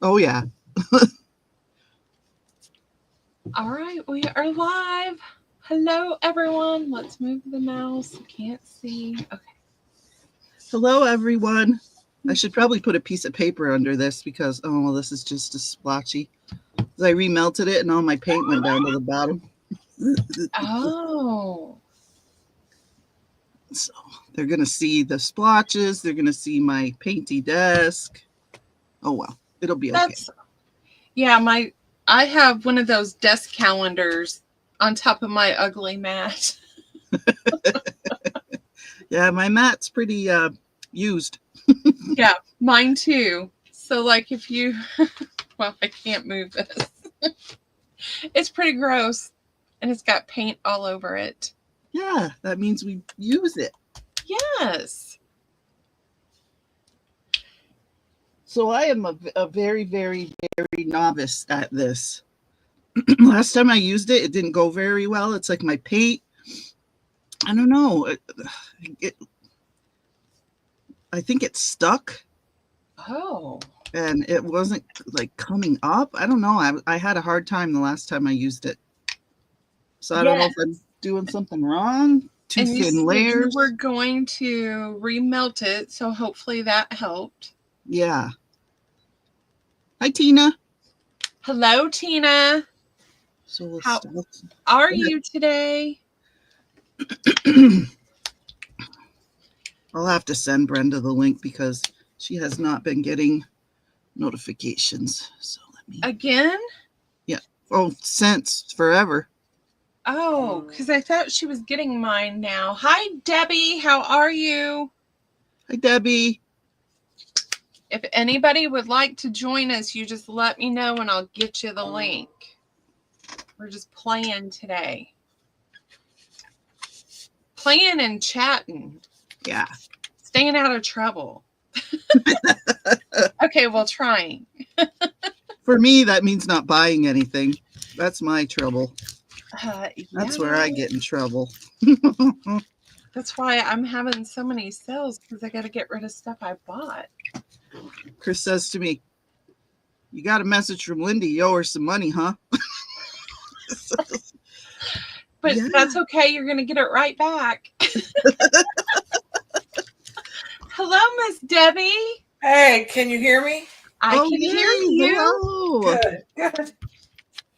Oh, yeah. All right, we are live. Hello, everyone. Let's move the mouse. Can't see. Okay. Hello, everyone. I should probably put a piece of paper under this because, oh, well, this is just a splotchy. I remelted it and all my paint went down to the bottom. Oh, So they're going to see the splotches. They're going to see my painty desk. Oh, well, it'll be okay. that's yeah. I have one of those desk calendars on top of my ugly mat. Yeah, my mat's pretty used. Yeah, mine too. So, like, if you, well, I can't move this. It's pretty gross, and it's got paint all over it. Yeah, that means we use it. Yes. So I am a very, very, very novice at this. Last time I used it, it didn't go very well. It's like my paint. I don't know. It, I think it stuck Oh. and it wasn't like coming up. I don't know. I had a hard time the last time I used it. So I don't know Yes. if I'm doing something wrong. Too And you thin said you layers. were going to remelt it, so hopefully that helped. Yeah. Hi, Tina. Hello, Tina. So we'll How start. are you today? I'll have to send Brenda the link because she has not been getting notifications. So let me. Again? Yeah. Oh, since forever. Oh, because I thought she was getting mine now. Hi, Debbie. How are you? Hi, Debbie. If anybody would like to join us, you just let me know and I'll get you the link. We're just playing today. Playing and chatting. Yeah. Staying out of trouble. Okay, well, trying. For me, that means not buying anything. That's my trouble. That's where Yeah. I get in trouble. That's why I'm having so many sales because I got to get rid of stuff I bought. Chris says to me, "You got a message from Lindy. You owe her some money, huh?" But Yeah. that's okay. You're going to get it right back. Hello, Miss Debbie. Hey, can you hear me? I Oh, can hear yay. you. Hello. Good, good.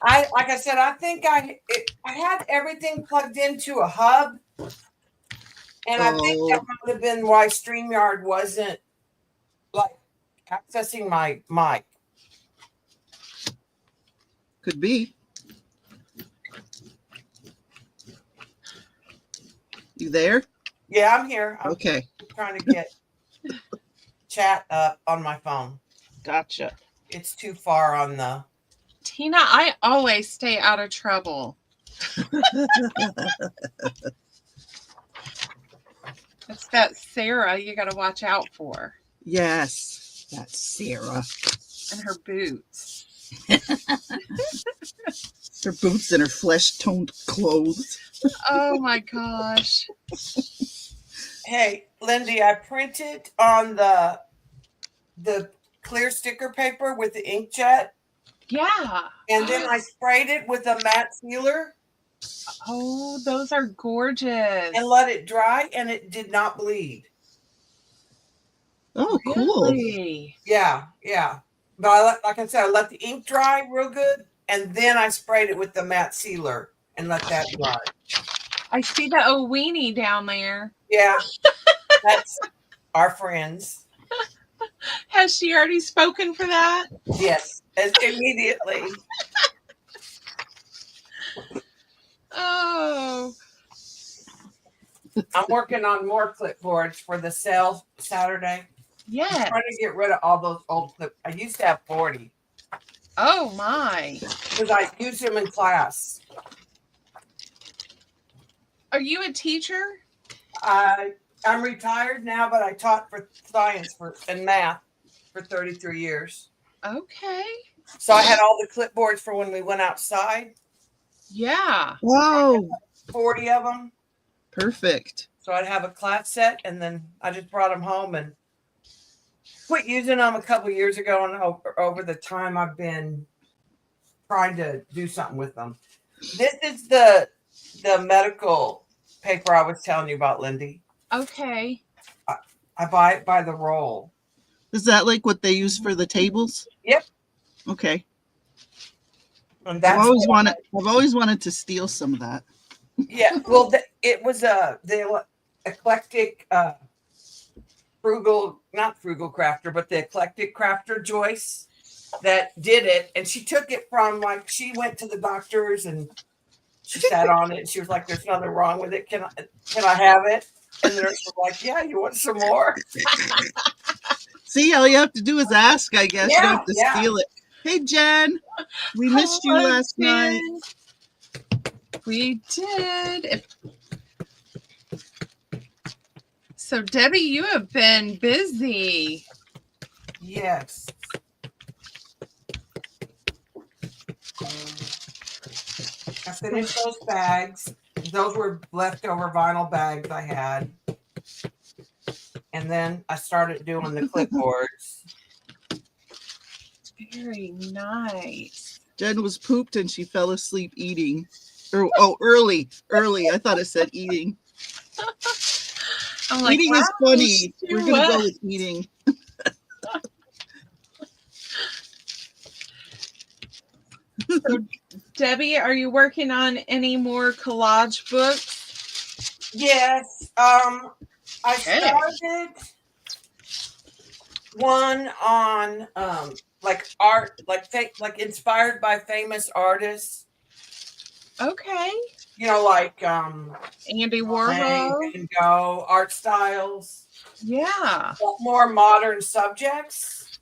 Like I said, I think I had everything plugged into a hub, and I think that Oh, might have been why StreamYard wasn't like accessing my mic. could be. You there? Yeah, I'm here. I'm Okay. trying to get chat up on my phone. Gotcha. It's too far on the. Tina, I always stay out of trouble. It's that Sarah you got to watch out for. Yes, that's Sarah. And her boots. Her boots and her flesh toned clothes. Oh my gosh. Hey, Lindy, I printed on the clear sticker paper with the inkjet, Yeah. and then I sprayed it with a matte sealer Oh, those are gorgeous. and let it dry, and it did not bleed. Oh, cool. Really? Yeah, yeah. But like I said, I let the ink dry real good, and then I sprayed it with the matte sealer and let that dry. I see the old weenie down there. Yeah, that's our friends. Has she already spoken for that? Yes, immediately. Oh. I'm working on more clipboards for the sale Saturday. Yes. I'm trying to get rid of all those old clips. I used to have 40 Oh my. because I used them in class. Are you a teacher? I'm retired now, but I taught for science and math for 33 years. Okay. So I had all the clipboards for when we went outside. Yeah. Whoa. 40 of them. Perfect. So I'd have a class set, and then I just brought them home and quit using them a couple years ago, and over the time I've been trying to do something with them. This is the medical paper I was telling you about, Lindy. Okay. I buy it by the roll. Is that like what they use for the tables? Yep. Okay. And that's I've always wanted to steal some of that. Yeah. Well, it was the eclectic not frugal crafter, but the eclectic crafter Joyce that did it, and she took it from, like, she went to the doctors and she sat on it and she was like, "There's nothing wrong with it. Can I have it?" And the nurse was like, "Yeah, you want some more?" See, all you have to do is ask, I guess. You don't have to Yeah. steal it. Hey, Jen, we missed you last night. We did. So, Debbie, you have been busy. Yes. I finished those bags. Those were leftover vinyl bags I had. And then I started doing the clipboards. Very nice. Jen was pooped and she fell asleep eating. Early. I thought it said eating. I'm like, eating is funny. We're going to go with eating. So, Debbie, are you working on any more collage books? Yes. I started one on like art, like inspired by famous artists. Okay. You know, like Andy Warhol. Van Gogh, art styles. Yeah. More modern subjects.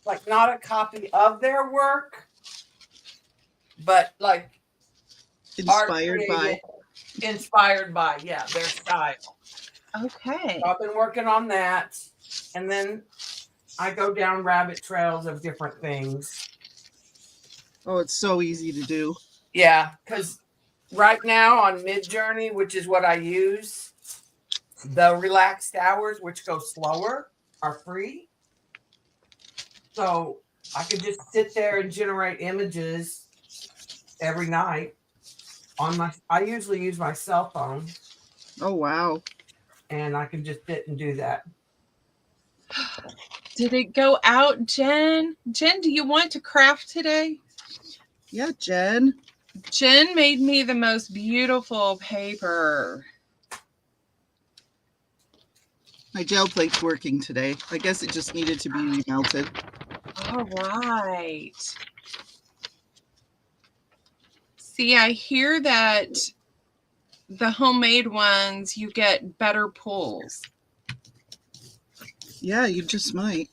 Like not a copy of their work, but like Inspired by their style. Okay. So I've been working on that, and then I go down rabbit trails of different things. Oh, it's so easy to do. Yeah, because right now on Midjourney, which is what I use, the relaxed hours, which go slower, are free. So I could just sit there and generate images every night I usually use my cell phone. Oh, wow. And I can just sit and do that. Did it go out, Jen? Jen, do you want to craft today? Yeah, Jen. Jen made me the most beautiful paper. My gel plate's working today. I guess it just needed to be remelted. All right. See, I hear that the homemade ones, you get better pulls. Yeah, you just might.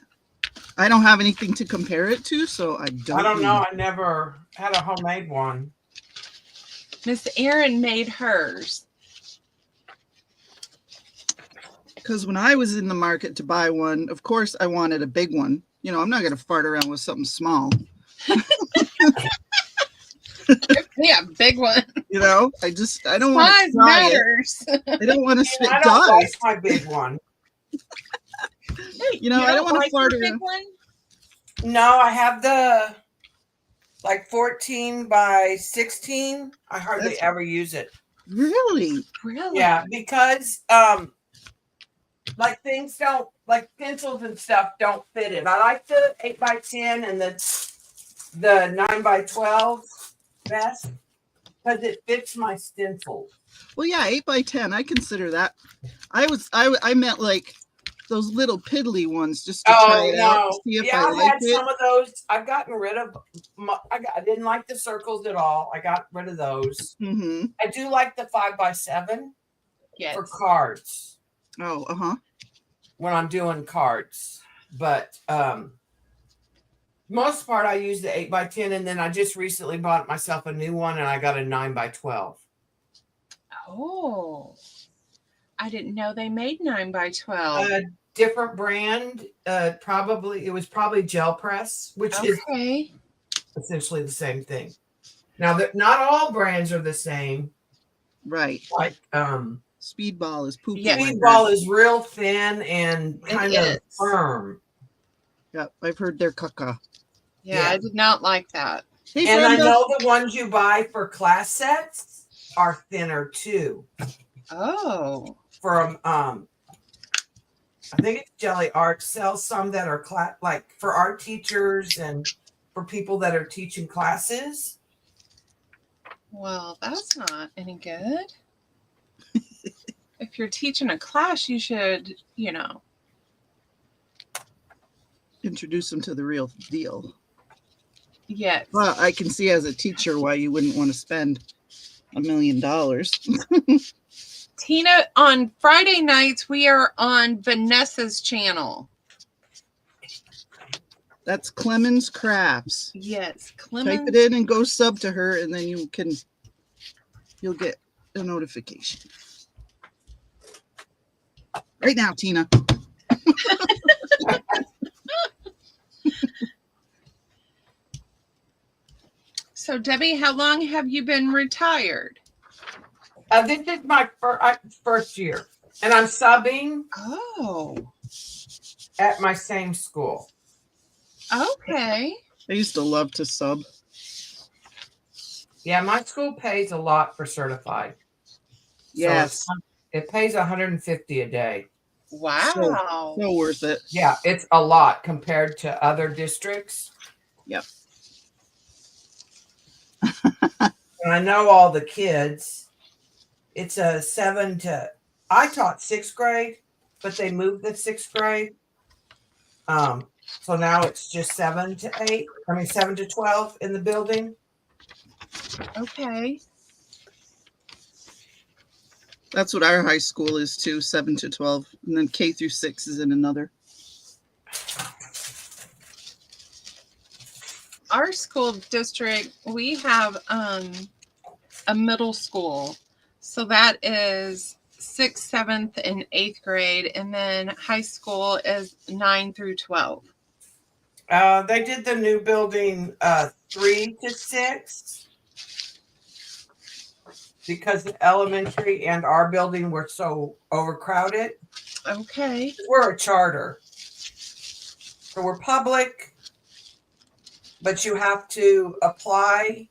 I don't have anything to compare it to, so I don't know. I never had a homemade one. Miss Erin made hers. Because when I was in the market to buy one, of course I wanted a big one. You know, I'm not going to fart around with something small. Yeah, big one. You know, I don't want to try it. I don't want to spit dust. I don't like my big one. You know, I don't want to fart around. Big one? No, I have the 14 by 16. I hardly ever use it. Really? Yeah, because like things don't, like pencils and stuff don't fit it. I like the 8 by 10 and the 9 by 12 best because it fits my stencils. Well, yeah, 8 by 10. I consider that. I meant like those little piddly ones just to try it out, to see if I like had some of those. I've gotten rid of. I didn't like the circles at all. I got rid of those. Mm-hmm. I do like the 5 by 7 for cards. Oh, when I'm doing cards, but most part I use the 8 by 10, and then I just recently bought myself a new one, and I got a 9 by 12. Oh, I didn't know they made 9 by 12. A different brand, it was probably Gel Press, which is essentially the same thing. Now, not all brands are the same. Right. Like Speedball is poopy. Speedball is real thin and kind of firm. Yeah, I've heard they're caca. Yeah, I did not like that. Hey, And I Brenda. know the ones you buy for class sets are thinner too. Oh. From I think it's Jelly Art sells some that are like for art teachers and for people that are teaching classes. Well, that's not any good. If you're teaching a class, you should, Introduce them to the real deal. Yes. Well, I can see as a teacher why you wouldn't want to spend $1 million. Tina, on Friday nights, we are on Vanessa's channel. That's Clemens Crafts. Yes, Type it in and go sub to her, and then you'll get a notification. Right now, Tina. So, Debbie, how long have you been retired? This is my first year, and I'm subbing at my same school. Okay. I used to love to sub. Yeah, my school pays a lot for certified. Yes. So it pays $150 a day. Wow. So worth it. Yeah, it's a lot compared to other districts. Yep. And I know all the kids. It's a I taught 6th grade, but they moved the 6th grade. So now it's just 7 to 12 in the building. Okay. That's what our high school is too, 7 to 12. And then K through 6 is in another. Our school district, we have a middle school. So that is 6th, 7th, and 8th grade. And then high school is 9 through 12. They did the new building 3 to 6 because the elementary and our building were so overcrowded. Okay. We're a charter. So we're public, but you have to apply,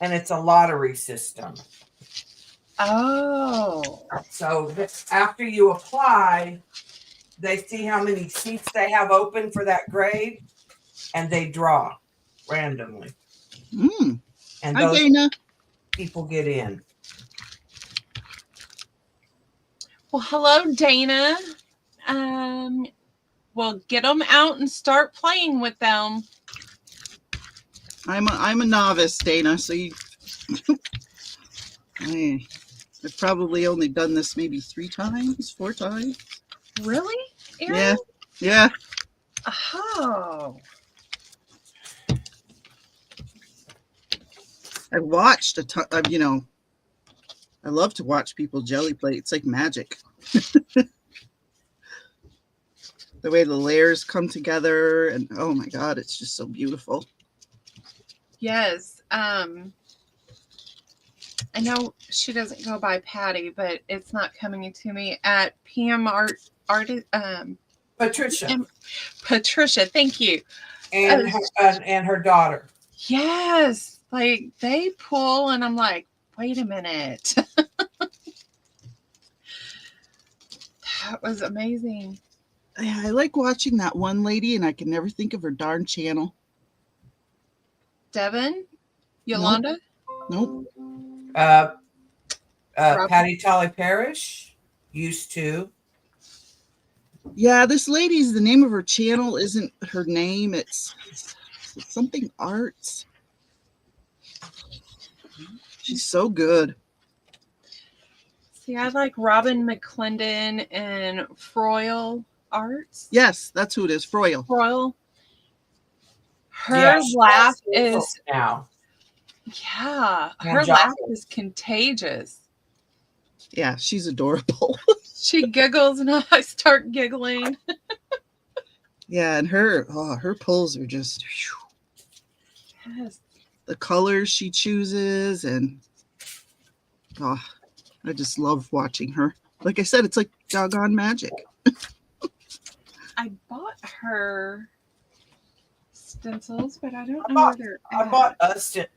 and it's a lottery system. Oh. So after you apply, they see how many seats they have open for that grade, and they draw randomly. Mm. And Hi, those Dana. people get in. Well, hello, Dana. Well, get them out and start playing with them. I'm a novice, Dana. So I've probably only done this maybe 4 times. Really, Erin? Yeah. Oh. I watched a ton. I love to watch people jelly play. It's like magic. The way the layers come together, and oh my God, it's just so beautiful. Yes. I know she doesn't go by Patty, but it's not coming to me at PM Patricia. Patricia, thank you. And her daughter. Yes. Like they pull and I'm like, wait a minute. That was amazing. I like watching that one lady, and I can never think of her darn channel. Devin? Yolanda? Nope. Patty Tolly Parrish used to. Yeah, this lady's, the name of her channel isn't her name. It's something arts. She's so good. See, I like Robin McClendon and Froyle Arts. Yes, that's who it is. Froyle. Froyle. Her laugh is now. Yeah, her laugh is contagious. Yeah, she's adorable. She giggles and I start giggling. Yeah, and her pulls are just Yes. the colors she chooses, and I just love watching her. Like I said, it's like doggone magic. I bought her stencils, but I don't I know where bought, they're I at. bought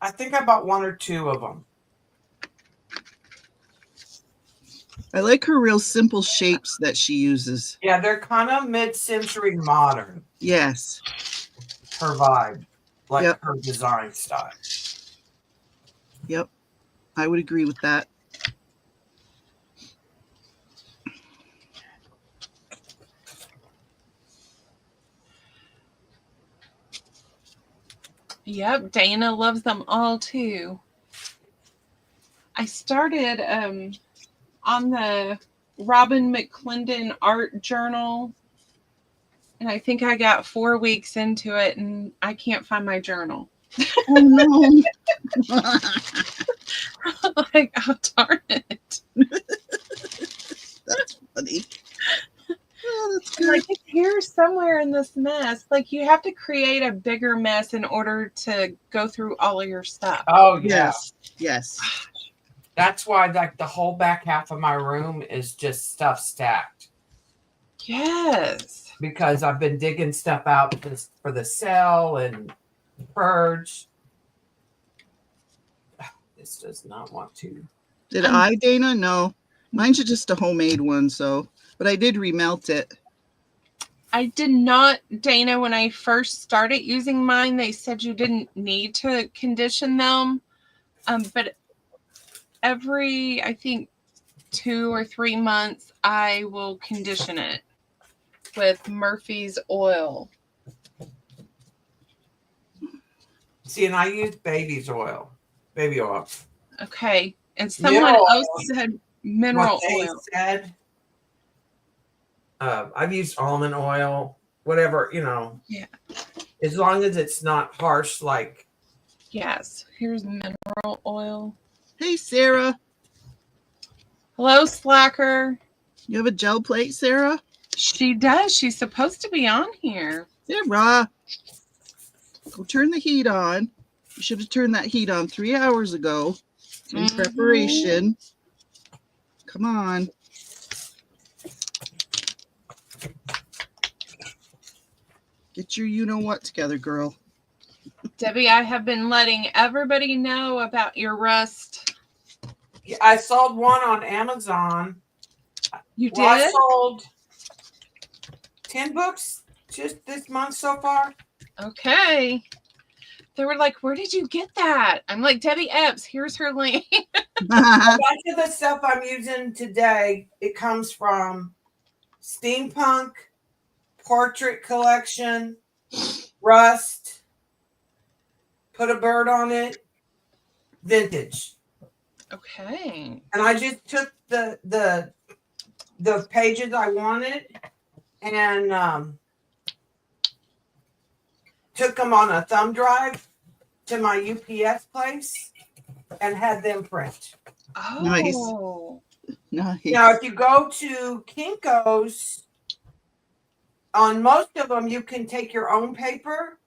I think I bought 1 or 2 of them. I like her real simple shapes that she uses. Yeah, they're kind of mid-century modern. Yes. Her vibe, like Yep. her design style. Yep. I would agree with that. Yep, Dana loves them all too. I started on the Robin McClendon art journal, and I think I got 4 weeks into it, and I can't find my journal. Oh no. Like, oh darn it. That's funny. Oh, that's I'm good. like, it's here somewhere in this mess. Like, you have to create a bigger mess in order to go through all of your stuff. Oh yeah. Yes. Yes. That's why like the whole back half of my room is just stuff stacked. Yes. Because I've been digging stuff out for the sale and purge. This does not want to. Did I, Dana? No. Mine's just a homemade one, so but I did remelt it. I did not, Dana, when I first started using mine, they said you didn't need to condition them. But every, I think, 2 or 3 months, I will condition it with Murphy's oil. See, and I use baby oil. Okay. And someone Mineral else oil. said mineral What they oil. said. I've used almond oil, whatever, Yeah. as long as it's not harsh, like. Yes. Here's mineral oil. Hey, Sarah. Hello, Slacker. You have a gel plate, Sarah? She does. She's supposed to be on here. Sarah. Go turn the heat on. You should have turned that heat on 3 hours ago in preparation. Come on. Get your you-know-what together, girl. Debbie, I have been letting everybody know about your rust. I sold one on Amazon. You did? Well, I sold 10 books just this month so far. Okay. They were like, where did you get that? I'm like, Debbie Epps, here's her link. A bunch of the stuff I'm using today, it comes from Steampunk, Portrait Collection, Rust, Put a Bird on It, Vintage. Okay. And I just took the pages I wanted and took them on a thumb drive to my UPS place and had them print. Oh. Nice. Now, if you go to Kinko's, on most of them, you can take your own paper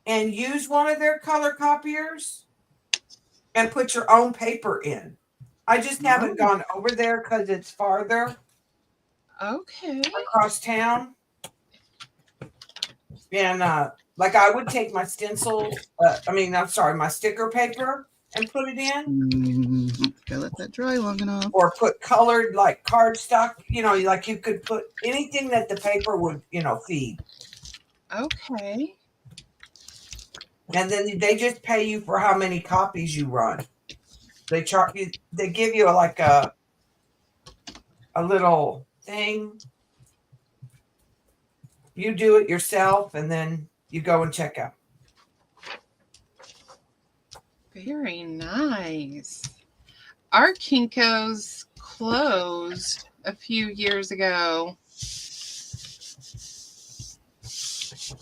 and use one of their color copiers and put your own paper in. I just haven't gone over there because it's farther Okay. across town. And like I would take my stencil, my sticker paper and put it in. Gotta let that dry long enough. Or put colored like cardstock, like you could put anything that the paper would, feed. Okay. And then they just pay you for how many copies you run. They charge you. They give you a little thing. You do it yourself, and then you go and check out. Very nice. Our Kinko's closed a few years ago.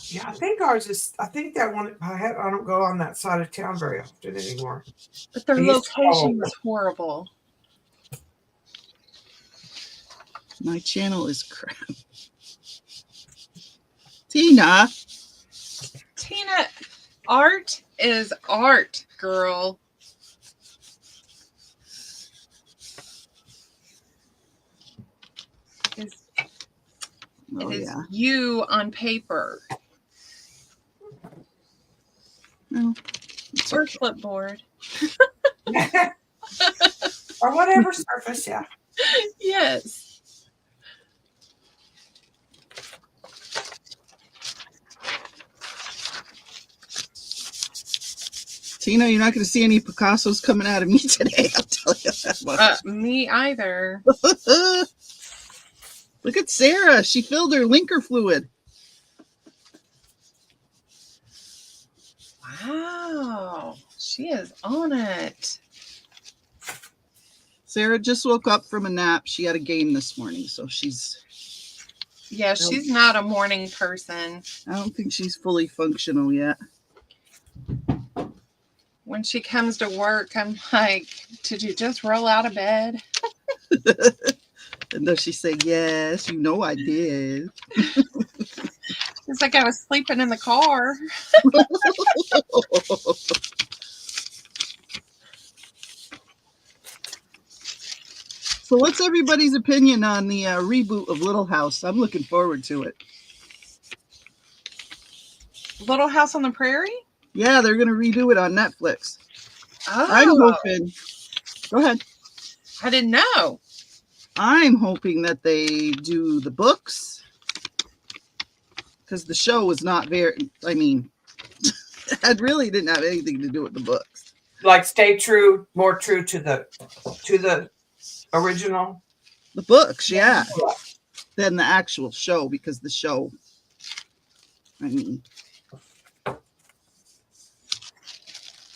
Yeah, I think ours is. I think that one. I don't go on that side of town very often anymore. But their location was horrible. My channel is crap. Tina, art is art, girl. It is you on paper. No, it's Or okay. clipboard. Or whatever surface, yeah. Yes. Tina, you're not going to see any Picassos coming out of me today. I'll tell you that much. Me either. Look at Sarah. She filled her linker fluid. Wow. She is on it. Sarah just woke up from a nap. She had a game this morning, so Yeah, she's not a morning person. I don't think she's fully functional yet. When she comes to work, I'm like, did you just roll out of bed? And does she say, yes, you know I did. It's like I was sleeping in the car. So what's everybody's opinion on the reboot of Little House? I'm looking forward to it. Little House on the Prairie? Yeah, they're going to redo it on Netflix. Oh, I'm hoping. Go ahead. I didn't know. I'm hoping that they do the books, because the show was not very, I mean, it really didn't have anything to do with the books. Like stay true, more true to the original. The books, yeah, than the actual show, because the show, I mean,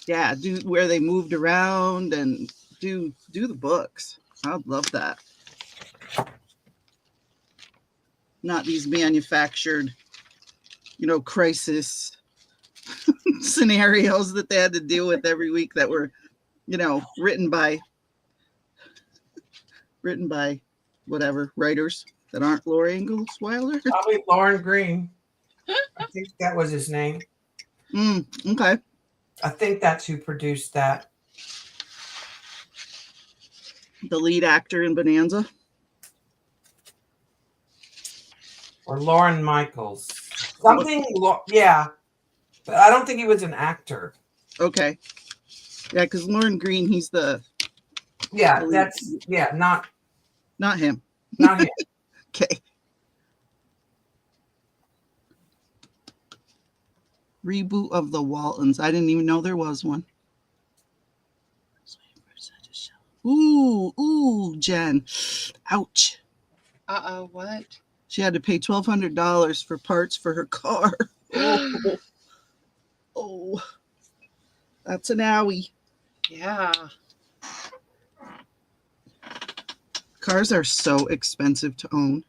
yeah, do where they moved around and do the books. I'd love that. Not these manufactured, crisis scenarios that they had to deal with every week that were, written by whatever writers that aren't Laura Ingalls Wilder. Probably Lauren Green. I think that was his name. Okay. I think that's who produced that. The lead actor in Bonanza. Or Lauren Michaels. Something, yeah. But I don't think he was an actor. Okay. Yeah, because Lauren Green, he's the. Yeah, lead. that's, yeah, not him. Not him. Okay. Reboot of the Waltons. I didn't even know there was one. Ooh, Jen. Ouch. What? She had to pay $1,200 for parts for her car. Oh, that's an owie. Yeah. Cars are so expensive to own.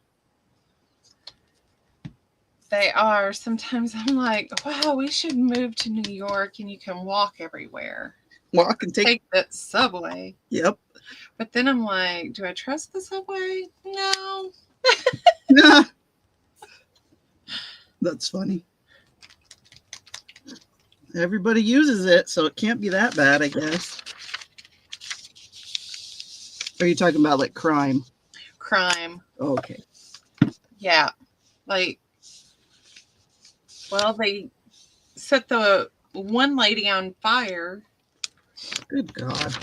They are. Sometimes I'm like, wow, we should move to New York and you can walk everywhere. Walk and take that subway. Yep. But then I'm like, do I trust the subway? No. Nah. That's funny. Everybody uses it, so it can't be that bad, I guess. Are you talking about like crime? Crime. Oh, okay. Yeah. Like, well, they set the one lady on fire. Good God.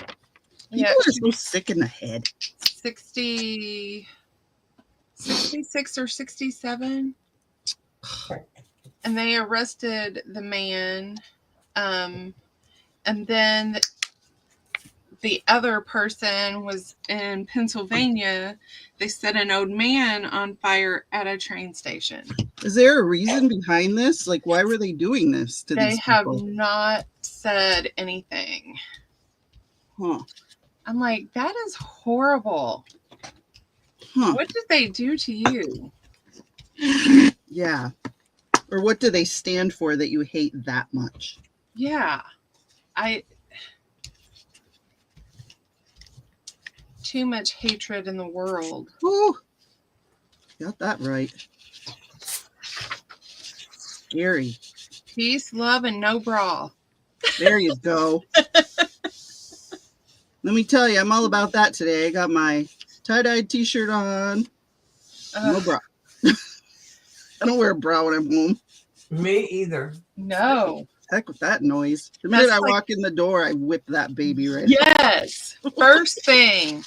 People Yeah, are so sick in the head. 66 or 67. And they arrested the man. And then the other person was in Pennsylvania. They set an old man on fire at a train station. Is there a reason behind this? Like, why were they doing this to They these have people? not said anything. Huh. I'm like, that is horrible. Huh. What did they do to you? Yeah. Or what do they stand for that you hate that much? Yeah. Too much hatred in the world. Ooh. Got that right. Scary. Peace, love, and no bra. There you go. Let me tell you, I'm all about that today. I got my tie-dyed t-shirt on. No bra. I don't wear a bra when I'm home. Me either. No. Heck with that noise. The That's minute I like- walk in the door, I whip that baby right. Yes. First thing.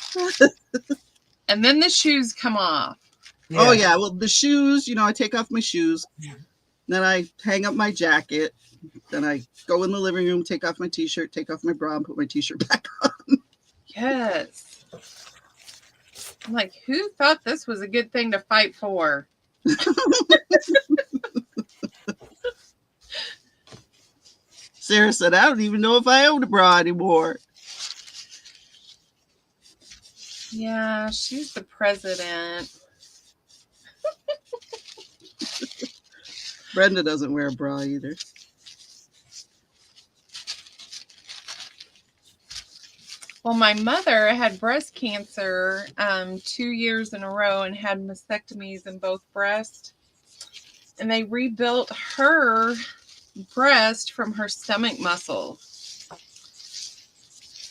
And then the shoes come off. Oh yeah, well the shoes, I take off my shoes. Yeah. Then I hang up my jacket. Then I go in the living room, take off my t-shirt, take off my bra, and put my t-shirt back on. Yes. I'm like, who thought this was a good thing to fight for? Sarah said, I don't even know if I own a bra anymore. Yeah, she's the president. Brenda doesn't wear a bra either. Well, my mother had breast cancer 2 years in a row and had mastectomies in both breasts. And they rebuilt her breast from her stomach muscle.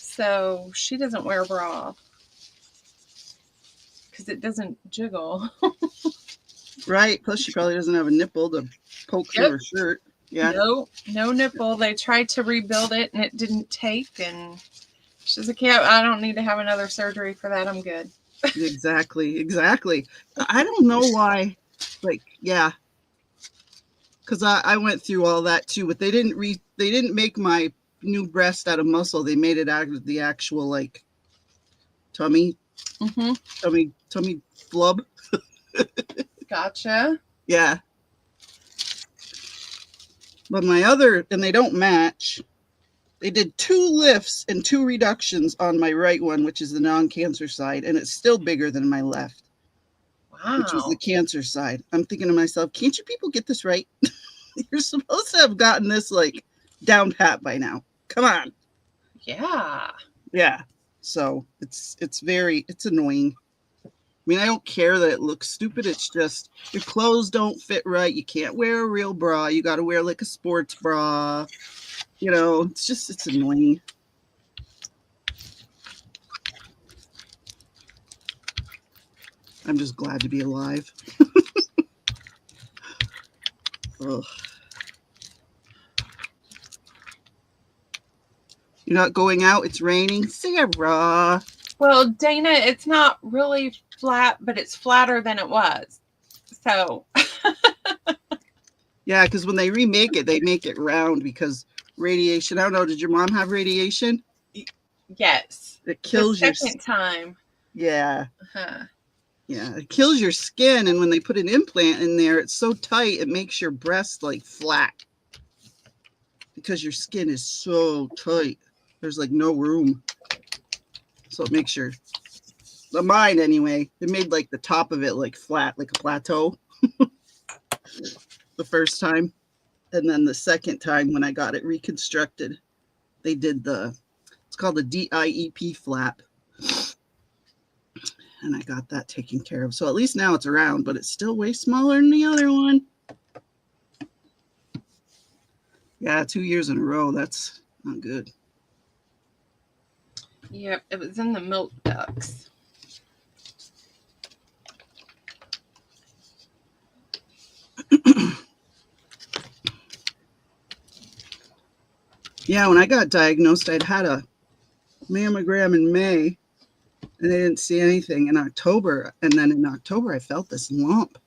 So she doesn't wear a bra because it doesn't jiggle. Right. Plus she probably doesn't have a nipple to poke through her shirt. Yeah. No nipple. They tried to rebuild it and it didn't take. And she's like, yeah, I don't need to have another surgery for that. I'm good. Exactly. I don't know why. Like, yeah. Because I went through all that too, but they didn't make my new breast out of muscle. They made it out of the actual like tummy flub. Gotcha. Yeah. But my other, and they don't match. They did 2 lifts and 2 reductions on my right one, which is the non-cancer side, and it's still bigger than my left, which was Wow. the cancer side. I'm thinking to myself, can't you people get this right? You're supposed to have gotten this like down pat by now. Come on. Yeah. Yeah. So it's annoying. I mean, I don't care that it looks stupid. It's just your clothes don't fit right. You can't wear a real bra. You got to wear like a sports bra. It's annoying. I'm just glad to be alive. Ugh. You're not going out. It's raining. Sarah. Well, Dana, it's not really flat, but it's flatter than it was. So. Yeah, because when they remake it, they make it round because radiation. I don't know. Did your mom have radiation? Yes. It kills the second time. Yeah. Uh-huh. Yeah, it kills your skin, and when they put an implant in there, it's so tight it makes your breast like flat because your skin is so tight. There's like no room, so it makes mine anyway. It made like the top of it like flat, like a plateau. The first time, and then the second time when I got it reconstructed, they did it's called the DIEP flap. And I got that taken care of. So at least now it's around, but it's still way smaller than the other one. Yeah, 2 years in a row. That's not good. Yep, it was in the milk ducts. Yeah, when I got diagnosed, I'd had a mammogram in May, and they didn't see anything in October. And then in October, I felt this lump.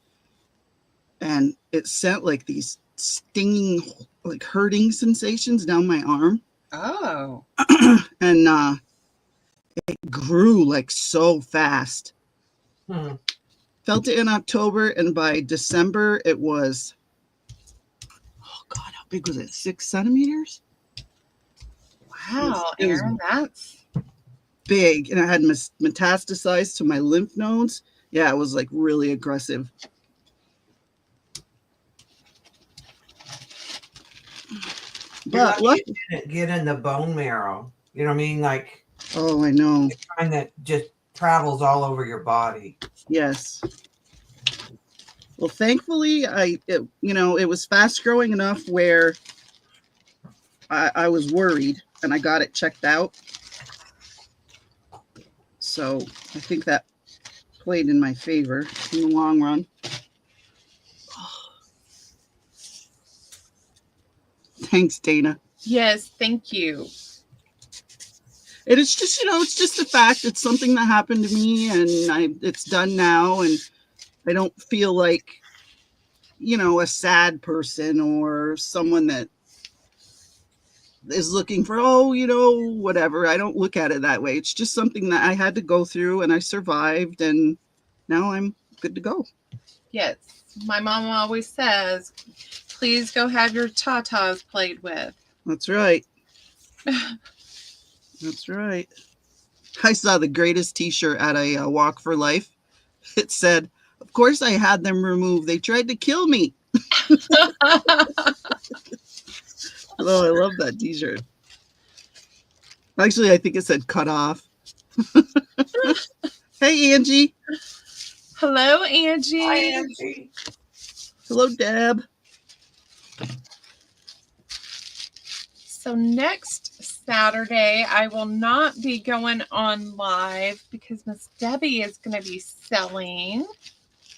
And it sent like these stinging, like hurting sensations down my arm. Oh. And it grew like so fast. Felt it in October, and by December, it was, oh God, how big was it? 6 centimeters? Wow, It was Aaron, that's big, and I had metastasized to my lymph nodes. Yeah, it was like really aggressive. But lucky it didn't get in the bone marrow. You know what I mean? Like, oh, I know. the kind that just travels all over your body. Yes. Well, thankfully, it was fast growing enough where I was worried, and I got it checked out. So I think that played in my favor in the long run. Thanks, Dana. Yes, thank you. And it's just, it's just a fact. It's something that happened to me, and it's done now, and I don't feel like, a sad person or someone that is looking for, whatever. I don't look at it that way. It's just something that I had to go through, and I survived, and now I'm good to go. Yes. My mom always says, please go have your tatas played with. That's right. That's right. I saw the greatest t-shirt at a Walk for Life. It said, of course I had them removed. They tried to kill me. Oh, I love that t-shirt. Actually, I think it said cut off. Hey, Angie. Hello, Angie. Hi, Angie. Hello, Deb. So next Saturday, I will not be going on live because Miss Debbie is going to be selling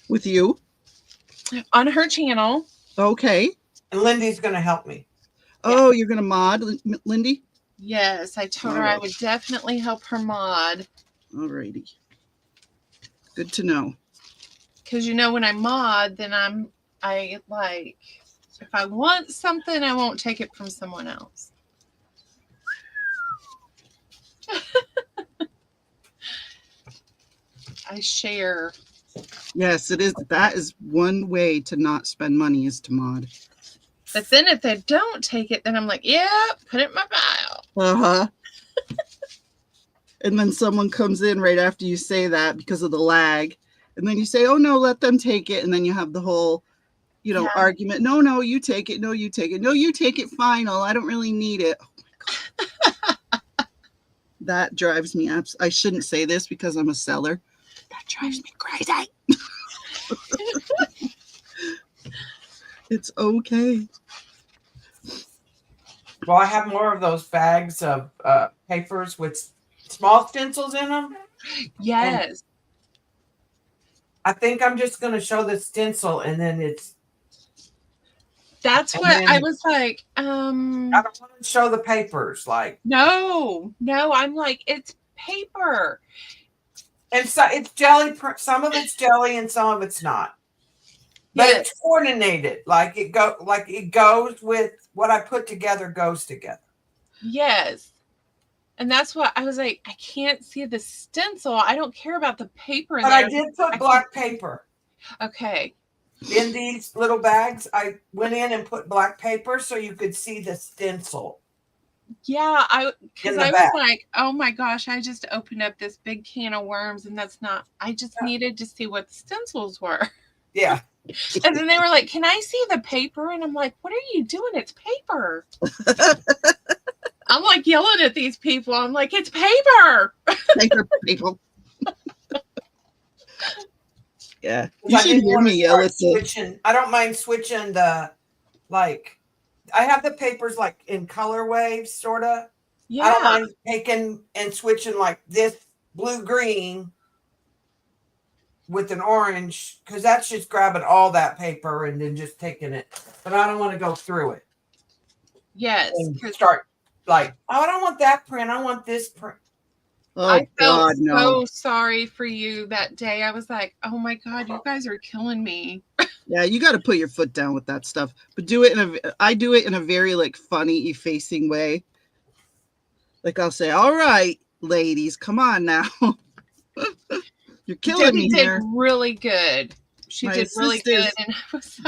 With you? on her channel. Okay. And Lindy's going to help me. Oh, you're going to mod, Lindy? Yes, I told her I would definitely help her mod. Alrighty. Good to know. Because when I mod, then if I want something, I won't take it from someone else. I share. Yes, it is. That is one way to not spend money, is to mod. But then if they don't take it, then I'm like, yeah, put it in my file. Uh-huh. And then someone comes in right after you say that because of the lag. And then you say, oh, no, let them take it. And then you have the whole, argument. No, you take it. No, you take it. No, you take it final. I don't really need it. Oh, my God. That drives me up. I shouldn't say this because I'm a seller. That drives me crazy. It's okay. Well, I have more of those bags of papers with small stencils in them. Yes. And I think I'm just going to show the stencil, and then That's what I was like. I don't want to show the papers. No, I'm like, it's paper. And so it's jelly. Some of it's jelly, and some of it's not. But Yes. it's coordinated. It goes with what I put together. Goes together. Yes. And that's what I was like. I can't see the stencil. I don't care about the paper. But I did put black paper. Okay. In these little bags, I went in and put black paper so you could see the stencil. Yeah, because I was back. like, oh my gosh, I just opened up this big can of worms, and that's not. I just needed to see what the stencils were. Yeah. And then they were like, can I see the paper? And I'm like, what are you doing? It's paper. I'm like yelling at these people. I'm like, it's paper. Paper people. Yeah. You I should didn't hear want me to yell start at the. switching. I don't mind switching I have the papers in color waves, sort of. Yeah. I don't mind taking and switching this blue-green with an orange, because that's just grabbing all that paper and then just taking it. But I don't want to go through it. Yes. And start oh, I don't want that print. I want this print. Oh, I felt God, no. so sorry for you that day. I was like, oh my God, you guys are killing me. Yeah, you got to put your foot down with that stuff. But I do it in a very funny, effacing way. I'll say, all right, ladies, come on now. You're killing Debbie me did here. really good. She My did really good. And I was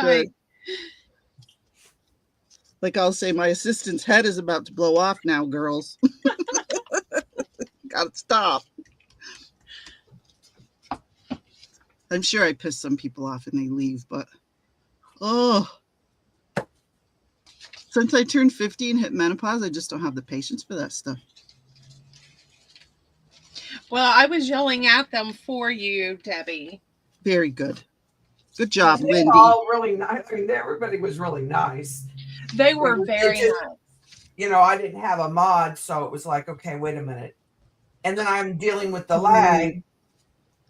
like, I'll say, my assistant's head is about to blow off now, girls. Gotta stop. I'm sure I piss some people off and they leave, but since I turned 50 and hit menopause, I just don't have the patience for that stuff. well, I was yelling at them for you, Debbie. Very good. Good job, They were Lindy. all really nice. I mean, everybody was really nice. They were very nice. I didn't have a mod, so it was like, okay, wait a minute. And then I'm dealing with the lag.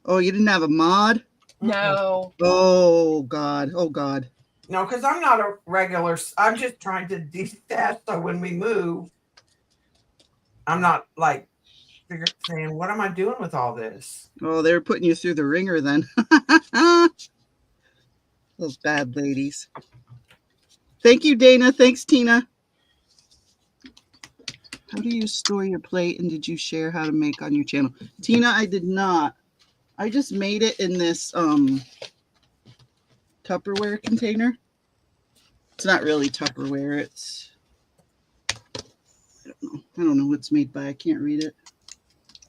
Oh, you didn't have a mod? No. Oh, God. Oh, God. No, because I'm not a regular. I'm just trying to de-stash so when we move, I'm not like saying, what am I doing with all this? Oh, they're putting you through the ringer then. Those bad ladies. Thank you, Dana. Thanks, Tina. How do you store your plate, and did you share how to make on your channel? Tina, I did not. I just made it in this Tupperware container. It's not really Tupperware. It's, I don't know what it's made by. I can't read it.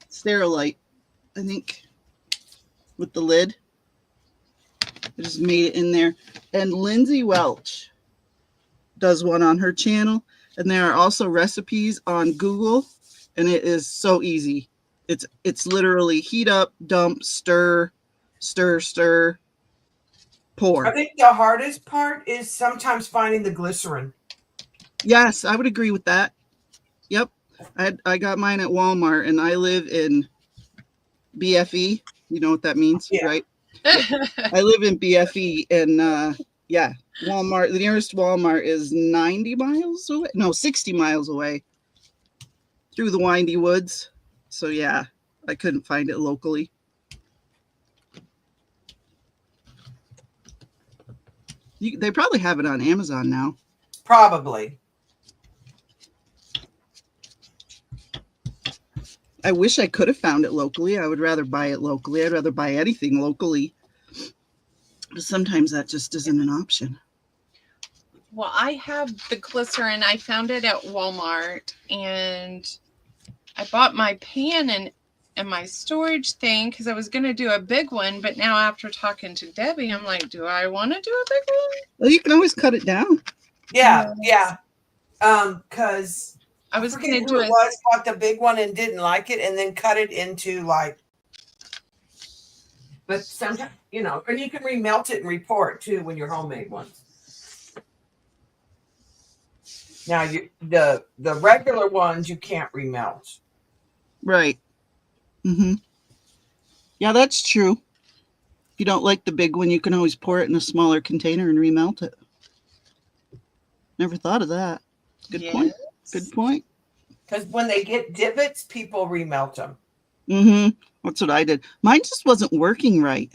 Sterilite, I think, with the lid. I just made it in there. And Lindsay Welch does one on her channel. And there are also recipes on Google. And it is so easy. It's literally heat up, dump, stir, stir, stir, pour. I think the hardest part is sometimes finding the glycerin. Yes, I would agree with that. Yep. I got mine at Walmart, and I live in BFE. You know what that means, Yeah. right? I live in BFE, and yeah, Walmart. The nearest Walmart is 90 miles away. No, 60 miles away through the windy woods. So yeah, I couldn't find it locally. They probably have it on Amazon now. Probably. I wish I could have found it locally. I would rather buy it locally. I'd rather buy anything locally. But sometimes that just isn't an option. Well, I have the glycerin. I found it at Walmart, and I bought my pan and my storage thing because I was going to do a big one. But now after talking to Debbie, I'm like, do I want to do a big one? Well, you can always cut it down. Yeah, yeah. Because I was going to do it. Bought the big one and didn't like it, and then cut it into like. But sometimes, you know, and you can remelt it and report too when you're homemade ones. Now the regular ones you can't remelt. Right. Mm-hmm. Yeah, that's true. If you don't like the big one, you can always pour it in a smaller container and remelt it. Never thought of that. Good point. Good point. Because when they get divots, people remelt them. Mm-hmm. That's what I did. Mine just wasn't working right.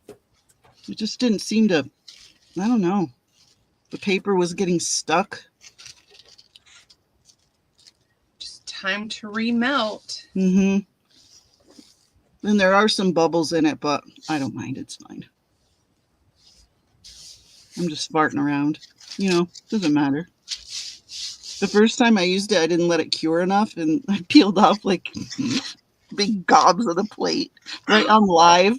It just didn't seem to, I don't know. The paper was getting stuck. Just time to remelt. Mm-hmm. And there are some bubbles in it, but I don't mind. It's fine. I'm just farting around. You know, doesn't matter. The first time I used it, I didn't let it cure enough, and I peeled off like big gobs of the plate right on live.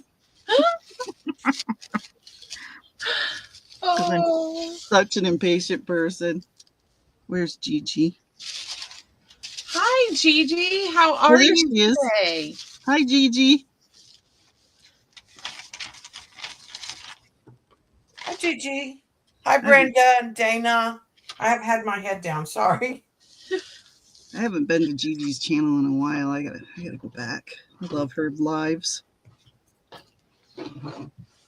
Oh. I'm such an impatient person. Where's Gigi? Hi, Gigi. How are There you she is. today? Hi, Gigi. Hi, Gigi. Hi, Brenda and Dana. I have had my head down. Sorry. I haven't been to Gigi's channel in a while. I gotta go back. I love her lives.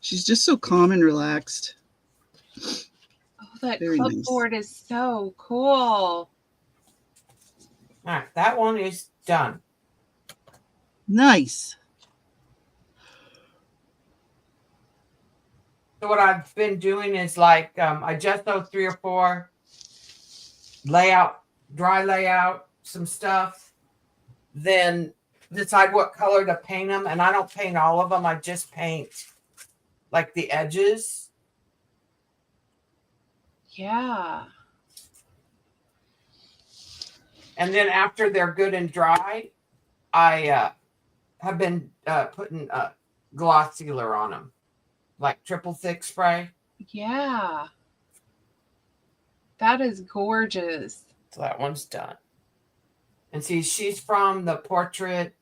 She's just so calm and relaxed. Oh, that Very nice. clipboard is so cool. All right, that one is done. Nice. So what I've been doing is like I just those 3 or 4 dry layout some stuff, then decide what color to paint them. And I don't paint all of them. I just paint like the edges. Yeah. And then after they're good and dry, I have been putting gloss sealer on them, like triple thick spray. Yeah. That is gorgeous. So that one's done. And see, she's from the Portrait,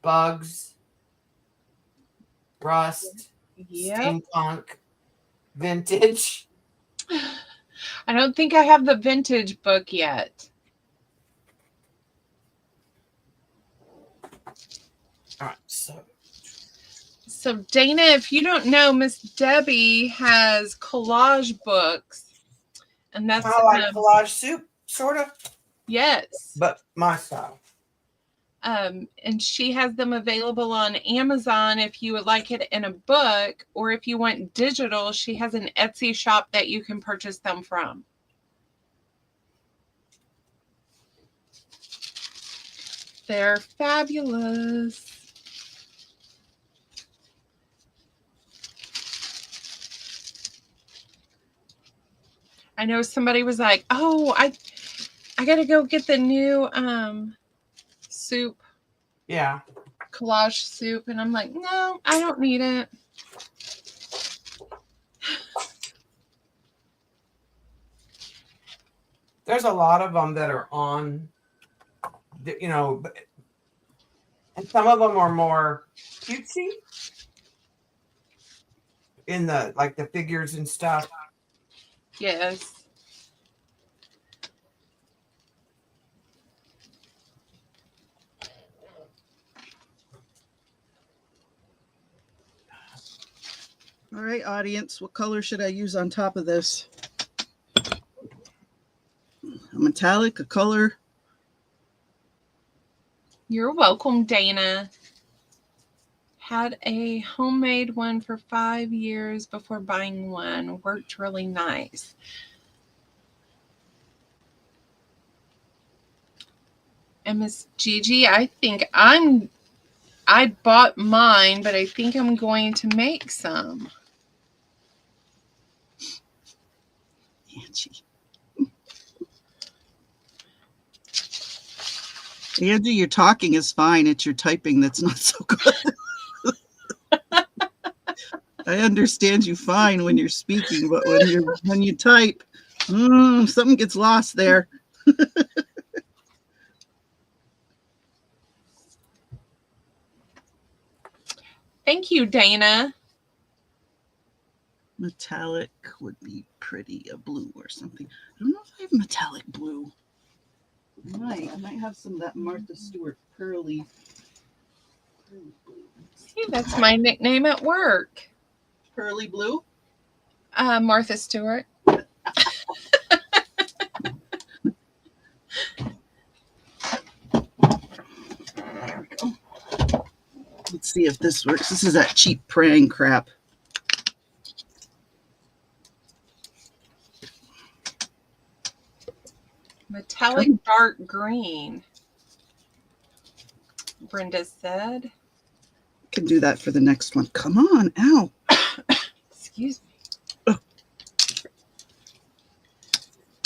Bugs, Rust, Yep. Steampunk, Vintage. I don't think I have the vintage book yet. All right, so So Dana, if you don't know, Miss Debbie has collage books, and that's Kind of like collage soup, sort of, yes. but my style. And she has them available on Amazon if you would like it in a book, or if you want digital, she has an Etsy shop that you can purchase them from. They're fabulous. I know somebody was like, "Oh, I got to go get the new soup." Yeah. Collage soup, and I'm like, "No, I don't need it." There's a lot of them that are on, you know, and some of them are more cutesy in the like the figures and stuff. Yes. All right, audience, what color should I use on top of this? A metallic, a color? You're welcome, Dana. Had a homemade one for 5 years before buying one. Worked really nice. And Miss Gigi, I think I bought mine, but I think I'm going to make some. Angie. Angie, your talking is fine. It's your typing that's not so good. I understand you fine when you're speaking, but when you type, something gets lost there. Thank you, Dana. Metallic would be pretty, a blue or something. I don't know if I have metallic blue. I might have some of that Martha Stewart pearly blue. See, that's my nickname at work. Pearly blue? Martha Stewart. There we go. Let's see if this works. This is that cheap praying crap. Metallic dark green, Brenda said. Can do that for the next one. Come on, ow. Excuse me. Oh.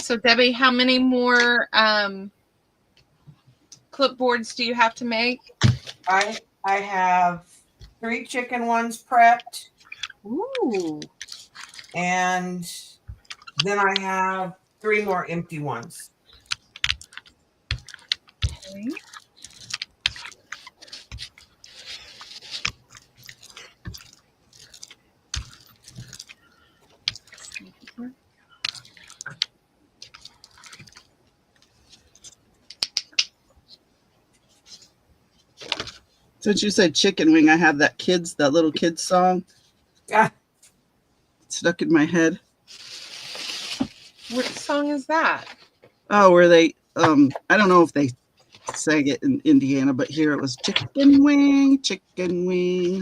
So Debbie, how many more clipboards do you have to make? I have 3 chicken ones prepped. Ooh. And then I have 3 more empty ones. Okay. Since you said chicken wing, I have that little kids song. Yeah. Stuck in my head. What song is that? Oh, where they I don't know if they sang it in Indiana, but here it was chicken wing,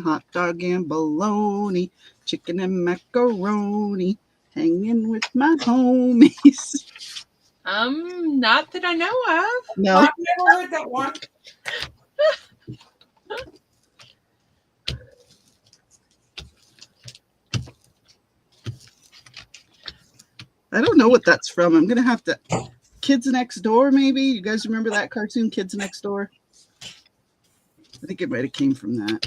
hot dog and bologna, chicken and macaroni, hanging with my homies. Not that I know of. No. I've never heard that one. I don't know what that's from. I'm gonna have to. Kids Next Door, maybe. You guys remember that cartoon, Kids Next Door? I think it might have came from that.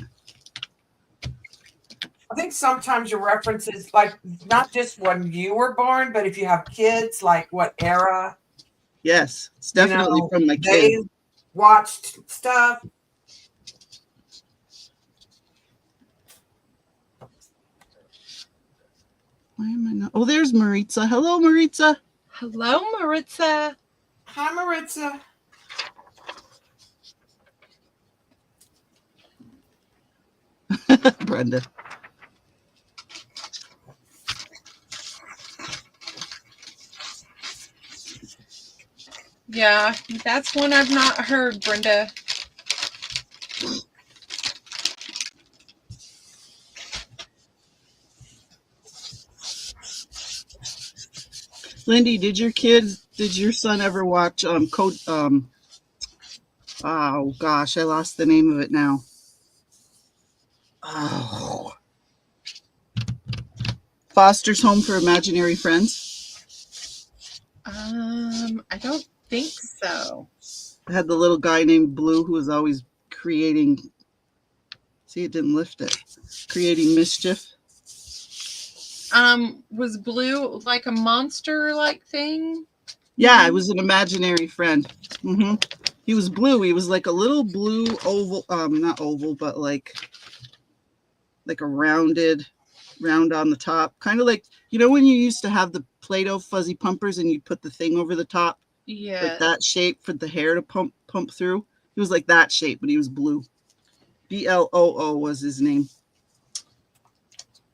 I think sometimes your references, like not just when you were born, but if you have kids, like what era? Yes, it's definitely from my they kids. watched stuff. Why am I not? Oh, there's Maritza. Hello, Maritza. Hello, Maritza. Hi, Maritza. Brenda. Yeah, that's one I've not heard, Brenda. Lindy, did your son ever watch Code oh gosh, I lost the name of it now. Oh. Foster's Home for Imaginary Friends? I don't think so. I had the little guy named Blue who was always creating, see, it didn't lift it, creating mischief. Was Blue like a monster-like thing? Yeah, it was an imaginary friend. Mm-hmm. He was blue. He was like a little blue oval, not oval, but like a round on the top. Kind of like, you know, when you used to have the Play-Doh fuzzy pumpers and you put the thing over the top? Yeah. Like that shape for the hair to pump through. He was like that shape, but he was blue. Bloo was his name.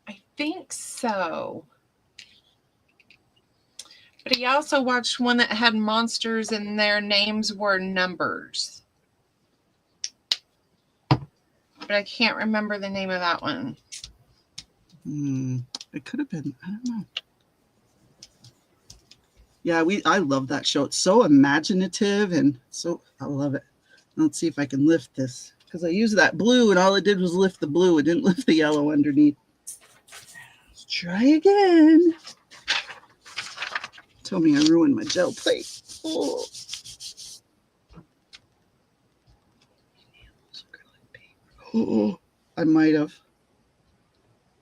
I think so. But he also watched one that had monsters and their names were numbers. But I can't remember the name of that one. It could have been, I don't know. Yeah, I love that show. It's so imaginative and so I love it. Let's see if I can lift this because I used that blue and all it did was lift the blue. It didn't lift the yellow underneath. Let's try again. Tell me I ruined my gel plate. Oh. Oh, I might have.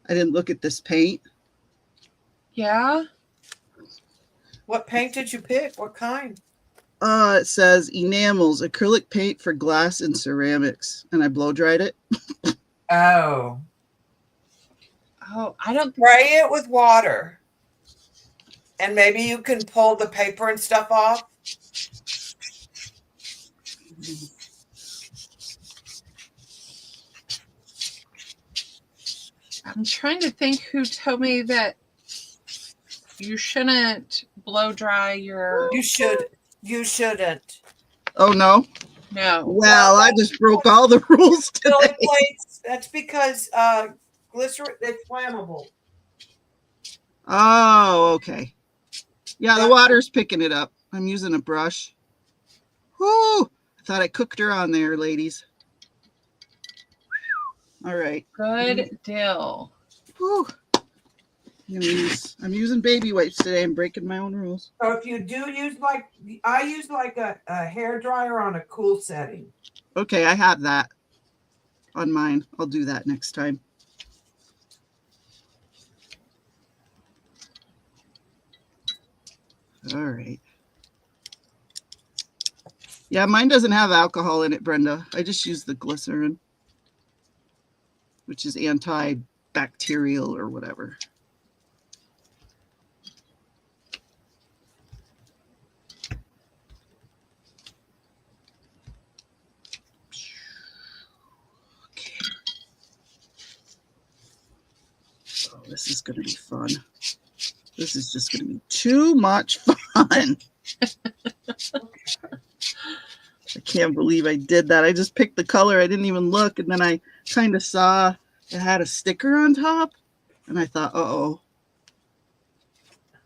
I didn't look at this paint. Yeah. What paint did you pick? What kind? It says enamels, acrylic paint for glass and ceramics. And I blow dried it. Oh. Oh, I don't Spray it with water. And maybe you can pull the paper and stuff off. I'm trying to think who told me that you shouldn't blow dry your. You shouldn't. Oh, no? No. Well, I just broke all the rules Chili today. plates. That's because glycerin, it's flammable. Oh, okay. Yeah, the water's picking it up. I'm using a brush. Whoo! I thought I cooked her on there, ladies. All right. Good deal. Whew. I'm using baby wipes today. I'm breaking my own rules. So if you do use I use like a hair dryer on a cool setting. Okay, I have that on mine. I'll do that next time. All right. Yeah, mine doesn't have alcohol in it, Brenda. I just use the glycerin, which is antibacterial or whatever. Okay. Oh, this is going to be fun. This is just going to be too much fun. I can't believe I did that. I just picked the color. I didn't even look. And then I kind of saw it had a sticker on top. And I thought, uh-oh,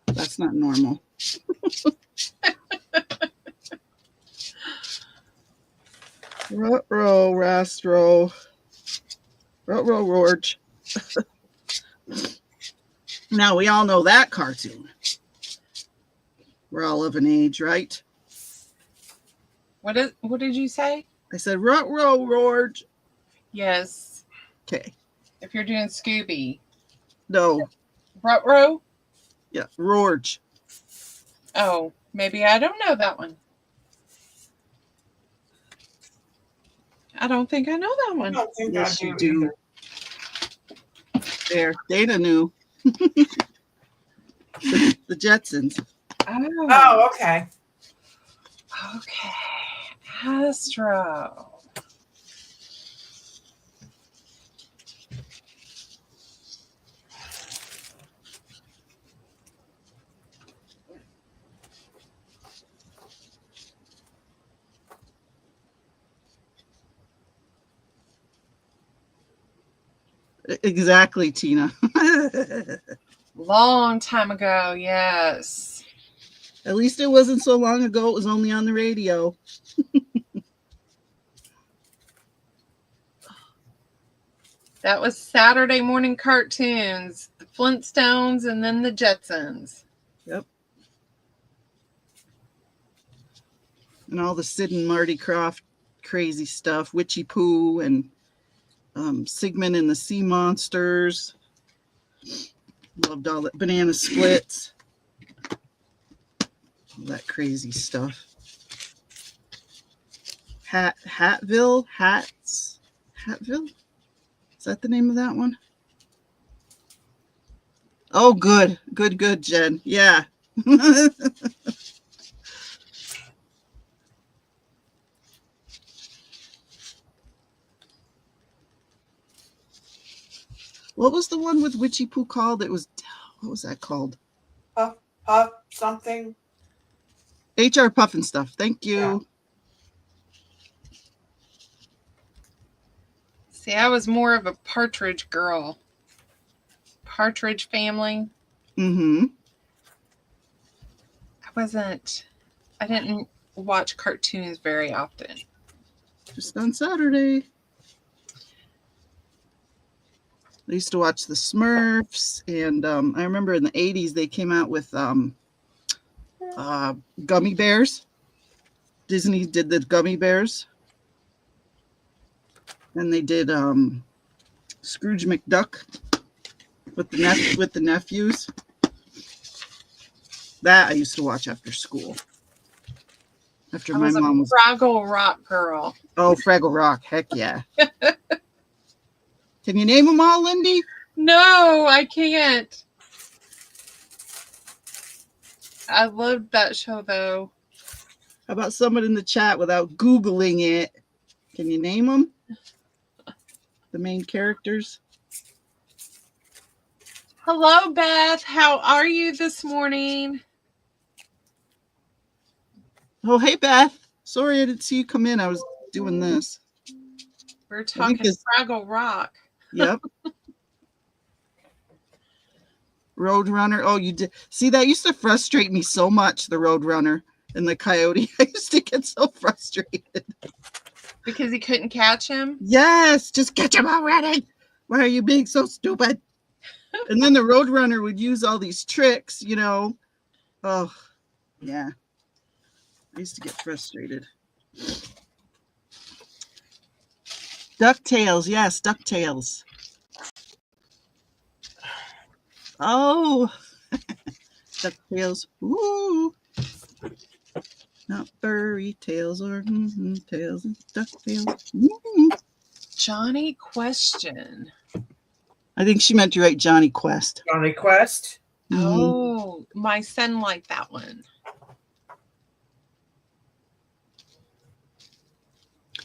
that's not normal. Ruh-roh, Rastro. Ruh-roh, Rorge. Now, we all know that cartoon. We're all of an age, right? What did you say? I said, ruh-roh, Rorge. Yes. Okay. If you're doing Scooby. No. Ruh-roh? Yeah, Rorge. Oh, maybe I don't know that one. I don't think I know that one. I don't think Yes, I you do do. either. There, Dana knew. The Jetsons. Oh, okay. Okay. Astro. Exactly, Tina. Long time ago, yes. At least it wasn't so long ago. It was only on the radio. That was Saturday morning cartoons, the Flintstones, and then the Jetsons. Yep. And all the Sid and Marty Krofft crazy stuff, Witchy Poo and Sigmund and the Sea Monsters. Loved all that Banana Splits. All that crazy stuff. Hattville? Hattville? Is that the name of that one? Oh, good. Good, Jen. Yeah. What was the one with Witchy Poo called? What was that called? Puff something. HR Puff and Stuff. Thank you. Yeah. See, I was more of a Partridge girl. Partridge Family. Mm-hmm. I didn't watch cartoons very often. Just on Saturday. I used to watch the Smurfs, and I remember in the 80s they came out with gummy bears. Disney did the gummy bears. And they did Scrooge McDuck with the nephews. That I used to watch after school. After I my was mom a was. Fraggle Rock girl. Oh, Fraggle Rock. Heck yeah. Can you name them all, Lindy? No, I can't. I loved that show, though. How about someone in the chat without Googling it? Can you name them? The main characters? Hello, Beth. How are you this morning? Oh, hey, Beth. Sorry I didn't see you come in. I was doing this. We're talking Fraggle Rock. Yep. Roadrunner. Oh, you did. See, that used to frustrate me so much, the Roadrunner and the Coyote. I used to get so frustrated. Because he couldn't catch him? Yes, just catch him already. Why are you being so stupid? And then the Roadrunner would use all these tricks, you know. Oh, yeah. I used to get frustrated. DuckTales, yes, DuckTales. Oh, DuckTales. Ooh. Not furry tails or tails and DuckTales. Johnny Question. I think she meant to write Johnny Quest. Johnny Quest. Mm-hmm. Oh, my son liked that one.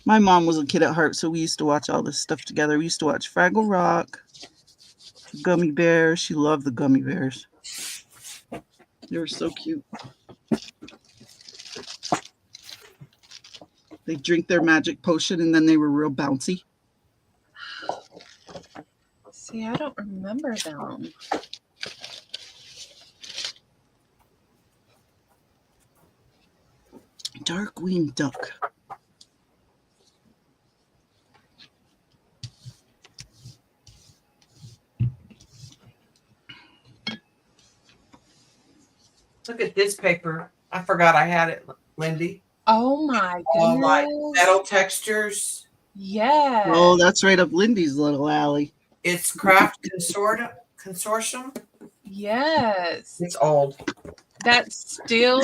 My mom was a kid at heart, so we used to watch all this stuff together. We used to watch Fraggle Rock, Gummy Bears. She loved the Gummy Bears. They were so cute. They drink their magic potion, and then they were real bouncy. See, I don't remember them. Darkwing Duck. Look at this paper. I forgot I had it, Lindy. Oh my All my goodness. metal textures. Yeah. Oh, that's right up Lindy's little alley. It's Craft Consortium. Yes. It's old. That's still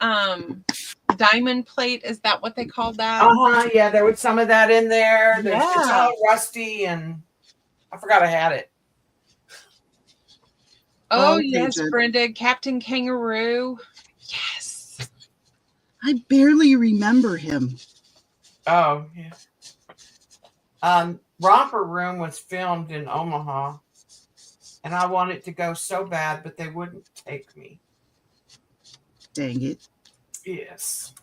diamond plate. Is that what they call that? Yeah, there was some of that in there. It's Yeah. all rusty, and I forgot I had it. Oh, Okay, yes, Jen. Brenda. Captain Kangaroo. Yes. I barely remember him. Oh, yeah. Romper Room was filmed in Omaha, and I wanted to go so bad, but they wouldn't take me. Dang it. Yes.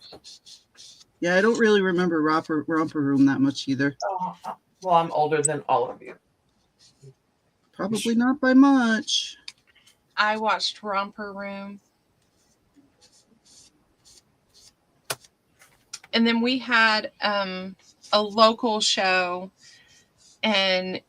Yeah, I don't really remember Romper Room that much either. Oh, well, I'm older than all of you. Probably not by much. I watched Romper Room. And then we had a local show, and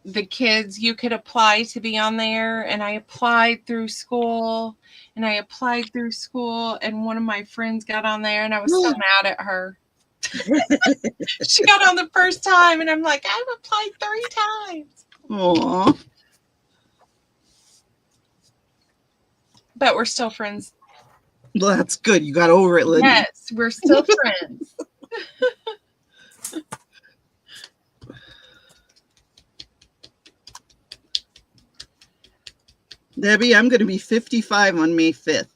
the kids, you could apply to be on there. And I applied through school, and one of my friends got on there, and I was so mad at her. She got on the first time, and I'm like, I've applied 3 times. Aw. But we're still friends. Well, that's good. You got over it, Lindy. Yes, we're still friends. Debbie, I'm going to be 55 on May 5th.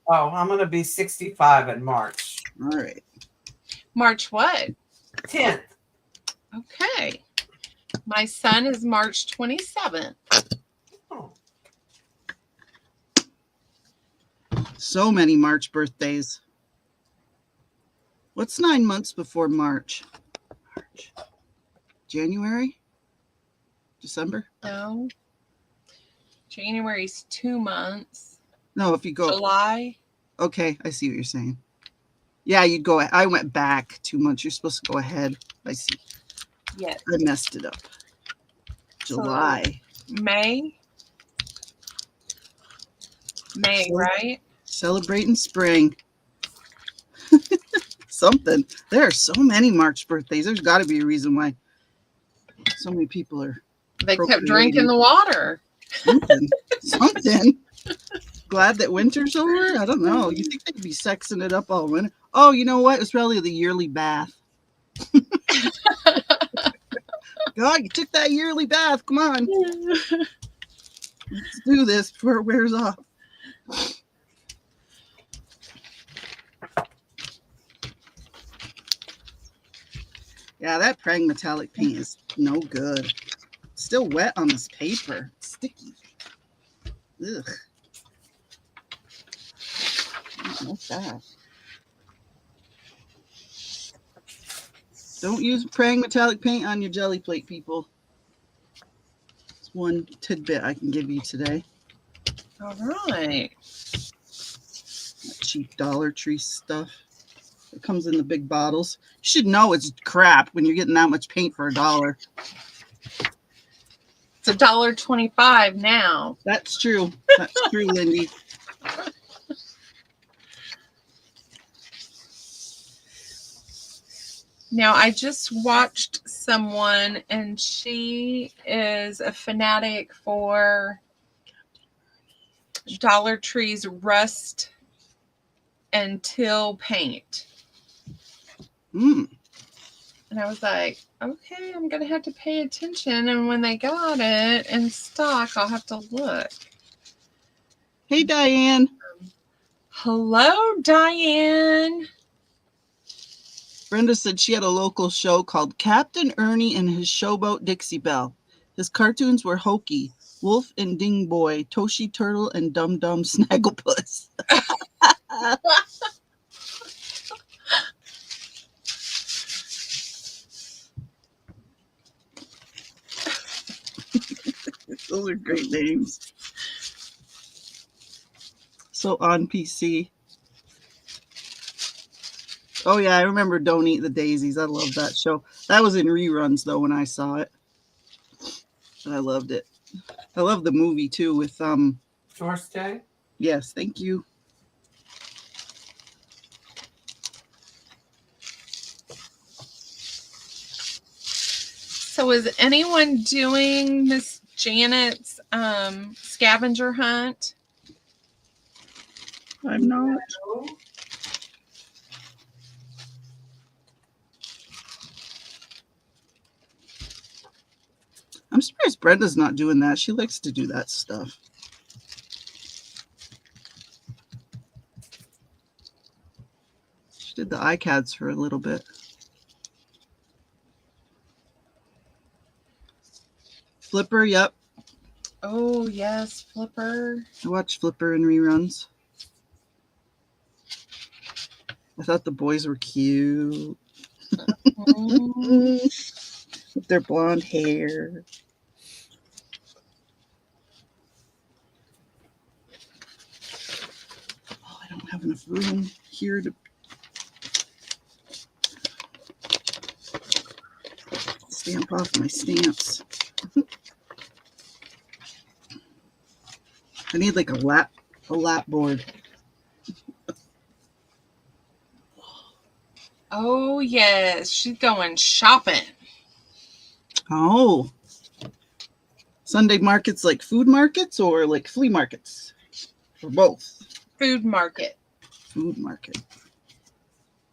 Oh, I'm going to be 65 in March. All right. March what? 10th. Okay. My son is March 27th. Oh. So many March birthdays. What's 9 months before March? March. January? December? No. January's 2 months. No, if you go. July. Okay, I see what you're saying. Yeah, you'd go. I went back 2 months. You're supposed to go ahead. I see. Yes. I messed it up. July. So, May, right? Celebrating spring. Something. There are so many March birthdays. There's got to be a reason why so many people are. They kept drinking the water. Something. Glad that winter's over? I don't know. You think they'd be sexing it up all winter? Oh, you know what? It's probably the yearly bath. God, you took that yearly bath. Come on. Let's do this before it wears off. Yeah, that Prang metallic paint is no good. It's still wet on this paper. It's sticky. Ugh. What's that? Don't use Prang metallic paint on your jelly plate, people. It's one tidbit I can give you today. All right. That cheap Dollar Tree stuff. It comes in the big bottles. You should know it's crap when you're getting that much paint for $1. It's $1.25 now. That's true. That's true, Lindy. Now, I just watched someone, and she is a fanatic for Dollar Tree's rust and till paint. Mm. And I was like, okay, I'm going to have to pay attention. And when they got it in stock, I'll have to look. Hey, Diane. Hello, Diane. Brenda said she had a local show called Captain Ernie and His Showboat Dixie Belle. His cartoons were Hokey, Wolf and Ding Boy, Toshi Turtle, and Dum Dum Snagglepuss. Those are great names. So on PC. Oh, yeah, I remember Don't Eat the Daisies. I love that show. That was in reruns, though, when I saw it. I loved it. I love the movie, too, with... Source Day? Yes, thank you. So is anyone doing Miss Janet's scavenger hunt? I'm not. No. I'm surprised Brenda's not doing that. She likes to do that stuff. She did the iCads for a little bit. Flipper, yep. Oh, yes, Flipper. I watched Flipper in reruns. I thought the boys were cute. Mm. With their blonde hair. have enough room here to stamp off my stamps. I need like a lap board. Oh, yes. She's going shopping. Oh. Sunday markets like food markets or like flea markets? Or both? Food market. Food market.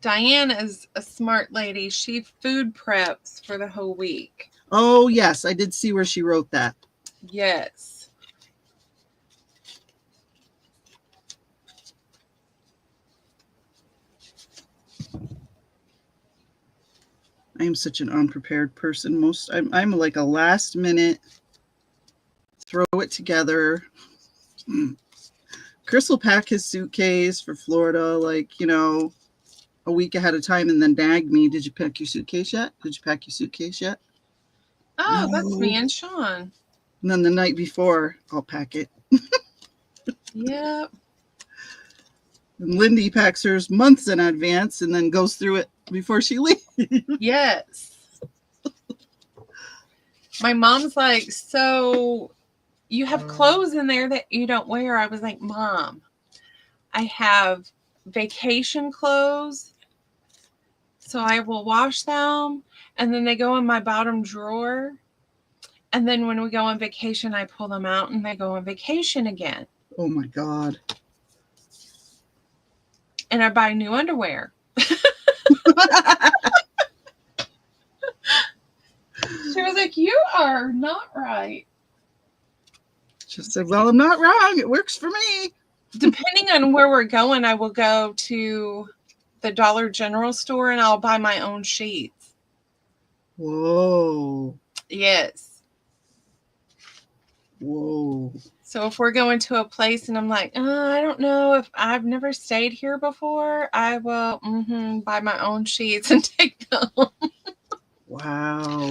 Diane is a smart lady. She food preps for the whole week. Oh, yes. I did see where she wrote that. Yes. I am such an unprepared person. I'm like a last minute, throw it together. Chris will pack his suitcase for Florida, like, a week ahead of time and then nag me. Did you pack your suitcase yet? Oh, that's No. me and Sean. And then the night before, I'll pack it. Yep. And Lindy packs hers months in advance and then goes through it before she leaves. Yes. My mom's like, so you have clothes in there that you don't wear. I was like, Mom, I have vacation clothes, so I will wash them, and then they go in my bottom drawer. And then when we go on vacation, I pull them out and they go on vacation again. Oh my God. And I buy new underwear. She was like, you are not right. She said, well, I'm not wrong. It works for me. Depending on where we're going, I will go to the Dollar General store and I'll buy my own sheets. Whoa. Yes. Whoa. So if we're going to a place and I'm like, I don't know if I've never stayed here before, I will buy my own sheets and take them. Wow.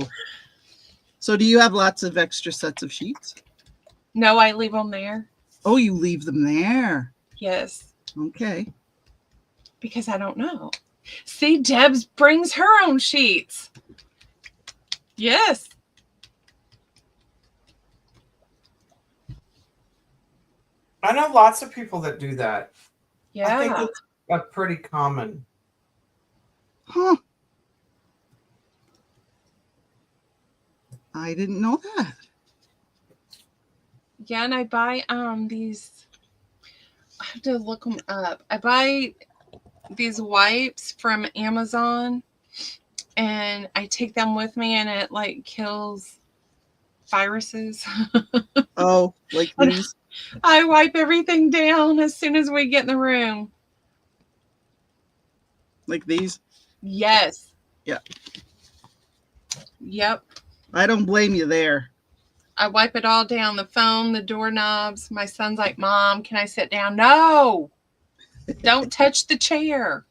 So do you have lots of extra sets of sheets? No, I leave them there. Oh, you leave them there. Yes. Okay. Because I don't know. See, Debs brings her own sheets. Yes. I know lots of people that do that. Yeah. I think it's a pretty common. Huh. I didn't know that. Yeah, and I buy these. I have to look them up. I buy these wipes from Amazon, and I take them with me, and it like kills viruses. Oh, like these? I wipe everything down as soon as we get in the room. Like these? Yes. Yeah. Yep. I don't blame you there. I wipe it all down, the phone, the doorknobs. My son's like, Mom, can I sit down? No, don't touch the chair.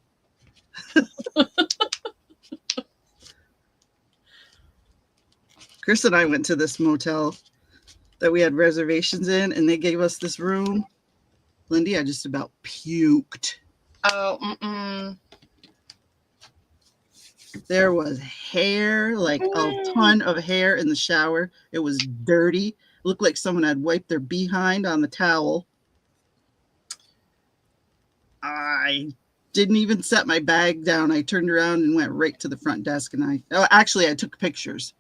Chris and I went to this motel that we had reservations in, and they gave us this room. Lindy, I just about puked. Oh, There was hair, like a ton of hair in the shower. It was dirty. It looked like someone had wiped their behind on the towel. I didn't even set my bag down. I turned around and went right to the front desk, and I took pictures.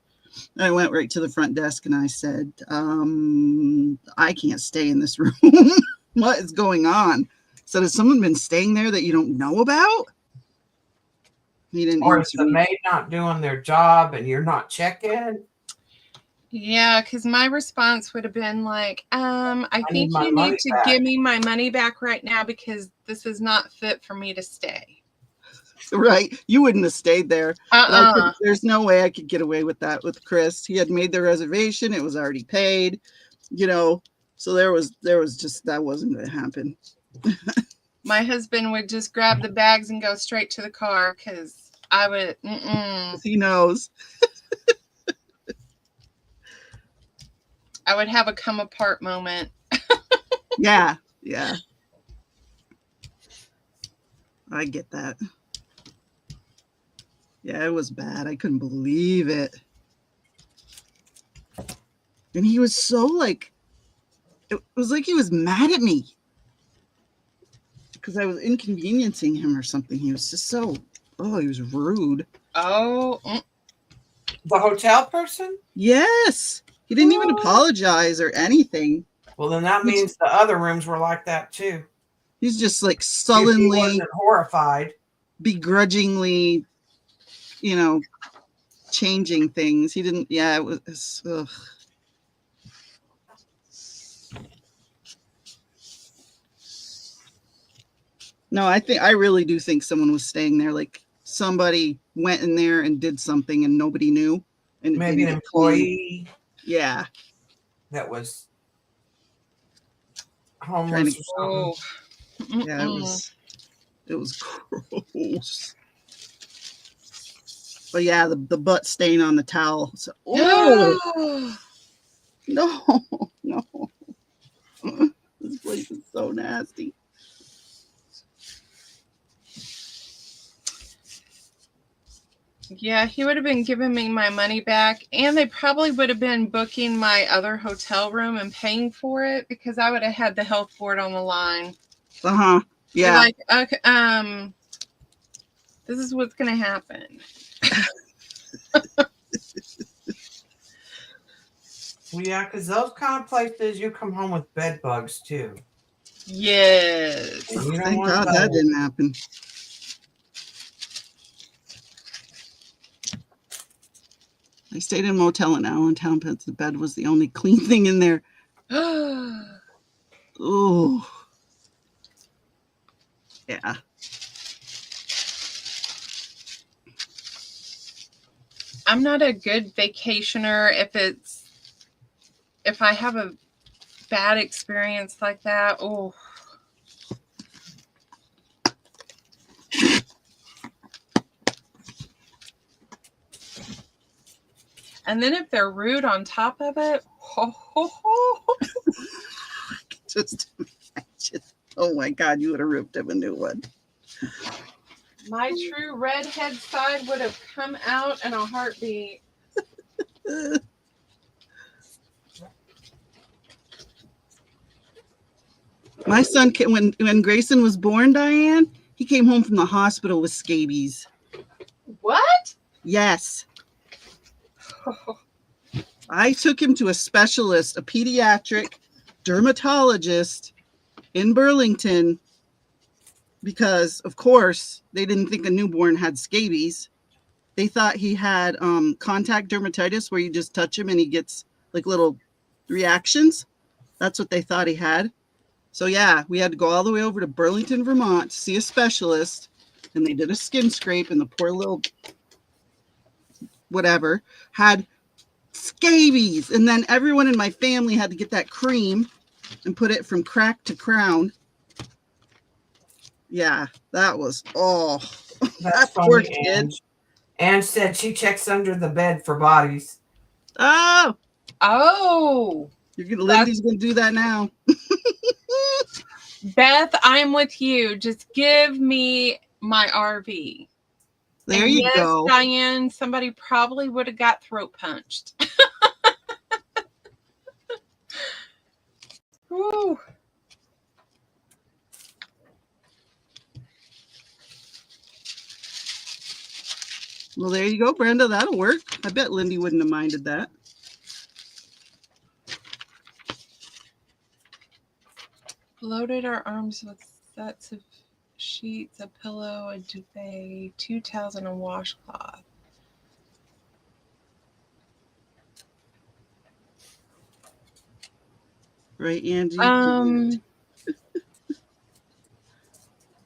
I went right to the front desk and I said, I can't stay in this room. What is going on? So has someone been staying there that you don't know about? He didn't Or is answer the me. maid not doing their job and you're not checking? yeah, because my response would have been like, I think need my you money need to back. give me my money back right now because this is not fit for me to stay. Right. You wouldn't have stayed there. There's no way I could get away with that with Chris. He had made the reservation. It was already paid, so there was just, that wasn't going to happen. My husband would just grab the bags and go straight to the car because I would, He knows. I would have a come apart moment. Yeah. I get that. Yeah, it was bad. I couldn't believe it. And he was so like, it was like he was mad at me because I was inconveniencing him or something. He was just so, he was rude. Oh, The hotel person? Yes. He didn't even What? apologize or anything. Well, then that means the other rooms were like that too. He's just like If he sullenly, wasn't horrified. begrudgingly, changing things. He didn't, it was, ugh. No, I really do think someone was staying there. Like somebody went in there and did something and nobody knew. And it Maybe an didn't get cleaned. employee Yeah. that was Trying homeless to, or something. yeah, it was gross. But yeah, the butt stain on the towel. So, no. This place is so nasty. Yeah, he would have been giving me my money back, and they probably would have been booking my other hotel room and paying for it because I would have had the health board on the line. Yeah. Be like, okay, this is what's gonna happen. Well, yeah, because those kind of places, you come home with bed bugs too. Yes. And you don't Thank want God those. that didn't happen. I stayed in a motel in Allentown, but the bed was the only clean thing in there. Oh. Yeah. I'm not a good vacationer if I have a bad experience like that. Oh. And then if they're rude on top of it, Just imagine. Oh my God, you would have ripped him a new one. My true redhead side would have come out in a heartbeat. My son, when Grayson was born, Diane, he came home from the hospital with scabies. What? Yes. I took him to a specialist, a pediatric dermatologist in Burlington, because, of course, they didn't think a newborn had scabies. They thought he had contact dermatitis, where you just touch him and he gets like little reactions. That's what they thought he had. So, yeah, we had to go all the way over to Burlington, Vermont to see a specialist, and they did a skin scrape, and the poor little whatever had scabies. And then everyone in my family had to get that cream and put it from crack to crown. Yeah, that was, That's poor funny, kid. Ange said she checks under the bed for bodies. Oh. Lindy's going to do that now. Beth, I'm with you. Just give me my RV. There you go. Diane, somebody probably would have got throat punched. Woo. Well, there you go, Brenda. That'll work. I bet Lindy wouldn't have minded that. Loaded our arms with sets of sheets, a pillow, a duvet, 2 towels, and a washcloth. Right, Angie?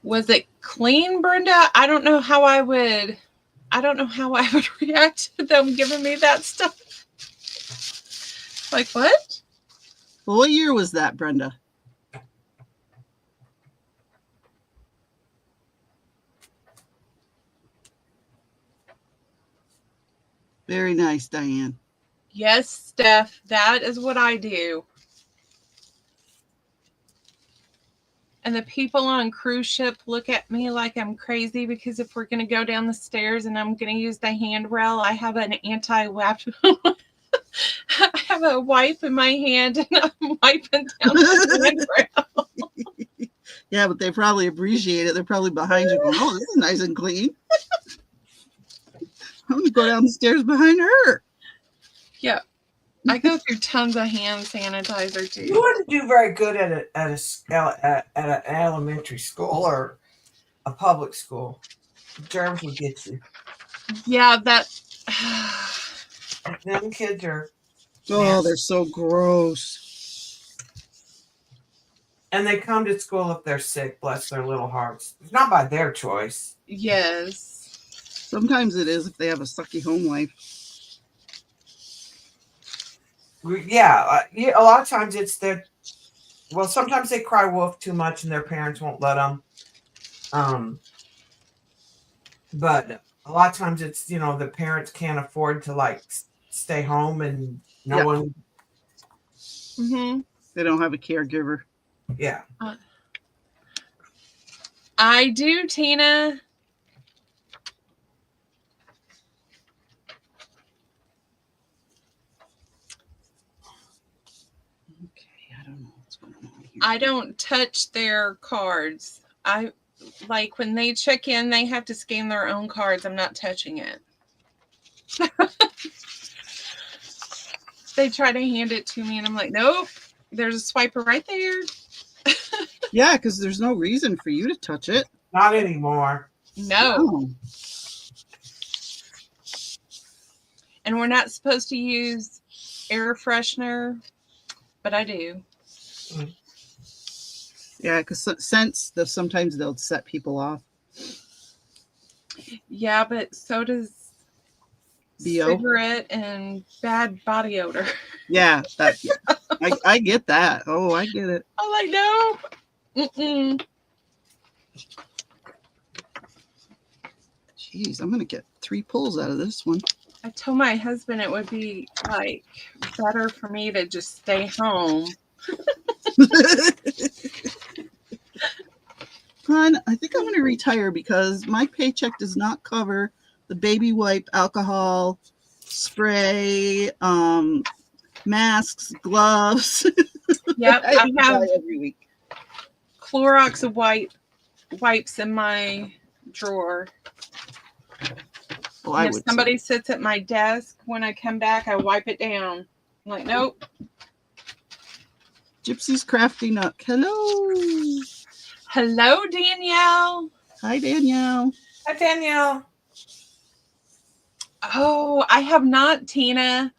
Was it clean, Brenda? I don't know how I would react to them giving me that stuff. Like, what? Well, what year was that, Brenda? Very nice, Diane. Yes, Steph, that is what I do. And the people on cruise ship look at me like I'm crazy because if we're going to go down the stairs and I'm going to use the handrail, I have an anti-wipe. I have a wipe in my hand and I'm wiping down the handrail. Yeah, but they probably appreciate it. They're probably behind you going, oh, this is nice and clean. I'm going to go down the stairs behind her. Yeah. I go through tons of hand sanitizer too. You wouldn't do very good at an elementary school or a public school. Germs would get you. Yeah, that. Them kids are. Oh, they're so gross. And they come to school if they're sick, bless their little hearts. It's not by their choice. Yes. Sometimes it is if they have a sucky home life. Yeah, a lot of times it's their. Well, sometimes they cry wolf too much and their parents won't let them. But a lot of times it's, the parents can't afford to like stay home and no one. Mm-hmm. They don't have a caregiver. Yeah. I do, Tina. I don't know what's going on here. I don't touch their cards. I like when they check in, they have to scan their own cards. I'm not touching it. They try to hand it to me and I'm like, nope, there's a swiper right there. Yeah, because there's no reason for you to touch it. Not anymore. No. And we're not supposed to use air freshener, but I do. Yeah, because sometimes they'll set people off. Yeah, but so does BO. cigarette and bad body odor. Yeah, I get that. Oh, I get it. I'm like, no. Mm-mm. Jeez, I'm gonna get 3 pulls out of this one. I told my husband it would be like better for me to just stay home. Hon, I think I'm gonna retire because my paycheck does not cover the baby wipe, alcohol, spray, masks, gloves. Yep, I have every week. Clorox wipes in my drawer. Well, And if somebody sits at my desk, when I come back, I wipe it down. I'm like, nope. Gypsy's Crafty Nook. Hello. Hello, Danielle. Hi, Danielle. Hi, Danielle. Oh, I have not, Tina.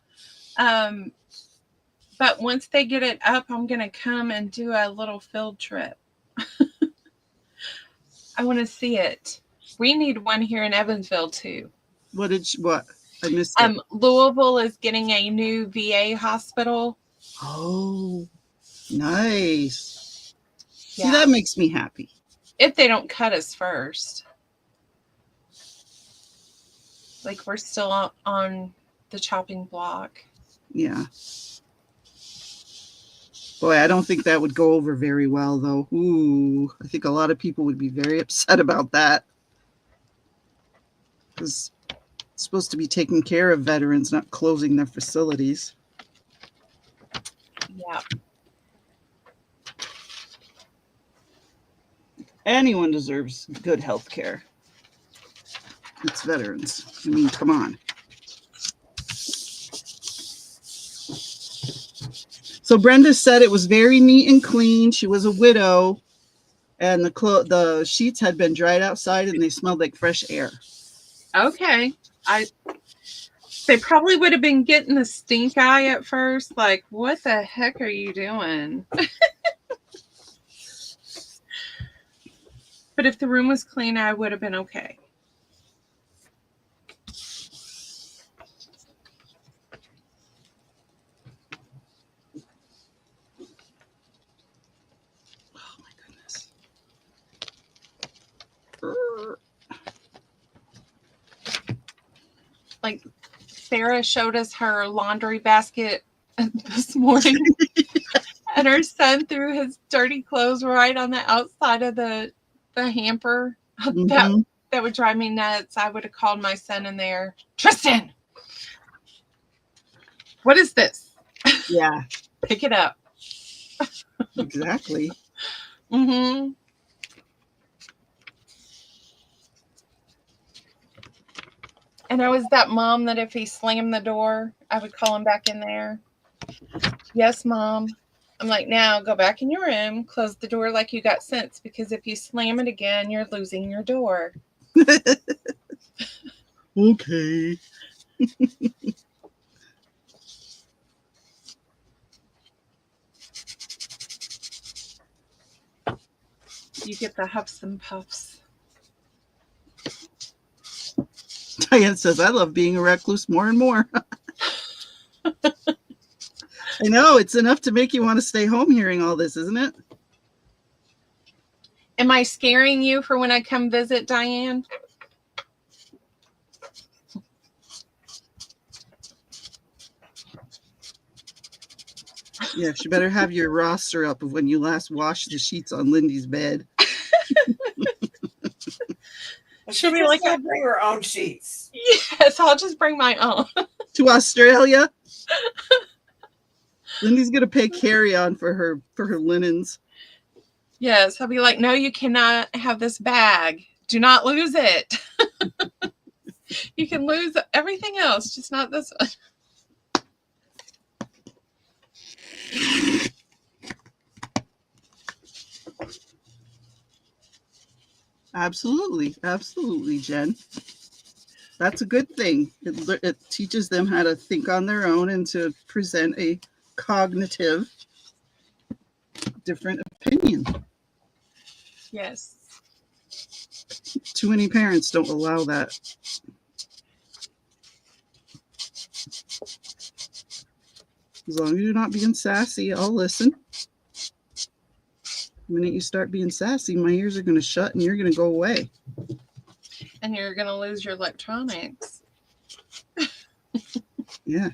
But once they get it up, I'm going to come and do a little field trip. I want to see it. We need one here in Evansville, too. What? I missed it. Louisville is getting a new VA hospital. Oh, nice. Yeah. See, that makes me happy. If they don't cut us first. Like, we're still on the chopping block. Yeah. Boy, I don't think that would go over very well, though. Ooh, I think a lot of people would be very upset about that. Because it's supposed to be taking care of veterans, not closing their facilities. Yeah. Anyone deserves good health care. It's veterans. I mean, come on. So Brenda said it was very neat and clean. She was a widow, and the sheets had been dried outside, and they smelled like fresh air. Okay. They probably would have been getting the stink eye at first. Like, what the heck are you doing? But if the room was clean, I would have been okay. Oh my goodness. Like, Sarah showed us her laundry basket this morning. And her son threw his dirty clothes right on the outside of the hamper. Mhm. That would drive me nuts. I would have called my son in there. Tristan, what is this? Yeah, Pick it up. exactly. Mm-hmm. And I was that mom that if he slammed the door, I would call him back in there. Yes, Mom. I'm like, now go back in your room, close the door like you got sense, because if you slam it again, you're losing your door. Okay. You get the huffs and puffs. Diane says, I love being a recluse more and more. I know, it's enough to make you want to stay home hearing all this, isn't it? Am I scaring you for when I come visit, Diane? Yeah, she better have your roster up of when you last washed the sheets on Lindy's bed. She'll be like, "I bring her own sheets." Yes, I'll just bring my own. To Australia. Lindy's gonna pay carry on for her linens. Yes, I'll be like, no, you cannot have this bag. Do not lose it. You can lose everything else, just not this one. Absolutely, absolutely, Jen. That's a good thing. It teaches them how to think on their own and to present a cognitive, different opinion. Yes. Too many parents don't allow that. As long as you're not being sassy, I'll listen. The minute you start being sassy, my ears are going to shut and you're going to go away. And you're going to lose your electronics. Yeah.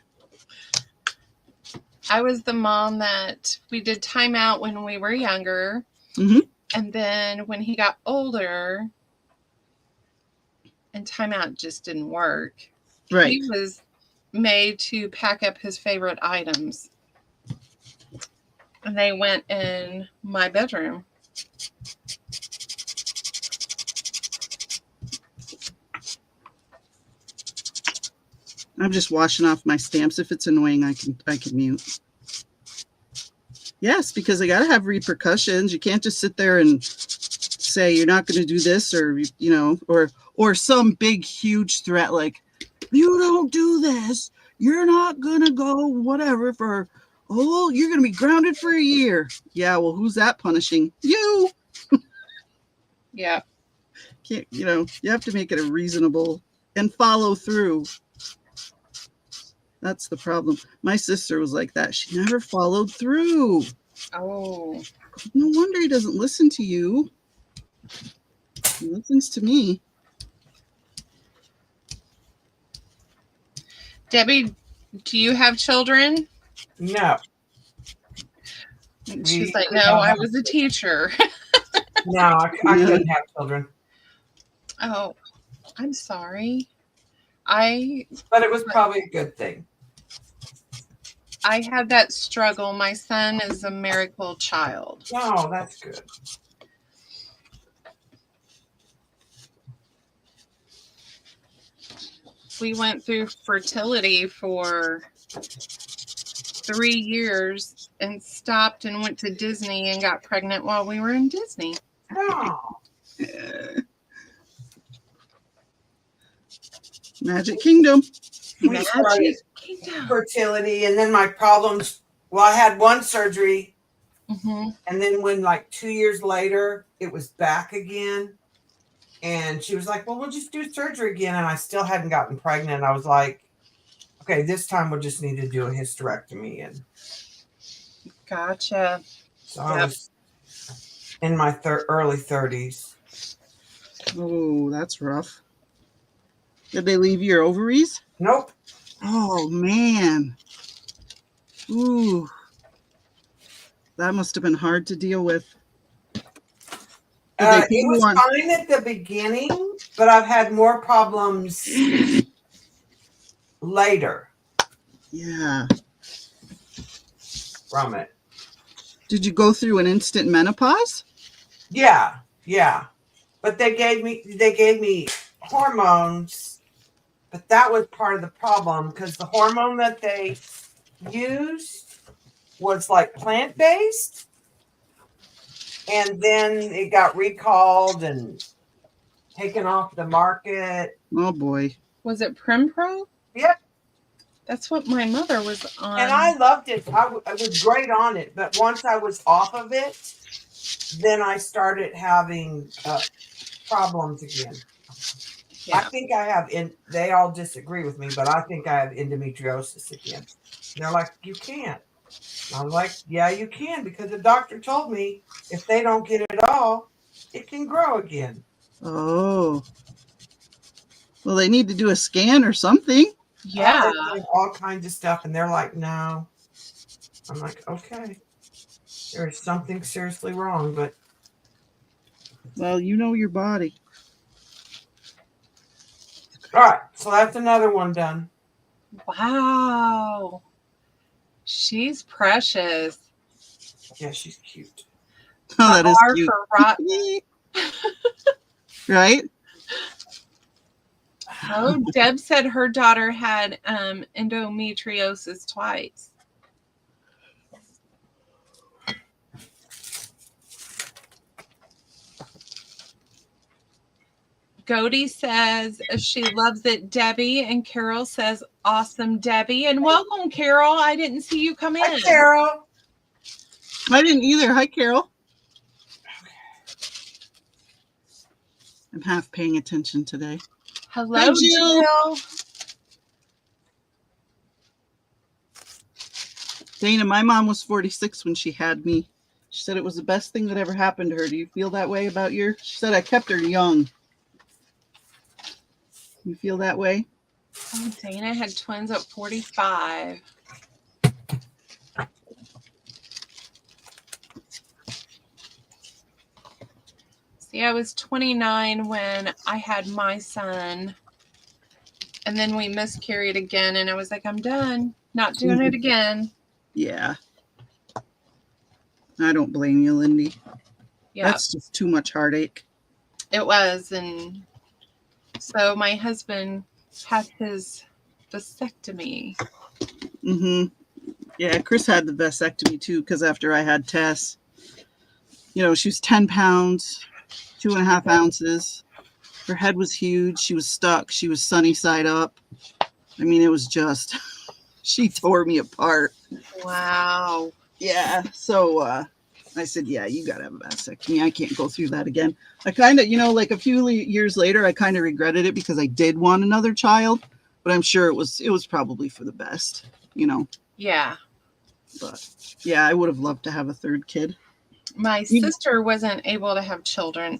I was the mom that we did timeout when we were younger. Mm-hmm. And then when he got older and timeout just didn't work, Right. he was made to pack up his favorite items. And they went in my bedroom. I'm just washing off my stamps. If it's annoying, I can mute. Yes, because they got to have repercussions. You can't just sit there and say you're not going to do this, or or some big huge threat like, you don't do this, you're not going to go whatever for you're going to be grounded for a year. Yeah, well, who's that punishing? You. Yeah. Can't, you have to make it a reasonable and follow through. That's the problem. My sister was like that. She never followed through. Oh. No wonder he doesn't listen to you. He listens to me. Debbie, do you have children? No. She's like, no, I was a teacher. No, I couldn't have children. Oh, I'm sorry. But it was probably a good thing. I had that struggle. My son is a miracle child. Oh, that's good. We went through fertility for 3 years and stopped and went to Disney and got pregnant while we were in Disney. Oh. Magic Kingdom. We started fertility, and then my problems. Well, I had one surgery, and then when 2 years later it was back again, and she was like, "Well, we'll just do surgery again," and I still hadn't gotten pregnant. I was like, "Okay, this time we'll just need to do a hysterectomy." And gotcha. So I was in my early 30s. Oh, that's rough. Did they leave your ovaries? Nope. Oh, man. Ooh. That must have been hard to deal with. Did they put It you was on? fine at the beginning, but I've had more problems later Yeah. from it. Did you go through an instant menopause? Yeah, yeah. But they gave me hormones, but that was part of the problem because the hormone that they used was like plant-based, and then it got recalled and taken off the market. Oh boy. Was it Primpro? Yep. That's what my mother was on. And I loved it. I was great on it. But once I was off of it, then I started having problems again. Yeah. I think I have, they all disagree with me, but I think I have endometriosis again. And they're like, you can't. And I was like, yeah, you can, because the doctor told me if they don't get it all, it can grow again. Oh. Well, they need to do a scan or something. Yeah. They're doing all kinds of stuff, and they're like, no. I'm like, okay. There is something seriously wrong, but. Well, you know your body. All right, so that's another one done. Wow. She's precious. Yeah, she's cute. Oh, that is R cute. for rotten. Right? Oh, Deb said her daughter had endometriosis twice. Godie says she loves it, Debbie. And Carol says, awesome, Debbie. And welcome, Carol. I didn't see you come in. Hi, Carol. I didn't either. Hi, Carol. I'm half paying attention today. Hello, Hi, Jill. Jill. Dana, my mom was 46 when she had me. She said it was the best thing that ever happened to her. Do you feel that way about your? She said I kept her young. You feel that way? Oh, Dana had twins at 45. See, I was 29 when I had my son. And then we miscarried again. And I was like, I'm done. Not doing it again. Yeah. I don't blame you, Lindy. Yeah. That's just too much heartache. It was. And so my husband had his vasectomy. Mm-hmm. Yeah, Chris had the vasectomy too, because after I had Tess, you know, she was 10 pounds, 2.5 ounces. Her head was huge. She was stuck. She was sunny side up. I mean, it was just, she tore me apart. Wow. Yeah. So I said, yeah, you got to have a vasectomy. I can't go through that again. I kind of, you know, like a few years later, I kind of regretted it because I did want another child, but I'm sure it was probably for the best, you know. Yeah. But yeah, I would have loved to have a third kid. My sister wasn't able to have children.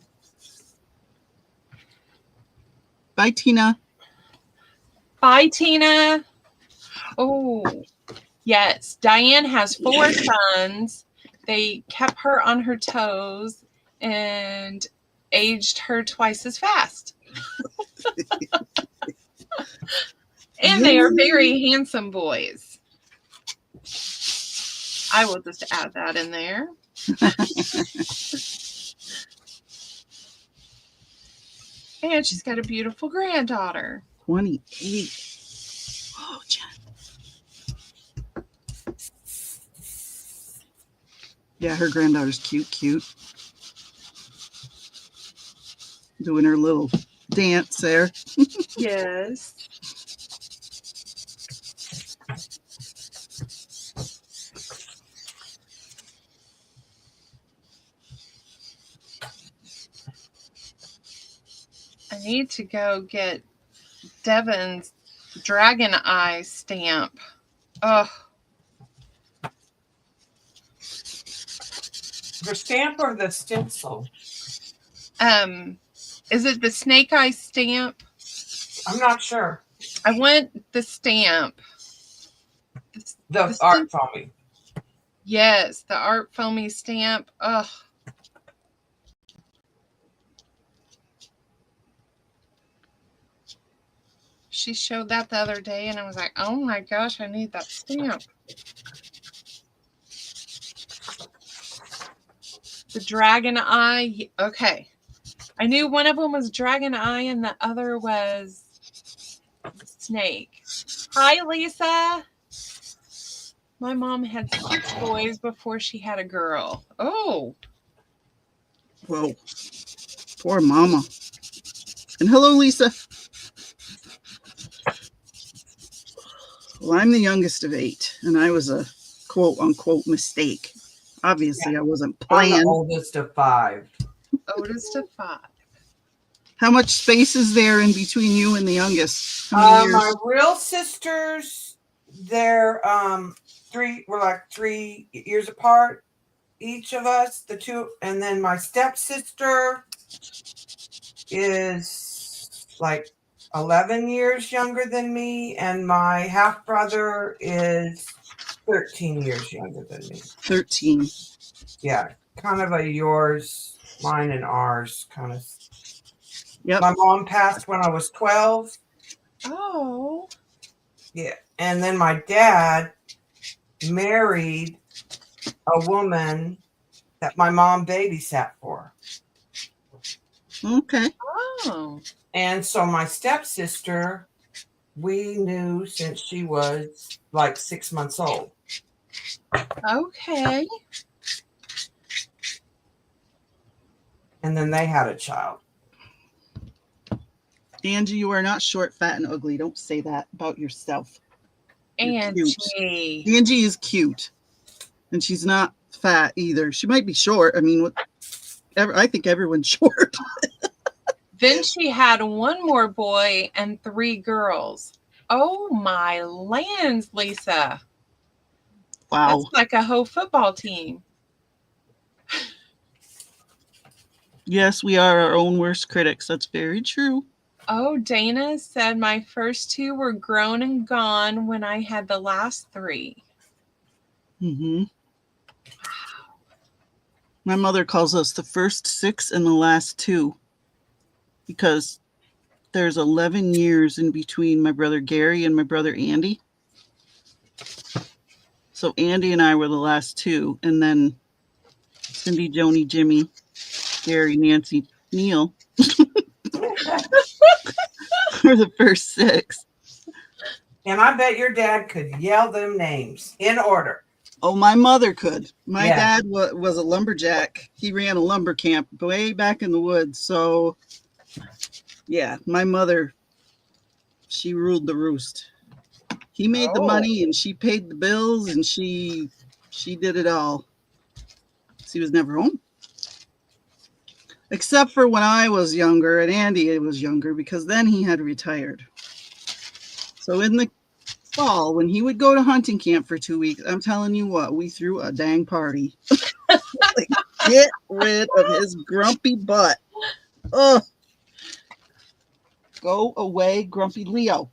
Bye, Tina. Bye, Tina. Oh, yes. Diane has 4 sons. They kept her on her toes and aged her twice as fast. And they are very handsome boys. I will just add that in there. And she's got a beautiful granddaughter. 28. Oh, Jen. Yeah, her granddaughter's cute. Doing her little dance there. Yes. I need to go get Devin's dragon eye stamp. Oh, The stamp or the stencil? is it the snake eye stamp? I'm not sure. I want the stamp. The art copy. Yes, the art foamy stamp. Ugh. She showed that the other day, and I was like, oh my gosh, I need that stamp. The dragon eye. Okay. I knew one of them was dragon eye and the other was snake. Hi, Lisa. My mom had 6 boys before she had a girl. Oh. Whoa. Poor mama. And hello, Lisa. Well, I'm the youngest of 8, and I was a quote-unquote mistake. Obviously, I wasn't I'm the planned. oldest of 5. Oldest of 5. How much space is there in between you and the youngest? How many My years? real sisters, they're 3. We're like 3 years apart, each of us. The 2, and then my stepsister is like 11 years younger than me, and my half brother is 13 years younger than me. 13. Yeah, kind of a yours, mine, and ours kind of. Yep. My mom passed when I was 12. Oh. Yeah. And then my dad married a woman that my mom babysat for. Okay. Oh. And so my stepsister, we knew since she was like 6 months old. Okay. And then they had a child. Angie, you are not short, fat, and ugly. Don't say that about yourself. You're cute. Angie. Angie is cute, and she's not fat either. She might be short. I mean, I think everyone's short. Then she had 1 more boy and 3 girls. Oh my lands, Lisa. Wow. That's like a whole football team. Yes, we are our own worst critics. That's very true. Oh, Dana said my first 2 were grown and gone when I had the last 3. Mm-hmm. My mother calls us the first 6 and the last 2 because there's 11 years in between my brother Gary and my brother Andy. So Andy and I were the last 2, and then Cindy, Joni, Jimmy, Gary, Nancy, Neil were the first 6. And I bet your dad could yell them names in order. Oh, my mother could. My Yeah. dad was a lumberjack. He ran a lumber camp way back in the woods. So, yeah, my mother, she ruled the roost. He made the money and she paid the bills and she did it all. He was never home. Except for when I was younger and Andy was younger, because then he had retired. So in the fall, when he would go to hunting camp for 2 weeks, I'm telling you what, we threw a dang party. Like, get rid of his grumpy butt. Ugh. Go away, grumpy Leo.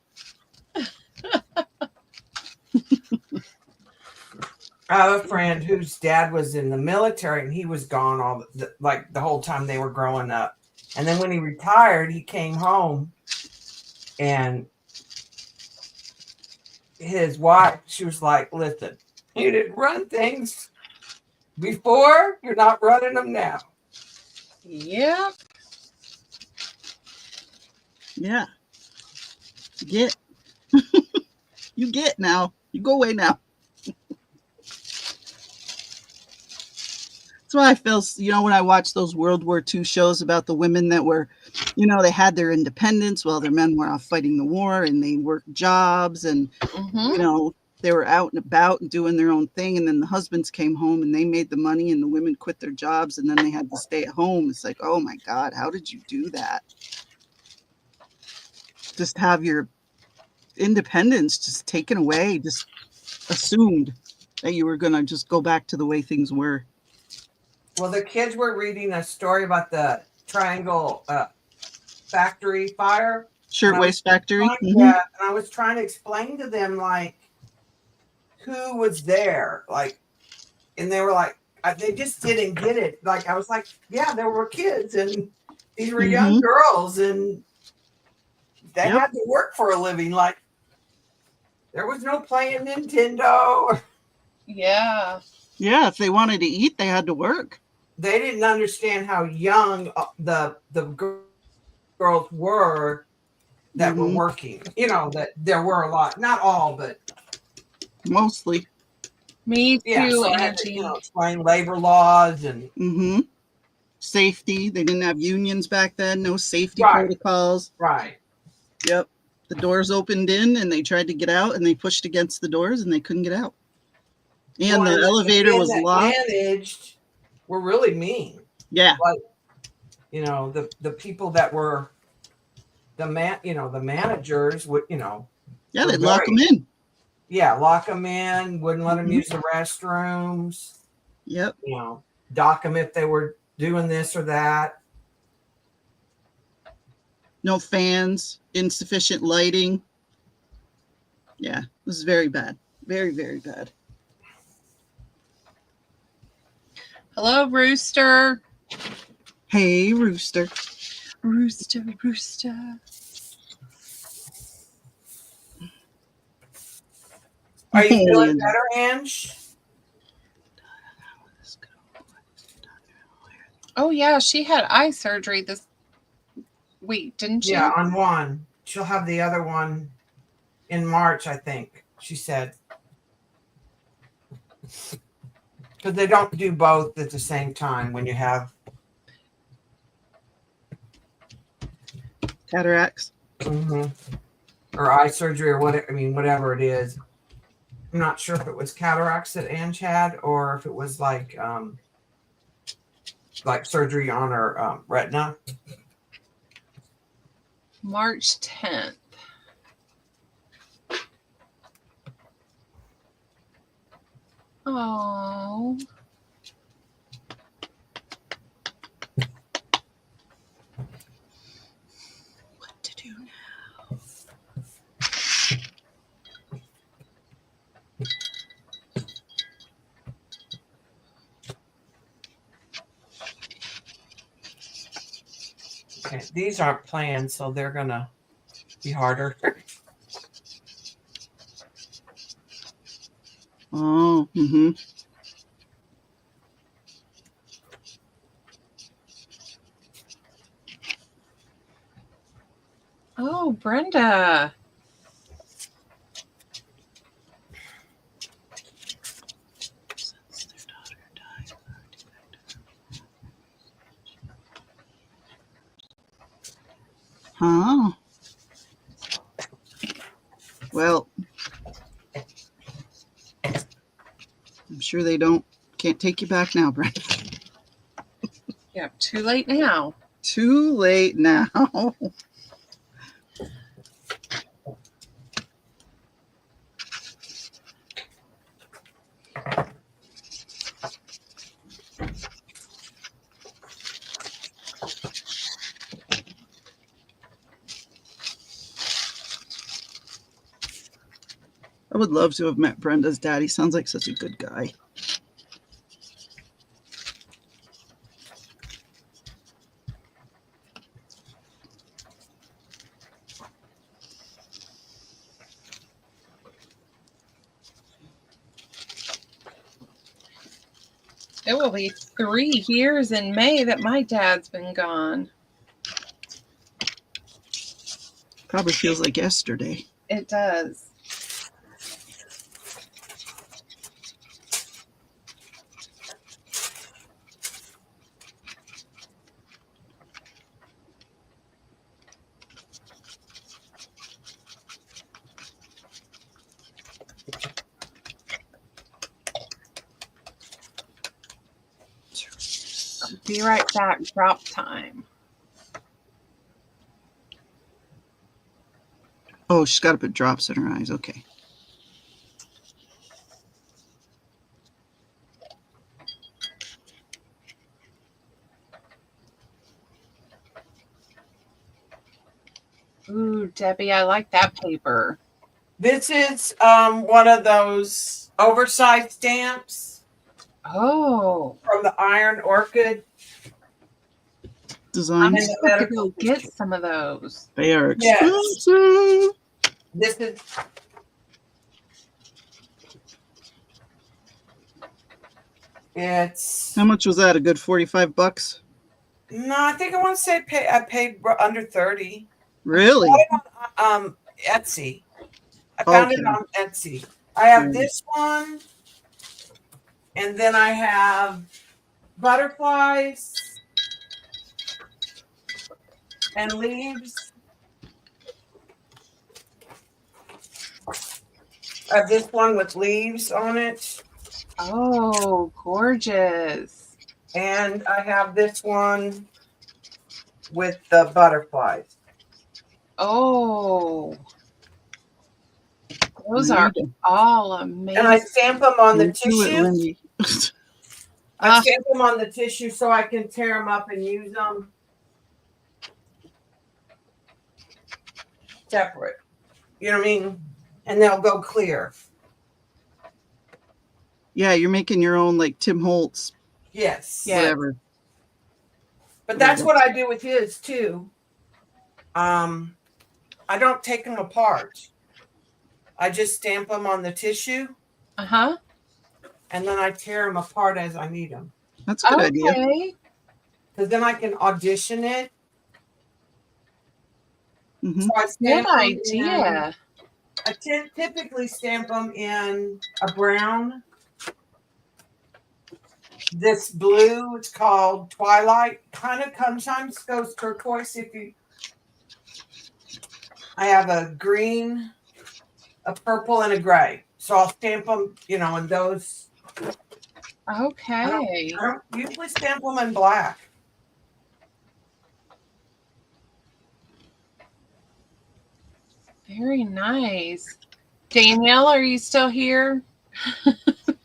I have a friend whose dad was in the military and he was gone the whole time they were growing up. And then when he retired, he came home and his wife, she was like, listen, you didn't run things before, you're not running them now. Yep. Yeah. Get. You get now. You go away now. That's why I feel, when I watch those World War II shows about the women that were, they had their independence while their men were off fighting the war and they worked jobs and, they were out and about and doing their own thing. And then the husbands came home and they made the money and the women quit their jobs and then they had to stay at home. It's like, oh my God, how did you do that? Just have your independence just taken away, just assumed that you were going to just go back to the way things were. Well, the kids were reading a story about the Triangle factory fire. Shirtwaist Factory. Yeah, and I was trying to explain to them, like, who was there? Like, and they were like, they just didn't get it. Like, I was like, yeah, there were kids and these were young girls and they had to work for a living. Like, there was no playing Nintendo. Yeah. Yeah, if they wanted to eat, they had to work. They didn't understand how young the girls were that were working. You know, that there were a lot, not all, but mostly. Me too. Yeah, so I had to, explain labor laws and safety. They didn't have unions back then. No safety Right. protocols. Right. Yep. The doors opened in, and they tried to get out, and they pushed against the doors, and they couldn't get out. And the elevator was locked. Managed were really mean. Yeah. Like, the people that were the managers would, Yeah, they'd lock them in. Yeah, lock them in, wouldn't let them use the restrooms. Yep. Dock them if they were doing this or that. No fans, insufficient lighting. Yeah, it was very bad. Very, very bad. Hello, Rooster. Hey, Rooster. Rooster, Rooster. Are you feeling better, Ange? Oh, yeah, she had eye surgery this week, didn't she? Yeah, on one. She'll have the other one in March, I think, she said. Because they don't do both at the same time when you have cataracts. Or eye surgery or whatever it is. I'm not sure if it was cataracts that Ange had or if it was like surgery on her retina. March 10th. Oh. What to do now? Okay, these aren't planned, so they're gonna be harder. Oh, Oh, Brenda. Huh. Well, I'm sure they can't take you back now, Brenda. Yeah, too late now. Too late now. I would love to have met Brenda's dad. He sounds like such a good guy. It will be 3 years in May that my dad's been gone. Probably feels like yesterday. It does. I'll be right back. Drop time. Oh, she's got to put drops in her eyes. Okay. Ooh, Debbie, I like that paper. This is one of those oversized stamps. Oh, from the Iron Orchid. I'm Designs. And the gonna have to medical go get some of those. They are Yes. expensive. This is it's How much was that? A good $45? no, I think I want to say I paid under 30. Really? Etsy. I found it Okay. on Etsy. I have Right. this one, and then I have butterflies and leaves. I have this one with leaves on it, Oh, gorgeous. and I have this one with the butterflies. Oh, those There are you go. all And I amazing. stamp them on the You do it, tissue. Lindy. I stamp them on the tissue so I can tear them up and use them separate. You know what I mean? And they'll go clear. Yeah, you're making your own like Tim Holtz, Yes. Yeah. whatever. But that's what I do with his too. I don't take them apart. I just stamp them on the tissue, Uh-huh. and then I tear them apart as I need them. That's a good idea. Okay. Because then I can audition it. Mhm. So I Good stamp them idea. I typically stamp them in a brown. This blue, it's called Twilight. Kind of sometimes goes turquoise if you. I have a green, a purple, and a gray. So I'll stamp them, in those. Okay. I don't usually stamp them in black. Very nice. Danielle, are you still here?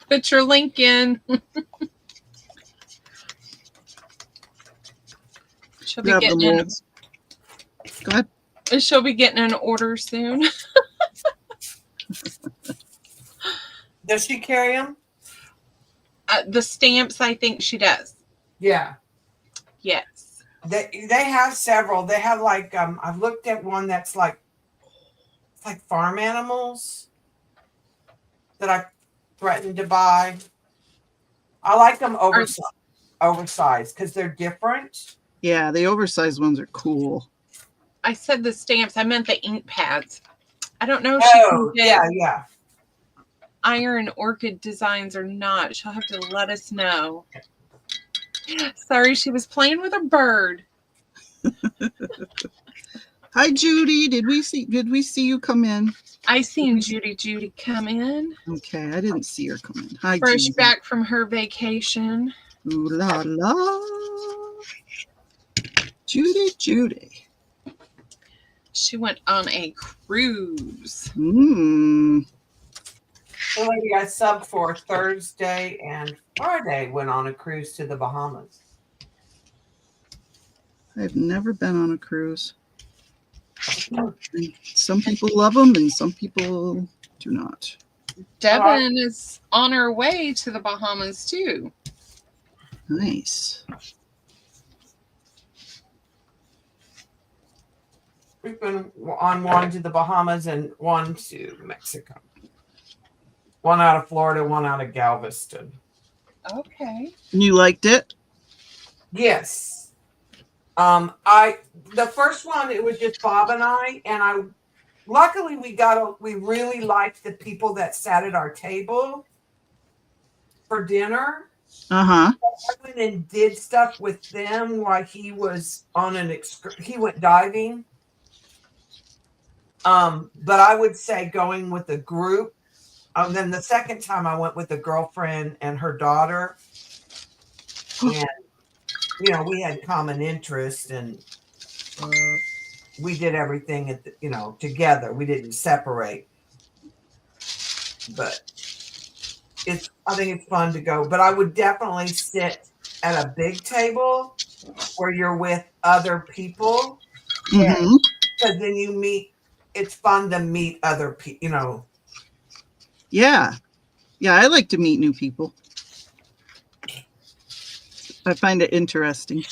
Put your link in. She'll be Grab the getting an, molds. Go ahead. she'll be getting an order soon. Does she carry them? The stamps, I think she does. Yeah. Yes. They have several. They have like I've looked at one that's like it's like farm animals that I threatened to buy. I like them oversized because they're different. Yeah, the oversized ones are cool. I said the stamps. I meant the ink pads. I don't know if she can get yeah. Iron Orchid designs or not. She'll have to let us know. Sorry, she was playing with a bird. Hi, Judy. Did we see you come in? I seen Judy come in. Okay, I didn't see her come in. Hi, Fresh Judy. back from her vacation. Ooh la la. Judy. She went on a cruise. Mmm. The lady I subbed for Thursday and Friday went on a cruise to the Bahamas. I've never been on a cruise. And some people love them and some people do not. Devin is on her way to the Bahamas too. Nice. We've been on one to the Bahamas and one to Mexico. One out of Florida, one out of Galveston. Okay. You liked it? Yes. The first one, it was just Bob and I luckily we really liked the people that sat at our table for dinner. Uh-huh. I went and did stuff with them while he was on he went diving. But I would say going with a group. Then the second time I went with a girlfriend and her daughter, and we had common interest and we did everything together. We didn't separate. But I think it's fun to go. But I would definitely sit at a big table where you're with other people. Mm-hmm. Because then it's fun to meet other people, Yeah. Yeah, I like to meet new people. I find it interesting.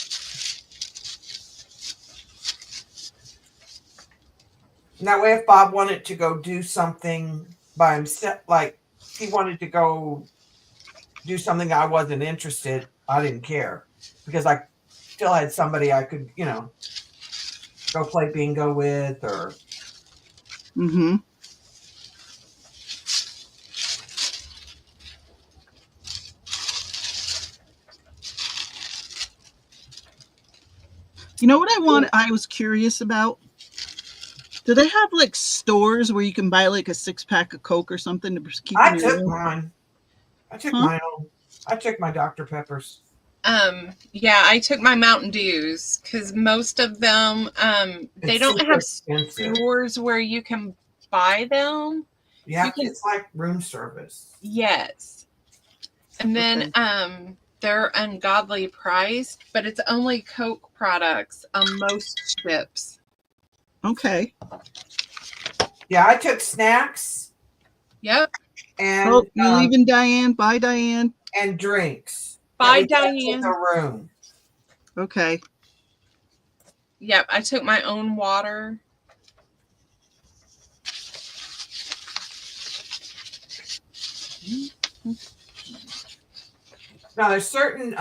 And that way, if Bob wanted to go do something by himself, like he wanted to go do something I wasn't interested, I didn't care because I still had somebody I could, go play bingo with or. Mm-hmm. You know what I was curious about? Do they have like stores where you can buy like a 6-pack of Coke or something to keep I in your took room? mine. I took my own. I took my Dr. Peppers. Yeah, I took my Mountain Dews because most of them, they It's don't super have expensive. stores where you can buy them. Yeah, it's like room service. Yes. And then they're ungodly priced, but it's only Coke products on most ships. Okay. Yeah, I took snacks. Yep. And you leaving, Diane? Bye, Diane. And drinks. Bye, that we Diane. kept in the room. Okay. Yep, I took my own water. Now, there's certain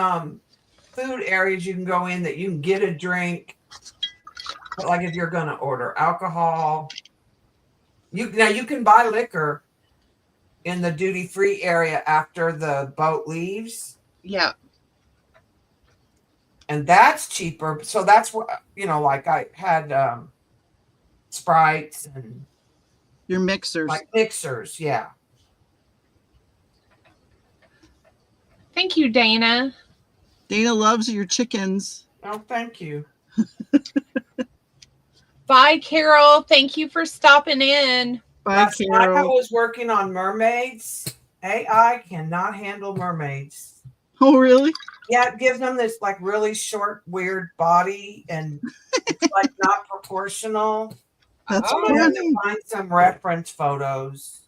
food areas you can go in that you can get a drink. But like if you're going to order alcohol, you can buy liquor in the duty-free area after the boat leaves. Yeah. And that's cheaper. So that's what, like I had Sprites and your mixers. Like mixers, yeah. Thank you, Dana. Dana loves your chickens. Oh, thank you. Bye, Carol. Thank you for stopping in. Bye, Last Carol. night I was working on mermaids. AI cannot handle mermaids. Oh, really? Yeah, it gives them this like really short, weird body, and it's like not proportional. That's I'm gonna have to find some reference photos.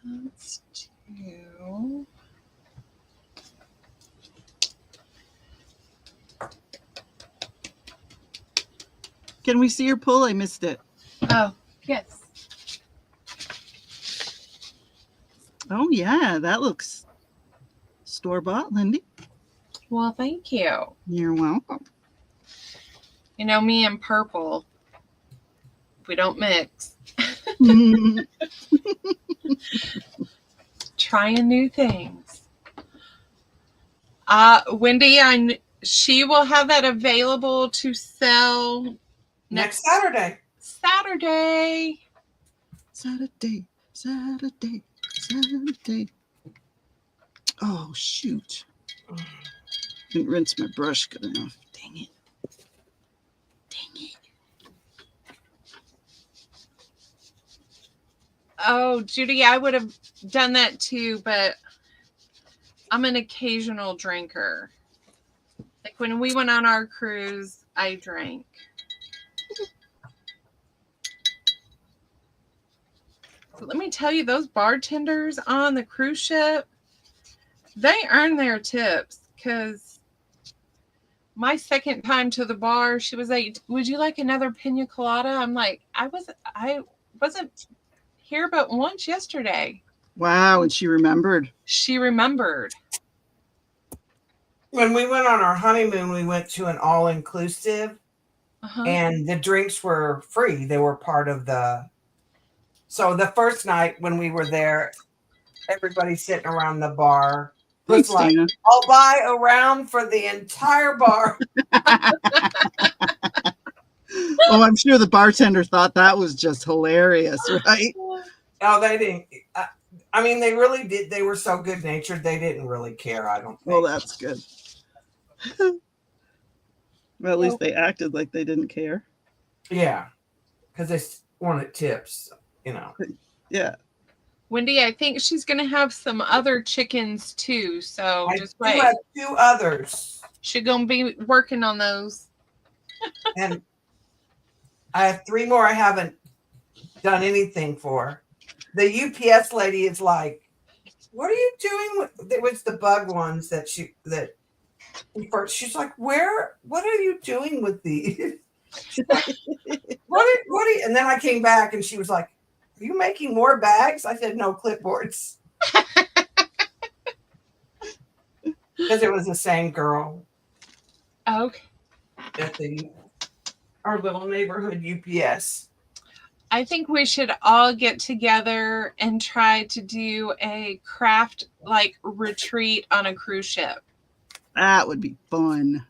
Let's do. Can we see your pull? I missed it. Oh, yes. Oh, yeah. That looks store-bought, Lindy. Well, thank you. You're welcome. You know, me and purple, we don't mix. Trying new things. Wendy, she will have that available to sell next Saturday. Saturday. Oh, shoot. Didn't rinse my brush good enough. Dang it. Oh, Judy, I would have done that too, but I'm an occasional drinker. Like when we went on our cruise, I drank. But let me tell you, those bartenders on the cruise ship, they earn their tips, because my second time to the bar, she was like, "Would you like another pina colada?" I'm like, I wasn't here but once yesterday. Wow, and she remembered. She remembered. When we went on our honeymoon, we went to an all-inclusive, and the drinks were free. They were part of the... So the first night when we were there, everybody sitting around the bar was like, Dana. I'll buy a round for the entire bar. Oh, I'm sure the bartender thought that was just hilarious, right? Oh, they didn't. I mean, they really did. They were so good-natured. They didn't really care, I don't think. Well, that's good. Well, at least they acted like they didn't care. Yeah, because they wanted tips, Yeah. Wendy, I think she's going to have some other chickens too, so just wait. I have 2 others. She's going to be working on those. And I have 3 more I haven't done anything for. The UPS lady is like, what are you doing with, it was the bug ones that she's like, what are you doing with these? She's like, and then I came back and she was like, are you making more bags? I said, no, clipboards. Because it was the same girl Okay. at our little neighborhood UPS. I think we should all get together and try to do a craft retreat on a cruise ship. That would be fun.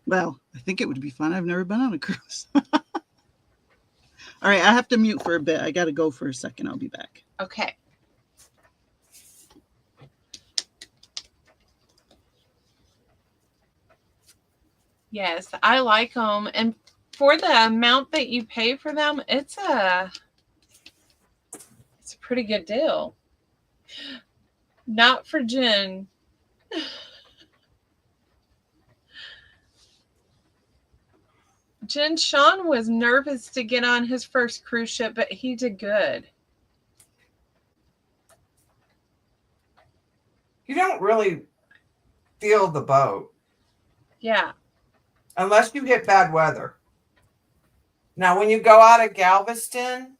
Well, I think it would be fun. I've never been on a cruise. All right, I have to mute for a bit. I got to go for a second. I'll be back. Okay. Yes, I like them. And for the amount that you pay for them, it's a pretty good deal. Not for Jen. Jen, Sean was nervous to get on his first cruise ship, but he did good. You don't really feel the boat. Yeah. Unless you hit bad weather. Now, when you go out of Galveston,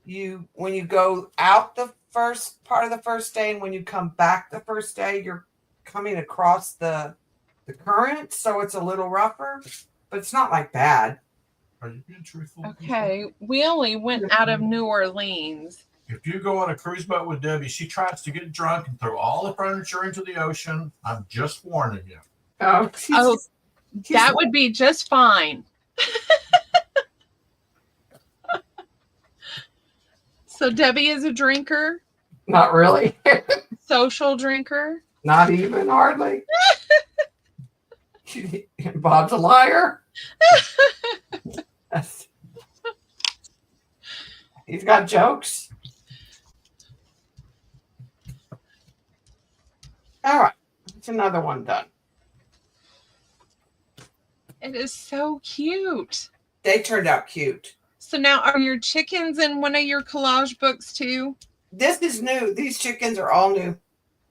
when you go out the first part of the first day and when you come back the first day, you're coming across the current, so it's a little rougher, but it's not like bad. Are you being truthful? Okay, we only went out of New Orleans. If you go on a cruise boat with Debbie, she tries to get drunk and throw all the furniture into the ocean. I'm just warning you. Oh, that would be just fine. So Debbie is a drinker? Not really. Social drinker? Not even hardly. Bob's a liar. He's got jokes. All right. It's another one done. It is so cute. They turned out cute. So now are your chickens in one of your collage books too? This is new. These chickens are all new.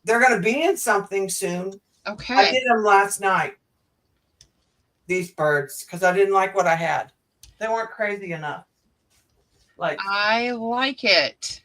They're going to be in something soon. Okay. I did them last night. These birds, because I didn't like what I had. They weren't crazy enough. I like it.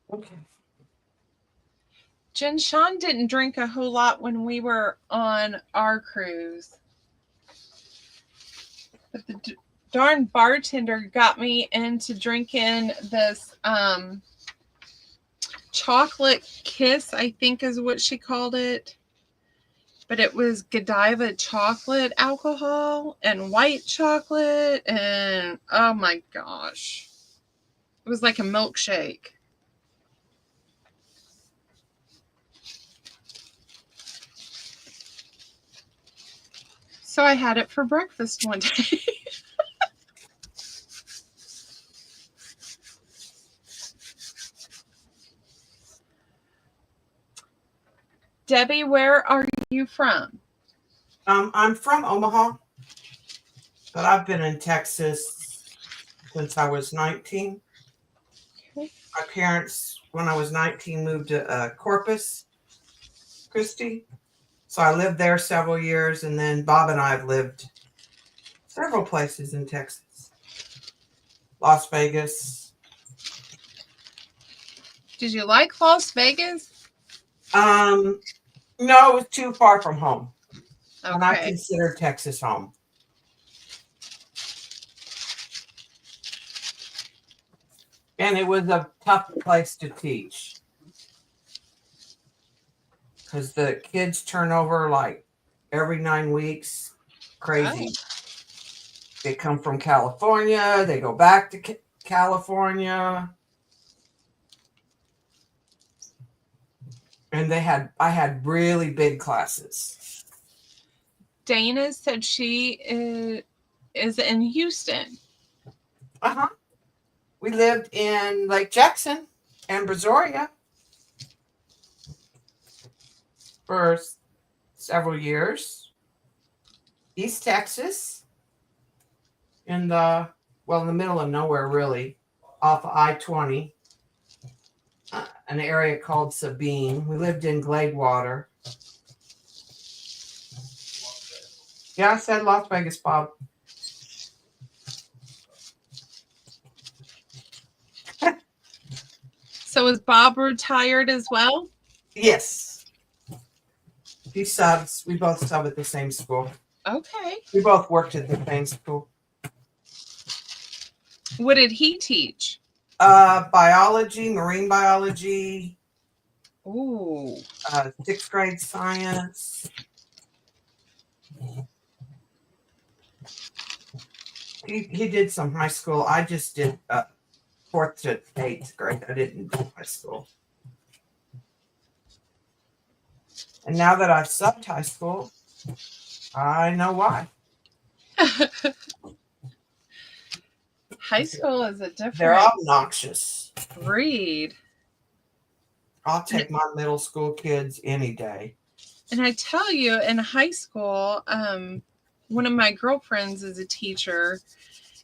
Okay. Jen, Sean didn't drink a whole lot when we were on our cruise. But the darn bartender got me into drinking this chocolate kiss, I think is what she called it. But it was Godiva chocolate alcohol and white chocolate. And oh my gosh. It was like a milkshake. So I had it for breakfast one day. Debbie, where are you from? I'm from Omaha, but I've been in Texas since I was 19. Okay. My parents, when I was 19, moved to Corpus Christi. So I lived there several years, and then Bob and I have lived several places in Texas. Las Vegas. Did you like Las Vegas? No, it was too far from home. Okay. And I consider Texas home. And it was a tough place to teach. Because the kids turn over like every 9 weeks. Crazy. Oh. They come from California. They go back to California. And I had really big classes. Dana said she is in Houston. Uh-huh. We lived in Lake Jackson and Brazoria for several years. East Texas, in the middle of nowhere, really, off of I-20, an area called Sabine. We lived in Gladewater. Yeah, I said Las Vegas, Bob. So is Bob retired as well? Yes. He subs. We both sub at the same school. Okay. We both worked at the same school. What did he teach? Biology, marine biology. Ooh. 6th grade science. He did some high school. I just did 4th to 8th grade. I didn't do high school. And now that I've subbed high school, I know why. High school is a They're different obnoxious. breed. I'll take my middle school kids any day. And I tell you, in high school, one of my girlfriends is a teacher,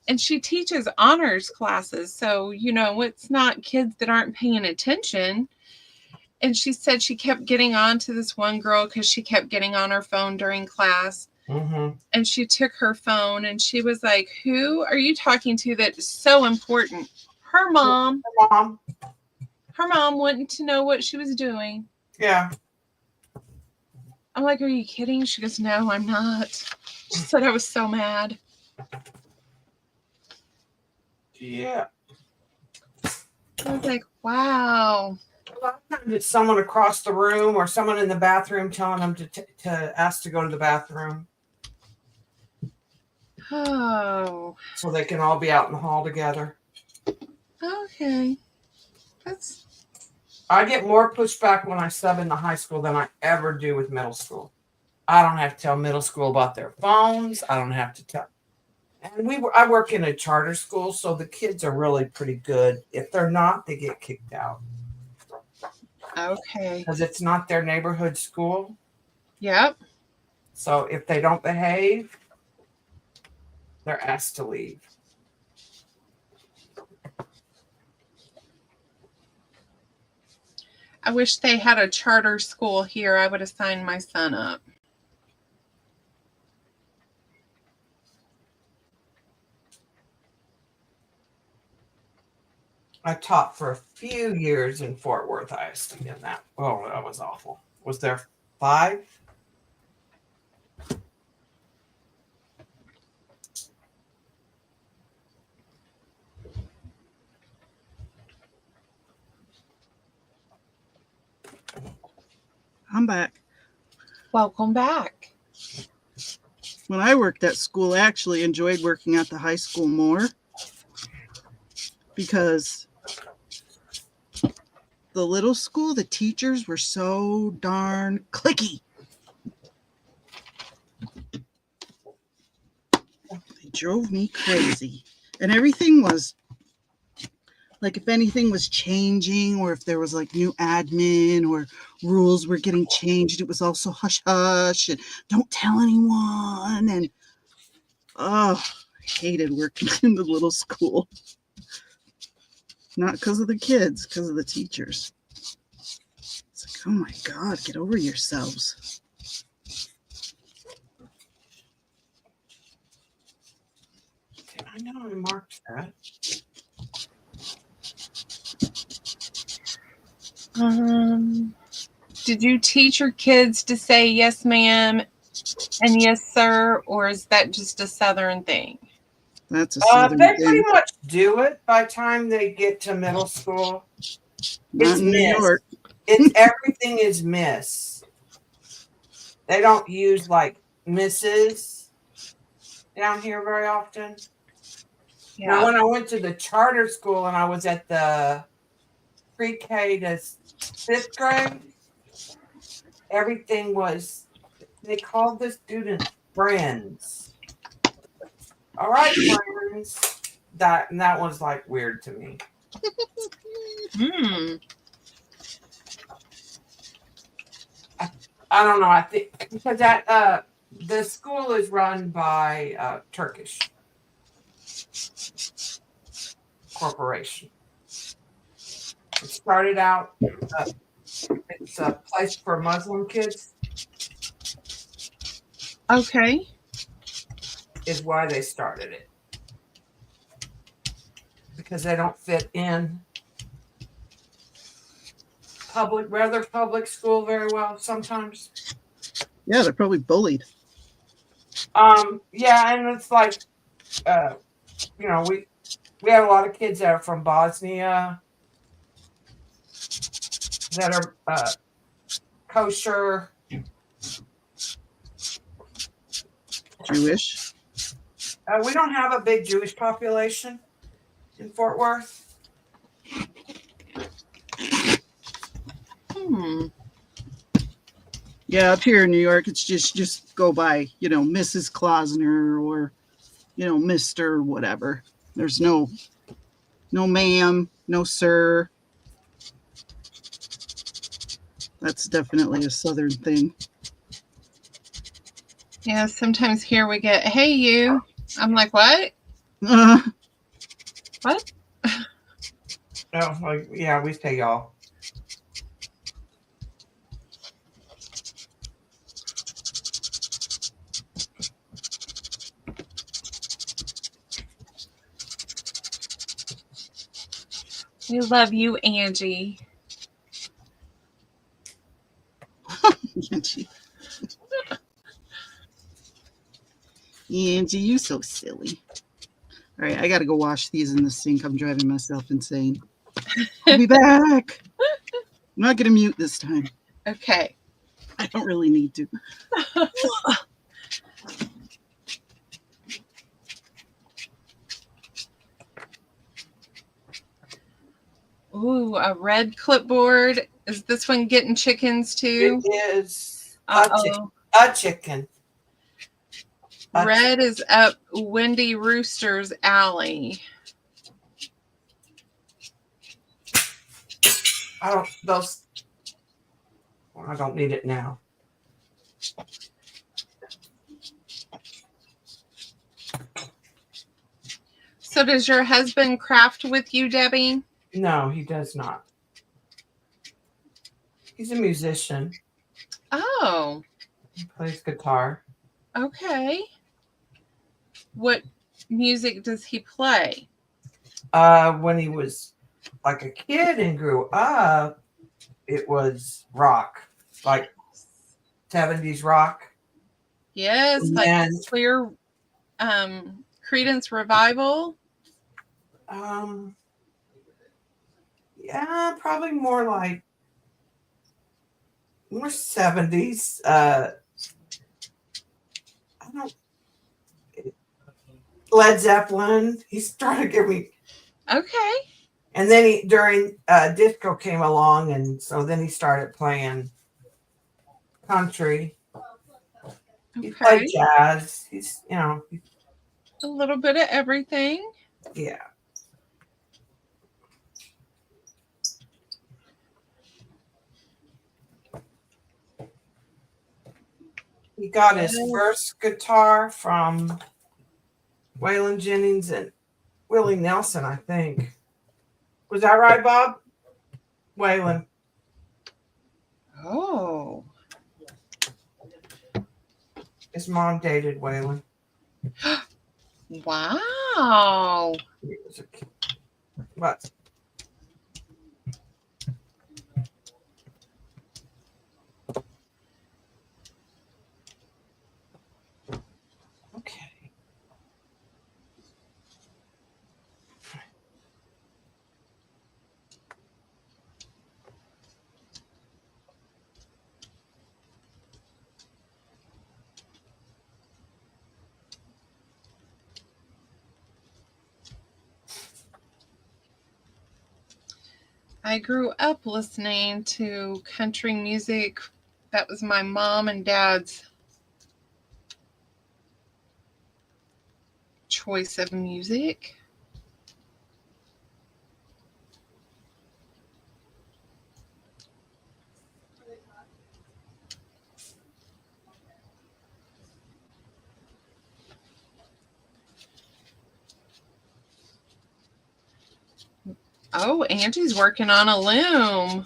and she teaches honors classes. So, it's not kids that aren't paying attention. And she said she kept getting on to this one girl because she kept getting on her phone during class. Mm-hmm. And she took her phone and she was like, "Who are you talking to that is so important?" Her mom. Her mom wanted to know what she was doing. Yeah. I'm like, "Are you kidding?" She goes, "No, I'm not." She said I was so mad. Yeah. I was like, wow. A lot of times it's someone across the room or someone in the bathroom telling them to ask to go to the bathroom. Oh. So they can all be out in the hall together. Okay. I get more pushback when I sub in the high school than I ever do with middle school. I don't have to tell middle school about their phones. I don't have to tell. And I work in a charter school, so the kids are really pretty good. If they're not, they get kicked out. Okay. Because it's not their neighborhood school. Yep. So if they don't behave, they're asked to leave. I wish they had a charter school here. I would have signed my son up. I taught for a few years in Fort Worth ISD in that. Oh, that was awful. Was there 5? I'm back. Welcome back. When I worked at school, I actually enjoyed working at the high school more because the little school, the teachers were so darn cliquey. They drove me crazy. And everything was like, if anything was changing or if there was like new admin or rules were getting changed, it was also hush hush and don't tell anyone. And I hated working in the little school. Not because of the kids, because of the teachers. It's like, oh my God, get over yourselves. I know I marked that. Did you teach your kids to say yes, ma'am, and yes, sir, or is that just a Southern thing? That's a Southern They thing. pretty much do it by the time they get to middle school. Not in New York. It's everything is miss. They don't use like Mrs. down here very often. Yeah. Now, when I went to the charter school and I was at the pre-K to 5th grade, everything was, they called the students friends. All right, friends. That was like weird to me. Hmm. I don't know. I think because that the school is run by Turkish corporation. It started out. It's a place for Muslim kids. Okay. Is why they started it, because they don't fit in public school very well sometimes. Yeah, they're probably bullied. Yeah, and it's like we have a lot of kids that are from Bosnia that are kosher. Jewish. We don't have a big Jewish population in Fort Worth. Hmm. Yeah, up here in New York, it's just go by, Mrs. Klausner or, Mr. whatever. There's no ma'am, no sir. That's definitely a Southern thing. Yeah, sometimes here we get, hey, you. I'm like, what? What? No, like, yeah, we say y'all. We love you, Angie. Angie, you so silly. All right, I got to go wash these in the sink. I'm driving myself insane. I'll be back. I'm not going to mute this time. Okay. I don't really need to. Ooh, a red clipboard. Is this one getting chickens too? It is Uh-oh. a chicken. Red is up Wendy Rooster's alley. I don't need it now. So does your husband craft with you, Debbie? No, he does not. He's a musician. Oh, He plays guitar. okay. What music does he play? When he was like a kid and grew up, it was rock, like 70s rock. Yes, And like then, Clear Credence Revival. yeah, probably more 70s. I don't. Led Zeppelin. He started giving me, Okay. and then during disco came along, and so then he started playing country. He played Okay. jazz. He's A little bit of everything. yeah. He got his first guitar from Waylon Jennings and Willie Nelson, I think. Was that right, Bob? Waylon. Oh. His mom dated Waylon. Wow. He was a kid. But okay. I grew up listening to country music That was my mom and dad's choice of music. Oh, Angie's working on a loom.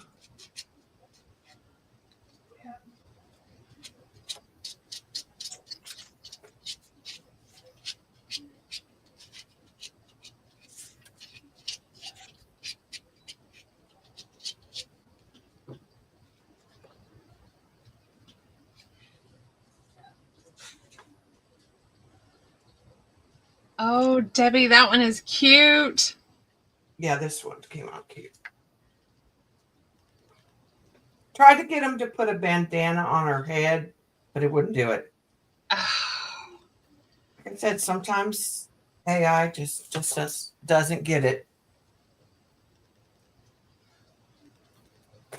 Oh, Debbie, that one is cute. Yeah, this one came out cute. Tried to get him to put a bandana on her head, but it wouldn't do it. Like I said, sometimes AI just doesn't get it.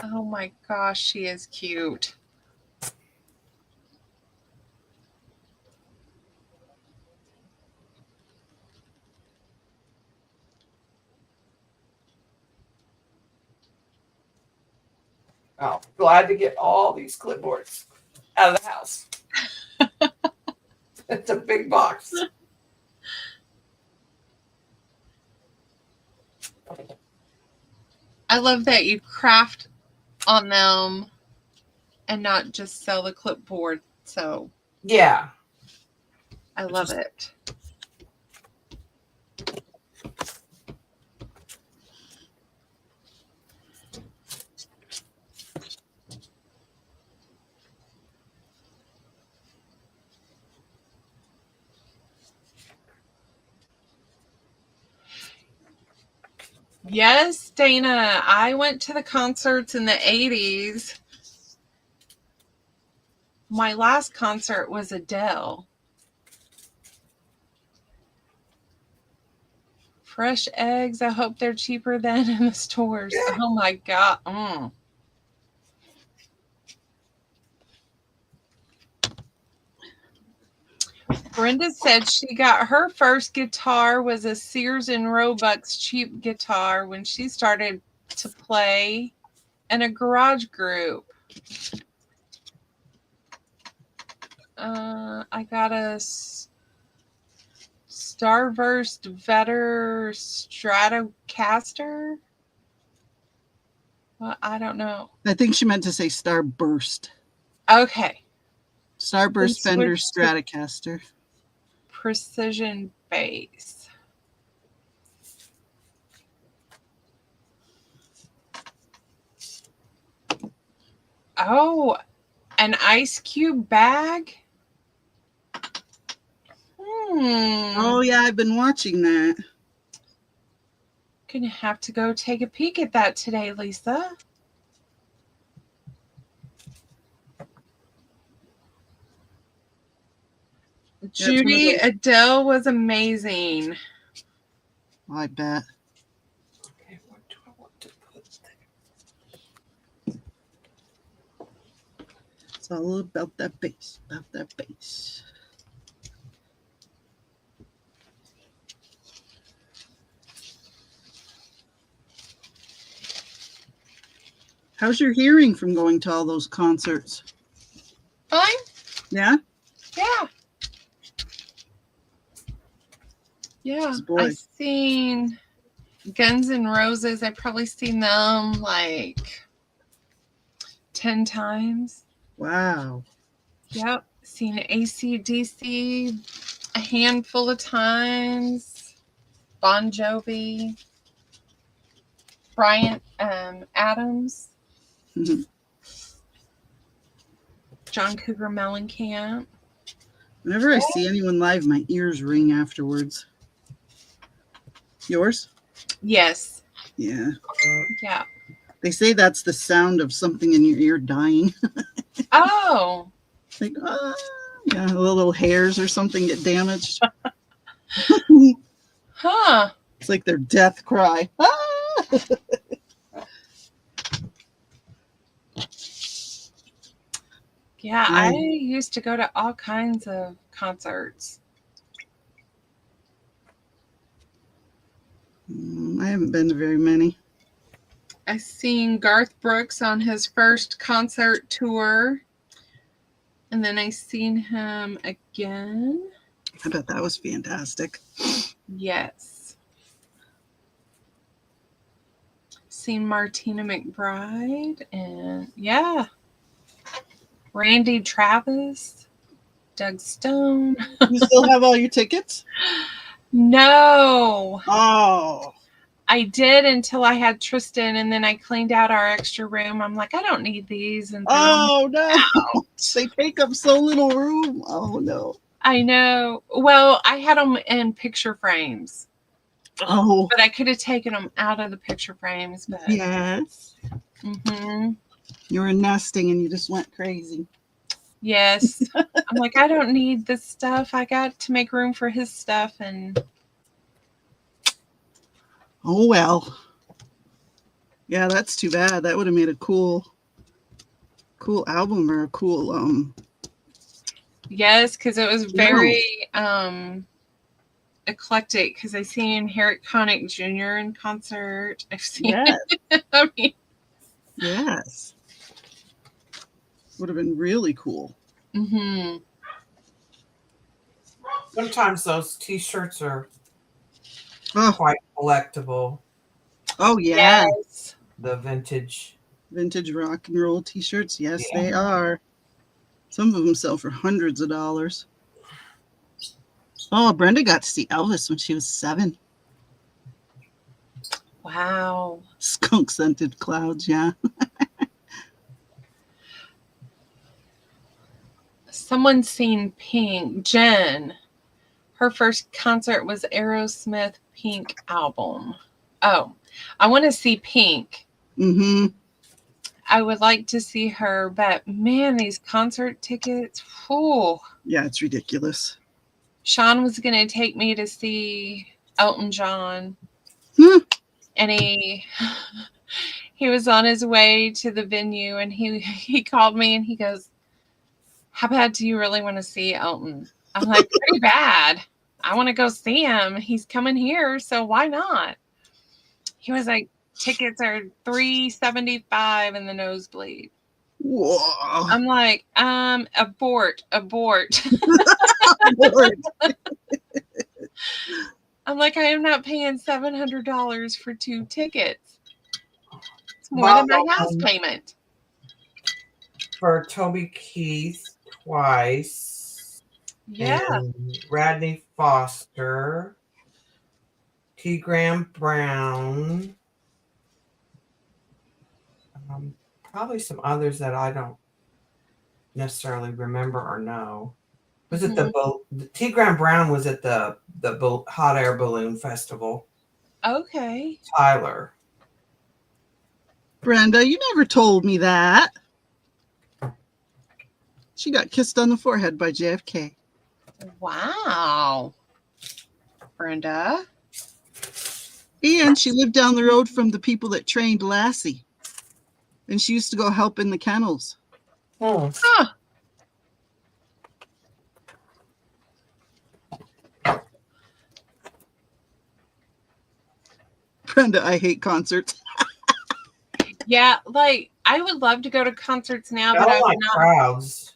Oh my gosh, she is cute. Oh, glad to get all these clipboards out of the house. It's a big box. I love that you craft on them and not just sell the clipboard. So Yeah. I love it. Yes, Dana. I went to the concerts in the 80s. My last concert was Adele. Fresh eggs. I hope they're cheaper than in the stores. Yeah. Oh my God. Brenda said she got her first guitar was a Sears and Roebuck's cheap guitar when she started to play in a garage group. I got a Starburst Vetter Stratocaster. Well, I don't know. I think she meant to say Starburst. Okay. Starburst Fender Switch to Stratocaster. precision bass. Oh, an ice cube bag? Oh, yeah, I've been watching that. Gonna have to go take a peek at that today, Lisa. Judy, Adele was amazing. I bet. Okay, what do I want to put there? It's all about that bass, about that bass. How's your hearing from going to all those concerts? Fine? Yeah? Yeah. Yeah. Boy. I've seen Guns N' Roses. I've probably seen them like 10 times. Wow. Yep. Seen AC/DC a handful of times. Bon Jovi. Brian Adams. Mhm. John Cougar Mellencamp. Whenever I see anyone live, my ears ring afterwards. Yours? Yes. Yeah. Yeah. They say that's the sound of something in your ear dying. Oh. Like, yeah, little hairs or something get damaged. Huh. It's like their death cry. Ah! Yeah, I I used to go to all kinds of concerts. I haven't been to very many. I seen Garth Brooks on his first concert tour, and then I seen him again. I bet that was fantastic. Yes. Seen Martina McBride, and yeah, Randy Travis, Doug Stone. You still have all your tickets? No, Oh, I did until I had Tristan, and then I cleaned out our extra room. I'm like, I don't need these, and threw them oh no! out. They take up so little room. Oh no! I know. Well, I had them in picture frames, Oh but I could have taken them out of the picture frames. But yes, mhm. you were nesting and you just went crazy. Yes, I'm like, I don't need this stuff. I got to make room for his stuff, and Oh well. Yeah, that's too bad. That would have made a cool album or a cool yes, because it was Yeah. very eclectic. Because I seen Herrick Connick Jr. in concert. I've seen, Yes, I mean, yes. Would have been really cool. hmm Sometimes those T-shirts are Oh, quite collectible. oh yeah. yes, The vintage. Vintage rock and roll t-shirts. Yes, Yeah. they are. Some of them sell for hundreds of dollars. Oh, Brenda got to see Elvis when she was 7. wow. Skunk scented clouds, yeah. Someone seen Pink. Jen. Her first concert was Aerosmith Pink album. Oh, I want to see Pink. Mm-hmm. I would like to see her, but man, these concert tickets. Whew. Yeah, it's ridiculous. Sean was going to take me to see Elton John, Hmm. and he was on his way to the venue, and he called me and he goes, "How bad do you really want to see Elton?" I'm like, "Pretty bad. I want to go see him. He's coming here, so why not?" He was like, "Tickets are $375 in the nosebleed." Whoa. I'm like, abort. Lord. I'm like, I am not paying $700 for 2 tickets. It's more Bought than my house one payment. for Toby Keith twice. Yeah. And Radney Foster. T. Graham Brown. Probably some others that I don't necessarily remember or know. Was it the T. Graham Brown was at the hot air balloon festival? Okay. Tyler. Brenda, you never told me that. She got kissed on the forehead by JFK. Wow. Brenda. And she lived down the road from the people that trained Lassie. And she used to go help in the kennels. Hmm. Huh. Brenda, I hate concerts. Yeah, like I would love to go to concerts now, I but I don't would like not. crowds.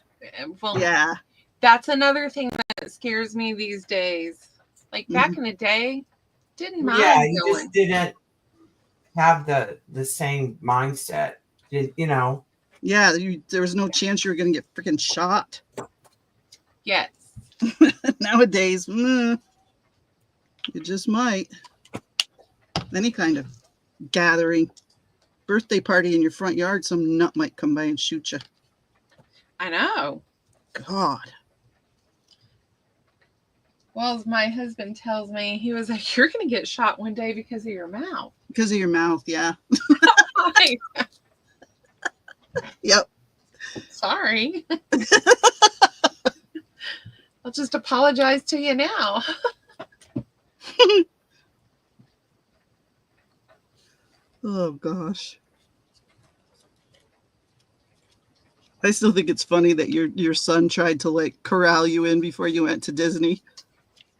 Well, Yeah. that's another thing that scares me these days. Like back in the day, didn't mind Yeah, you going. just didn't have the same mindset. You know. Yeah, there was no chance you were going to get freaking shot. Yes. Nowadays, you just might. Any kind of gathering, birthday party in your front yard, some nut might come by and shoot you. I know. God. Well, as my husband tells me, he was like, "You're going to get shot one day because of your mouth." Because of your mouth, yeah. Yep. Sorry. I'll just apologize to you now. Oh, gosh. I still think it's funny that your son tried to like corral you in before you went to Disney.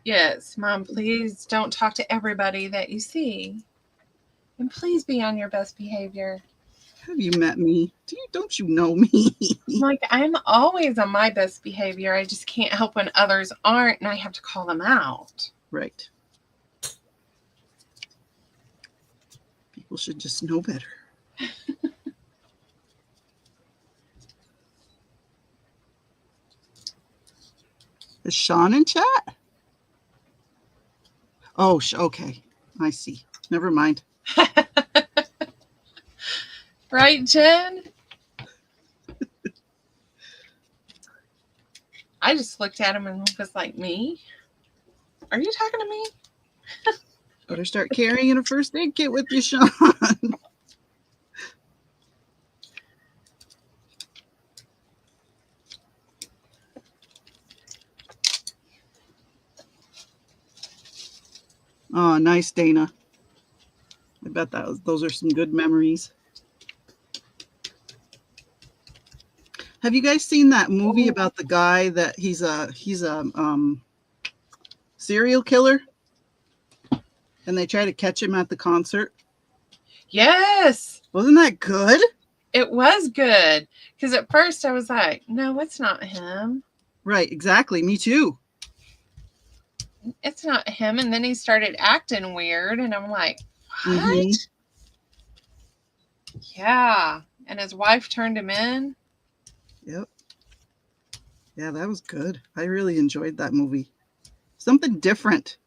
Yes, Mom, please don't talk to everybody that you see. And please be on your best behavior. Have you met me? Don't you know me? I'm like, I'm always on my best behavior. I just can't help when others aren't, and I have to call them out. Right. People should just know better. Is Sean in chat? Oh, okay. I see. Never mind. Right, Jen? I just looked at him and was like, me? Are you talking to me? Better start carrying a first aid kit with you, Sean. Oh, nice, Dana. I bet those are some good memories. Have you guys seen that movie about the guy that he's a serial killer? And they try to catch him at the concert? Yes. Wasn't that good? It was good. Because at first I was like, no, it's not him. Right, exactly. Me too. It's not him. And then he started acting weird. And I'm like, what? Mhm. Yeah. And his wife turned him in. Yep. Yeah, that was good. I really enjoyed that movie. Something different.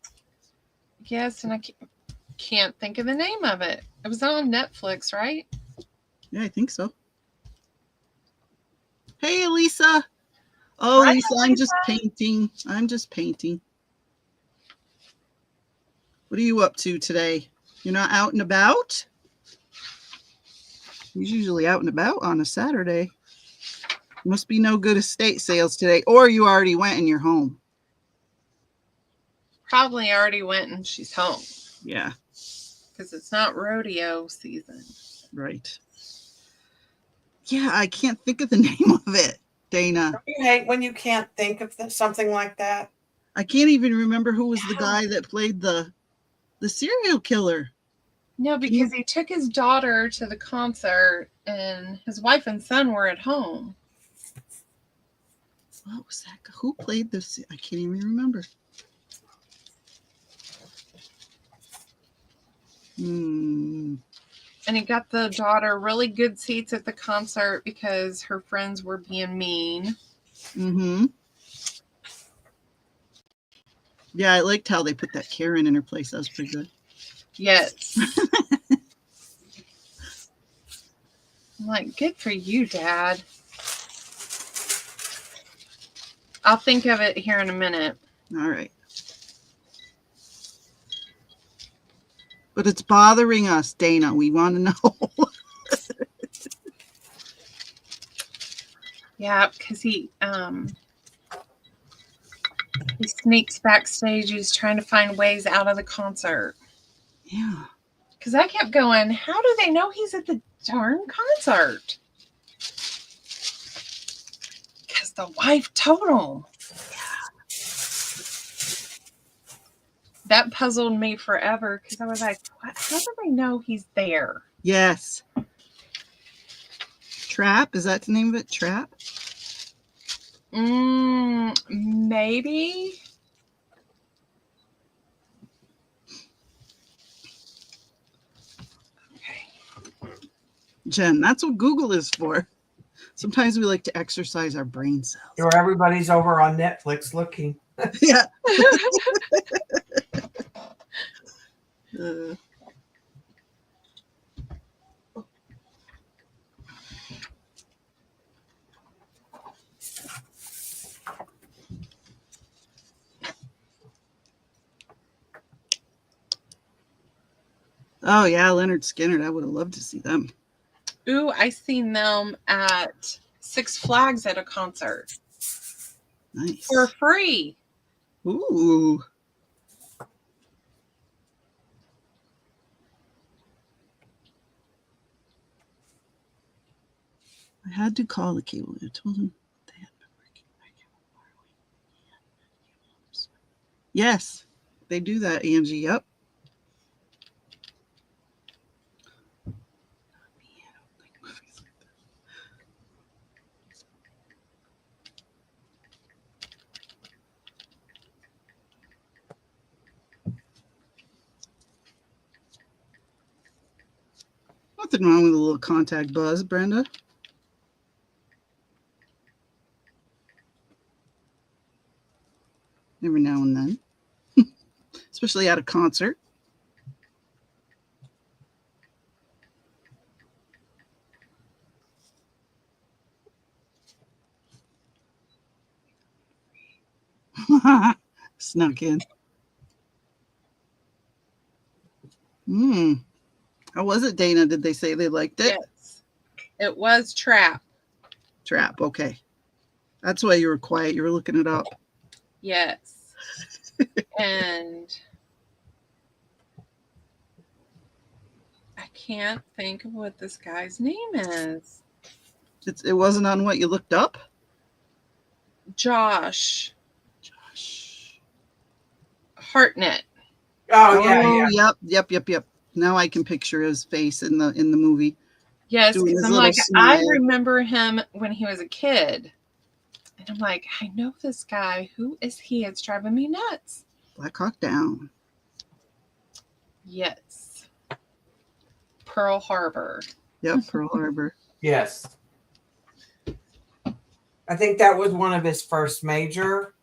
Yes. And I can't think of the name of it. It was on Netflix, right? Yeah, I think so. Hey, Elisa. Oh, Hi, Lisa, I'm just painting. I'm just painting. What are you up to today? You're not out and about? He's usually out and about on a Saturday. Must be no good estate sales today. Or you already went and you're home. Probably already went and she's home. Yeah. Because it's not rodeo season. Right. Yeah, I can't think of the name of it, Dana. Don't you hate when you can't think of something like that? I can't even remember who was the guy that played the serial killer. No, because he took his daughter to the concert and his wife and son were at home. What was that? Who played this? I can't even remember. And he got the daughter really good seats at the concert because her friends were being mean. Mm-hmm. Yeah, I liked how they put that Karen in her place. That was pretty good. Yes. I'm like, good for you, Dad. I'll think of it here in a minute. All right. But it's bothering us, Dana. We want to know. Yeah, because he sneaks backstage. He's trying to find ways out of the concert. Yeah. Because I kept going, how do they know he's at the darn concert? Because the wife told him. That puzzled me forever because I was like, what? How do they know he's there? Yes. Trap? Is that the name of it? Trap? Maybe. Okay. Jen, that's what Google is for. Sometimes we like to exercise our brain cells. Or everybody's over on Netflix looking. Yeah. Oh, yeah, Leonard Skinner. I would have loved to see them. Ooh, I seen them at Six Flags at a concert. Nice. For free. Ooh. I had to call the cable. I told him they had been working. Yes, they do that, Angie. Yep. Nothing wrong with a little contact buzz, Brenda. Every now and then, especially at a concert. Snuck in. How was it, Dana? Did they say they liked it? Yes. It was Trap. Trap. Okay. That's why you were quiet. You were looking it up. Yes. And I can't think of what this guy's name is. It wasn't on what you looked up? Josh Hartnett. Oh yeah. Yep. Now I can picture his face in the movie. Yes, Doing because his I'm little like, I smile. remember him when he was a kid. And I'm like, I know this guy. Who is he? It's driving me nuts. Black Hawk Down. Yes. Pearl Harbor. Yep, Pearl Harbor. Yes. I think that was one of his first major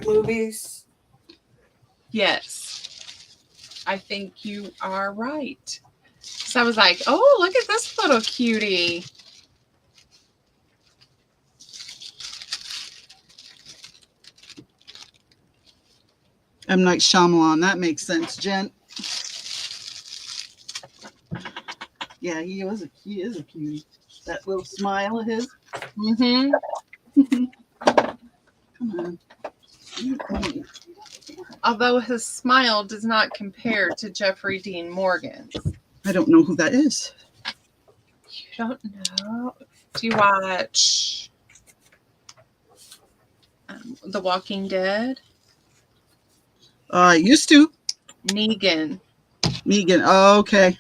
movies. Yes. I think you are right. So I was like, oh, look at this little cutie. M. Night Shyamalan. That makes sense, Jen. Yeah, he is a cutie. That little smile of his. Mm-hmm. Come on. Although his smile does not compare to Jeffrey Dean Morgan's. I don't know who that is. You don't know? Do you watch The Walking Dead? I used to. Negan. Oh, okay.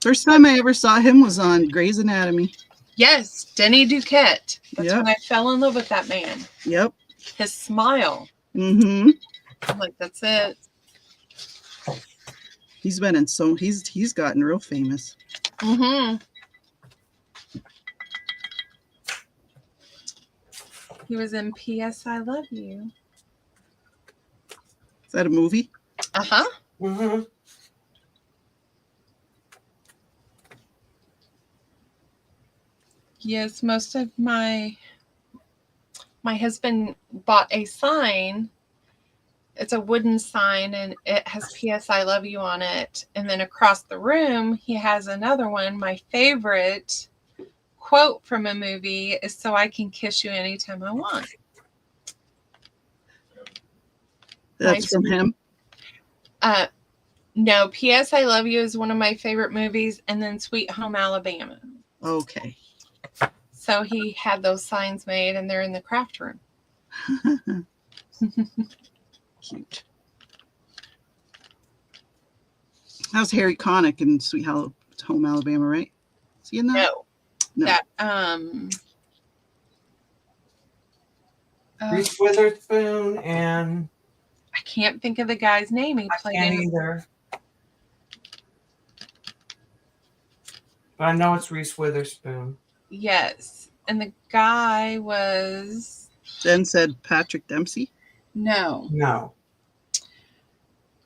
First time I ever saw him was on Grey's Anatomy. Yes, Denny Duquette. That's Yep. when I fell in love with that man. Yep. His smile. Mm-hmm. I'm like, that's it. He's gotten real famous. Mm-hmm. He was in P.S. I Love You. Is that a movie? Uh-huh. Mm-hmm. Yes, most of my husband bought a sign. It's a wooden sign and it has P.S. I Love You on it. And then across the room, he has another one. My favorite quote from a movie is "So I can kiss you anytime I want." That's from him? No, P.S. I Love You is one of my favorite movies, and then Sweet Home Alabama. Okay. So he had those signs made, and they're in the craft room. Cute. How's Harry Connick in Sweet Home Alabama, right? Is he in that? No. That Reese Witherspoon and I can't think of the guy's name. He played can't in either. But I know it's Reese Witherspoon. Yes. And the guy was Jen said Patrick Dempsey. No.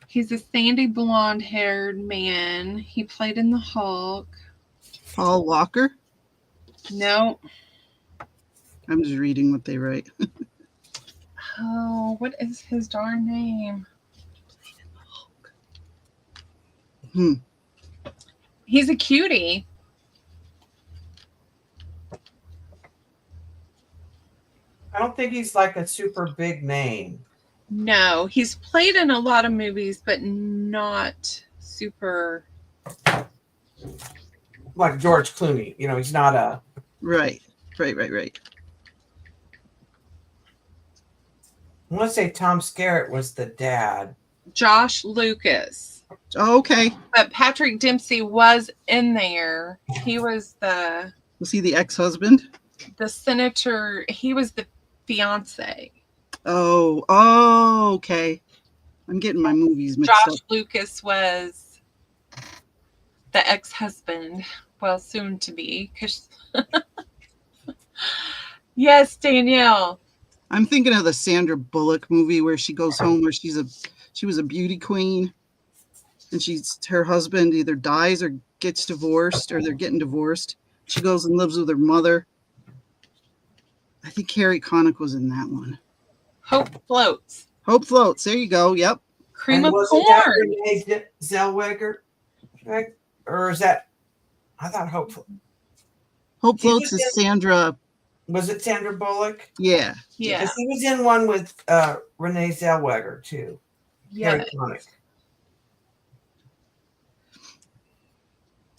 He's a sandy blonde haired man. He played in the Hulk. Paul Walker. No. I'm just reading what they write. Oh, what is his darn name? He's a cutie. I don't think he's like a super big name. No, he's played in a lot of movies, but not super. like George Clooney. You know, he's not a. Right. I want to say Tom Skerritt was the dad. Josh Lucas. Oh, okay. But Patrick Dempsey was in there. He was the Was he the ex-husband? senator. He was the fiance. Oh, okay. I'm getting my movies mixed Josh up. Lucas was the ex-husband. Well, soon to be. 'Cause yes, Danielle. I'm thinking of the Sandra Bullock movie where she goes home where she was a beauty queen and her husband either dies or gets divorced or they're getting divorced. She goes and lives with her mother. I think Carrie Connick was in that one. Hope Floats. Hope Floats. There you go. Yep. Cream And of wasn't that Corn. Renee Zellweger? Right? Or is that? I thought Hope. Hope He Floats was is in- Sandra. Was it Sandra Bullock? Yeah. Yeah. Because he was in one with Renee Zellweger too. Yeah. Carrie Connick.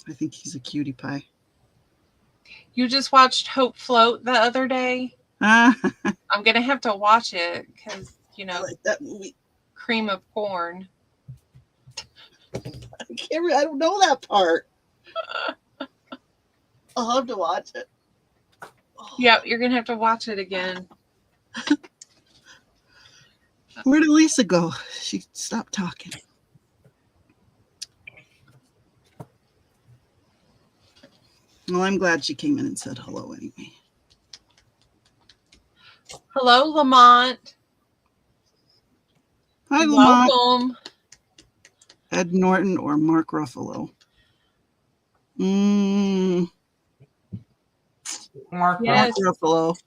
I think he's a cutie pie. You just watched Hope Float the other day. I I'm gonna have to watch it because like that movie. Cream of Corn. I don't know that part. I'll have to watch it. Yep, you're gonna have to watch it again. Where did Lisa go? She stopped talking. Well, I'm glad she came in and said hello anyway. Hello, Lamont. Hi, Lamont. Welcome. Ed Norton or Mark Ruffalo? Mark. Yes. Mark Ruffalo.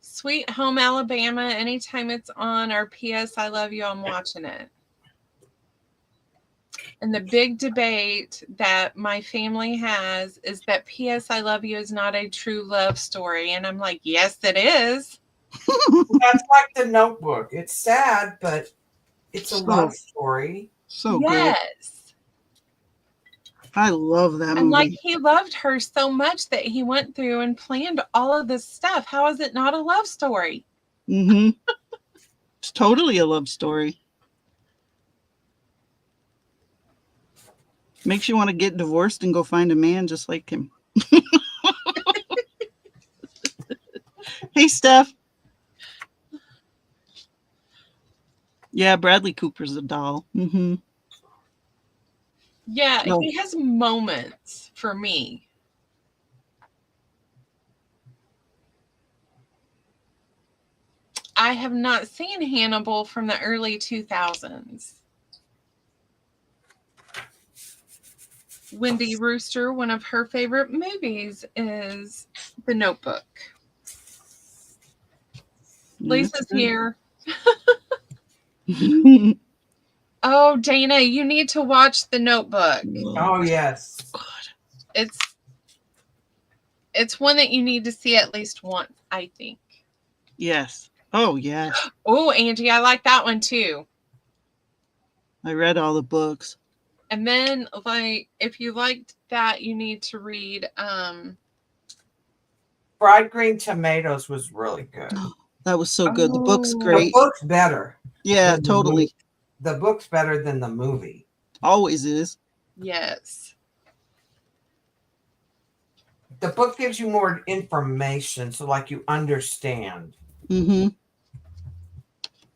Sweet Home Alabama. Anytime it's on our PS I Love You, I'm watching it. And the big debate that my family has is that PS I Love You is not a true love story. And I'm like, yes, it is. That's like The Notebook. It's sad, but it's a So- love story. So good. Yes. I love that And like movie. he loved her so much that he went through and planned all of this stuff. How is it not a love story? Mm-hmm. It's totally a love story. Makes you want to get divorced and go find a man just like him. Hey, Steph. Yeah, Bradley Cooper's a doll. Mm-hmm. Yeah, No. he has moments for me. I have not seen Hannibal from the early 2000s. Wendy Rooster, one of her favorite movies is The Notebook. Lisa's here. Oh, Dana, you need to watch The Notebook. Oh yes. It's one that you need to see at least once, I think. Yes. Oh, yes. Oh, Angie, I like that one too. I read all the books. And then, like, if you liked that, you need to read. Fried Green Tomatoes was really good. That was so good. The book's Oh. The great. book's better. Yeah, than the totally. movie. The book's better than the movie. Always is. Yes. The book gives you more information, so like you understand. Mm-hmm.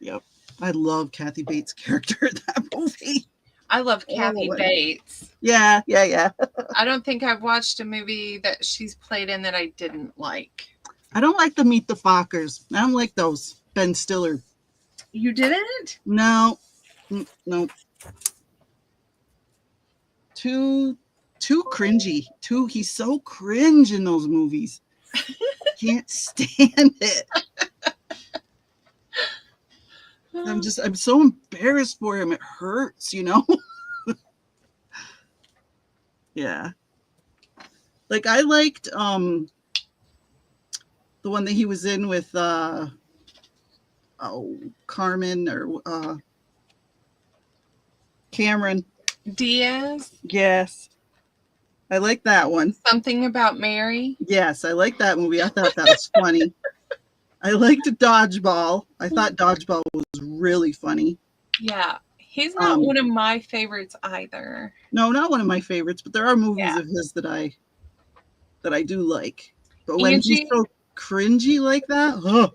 Yep. I love Kathy Bates' character in that movie. I love Kathy Oh, Bates. Yeah. I don't think I've watched a movie that she's played in that I didn't like. I don't like the Meet the Fockers. I don't like those. Ben Stiller. You didn't? No. No. Too cringy. He's so cringe in those movies. Can't stand it. I'm so embarrassed for him. It hurts, Yeah. Like I liked the one that he was in with Carmen or Cameron. Diaz. Yes. I like that one. Something About Mary. Yes, I like that movie. I thought that was funny. I liked Dodgeball. I thought Dodgeball was really funny. Yeah. He's not one of my favorites either. No, not one of my favorites, but there are movies Yeah. of his that I do like. But when Angie, he's so cringy like that,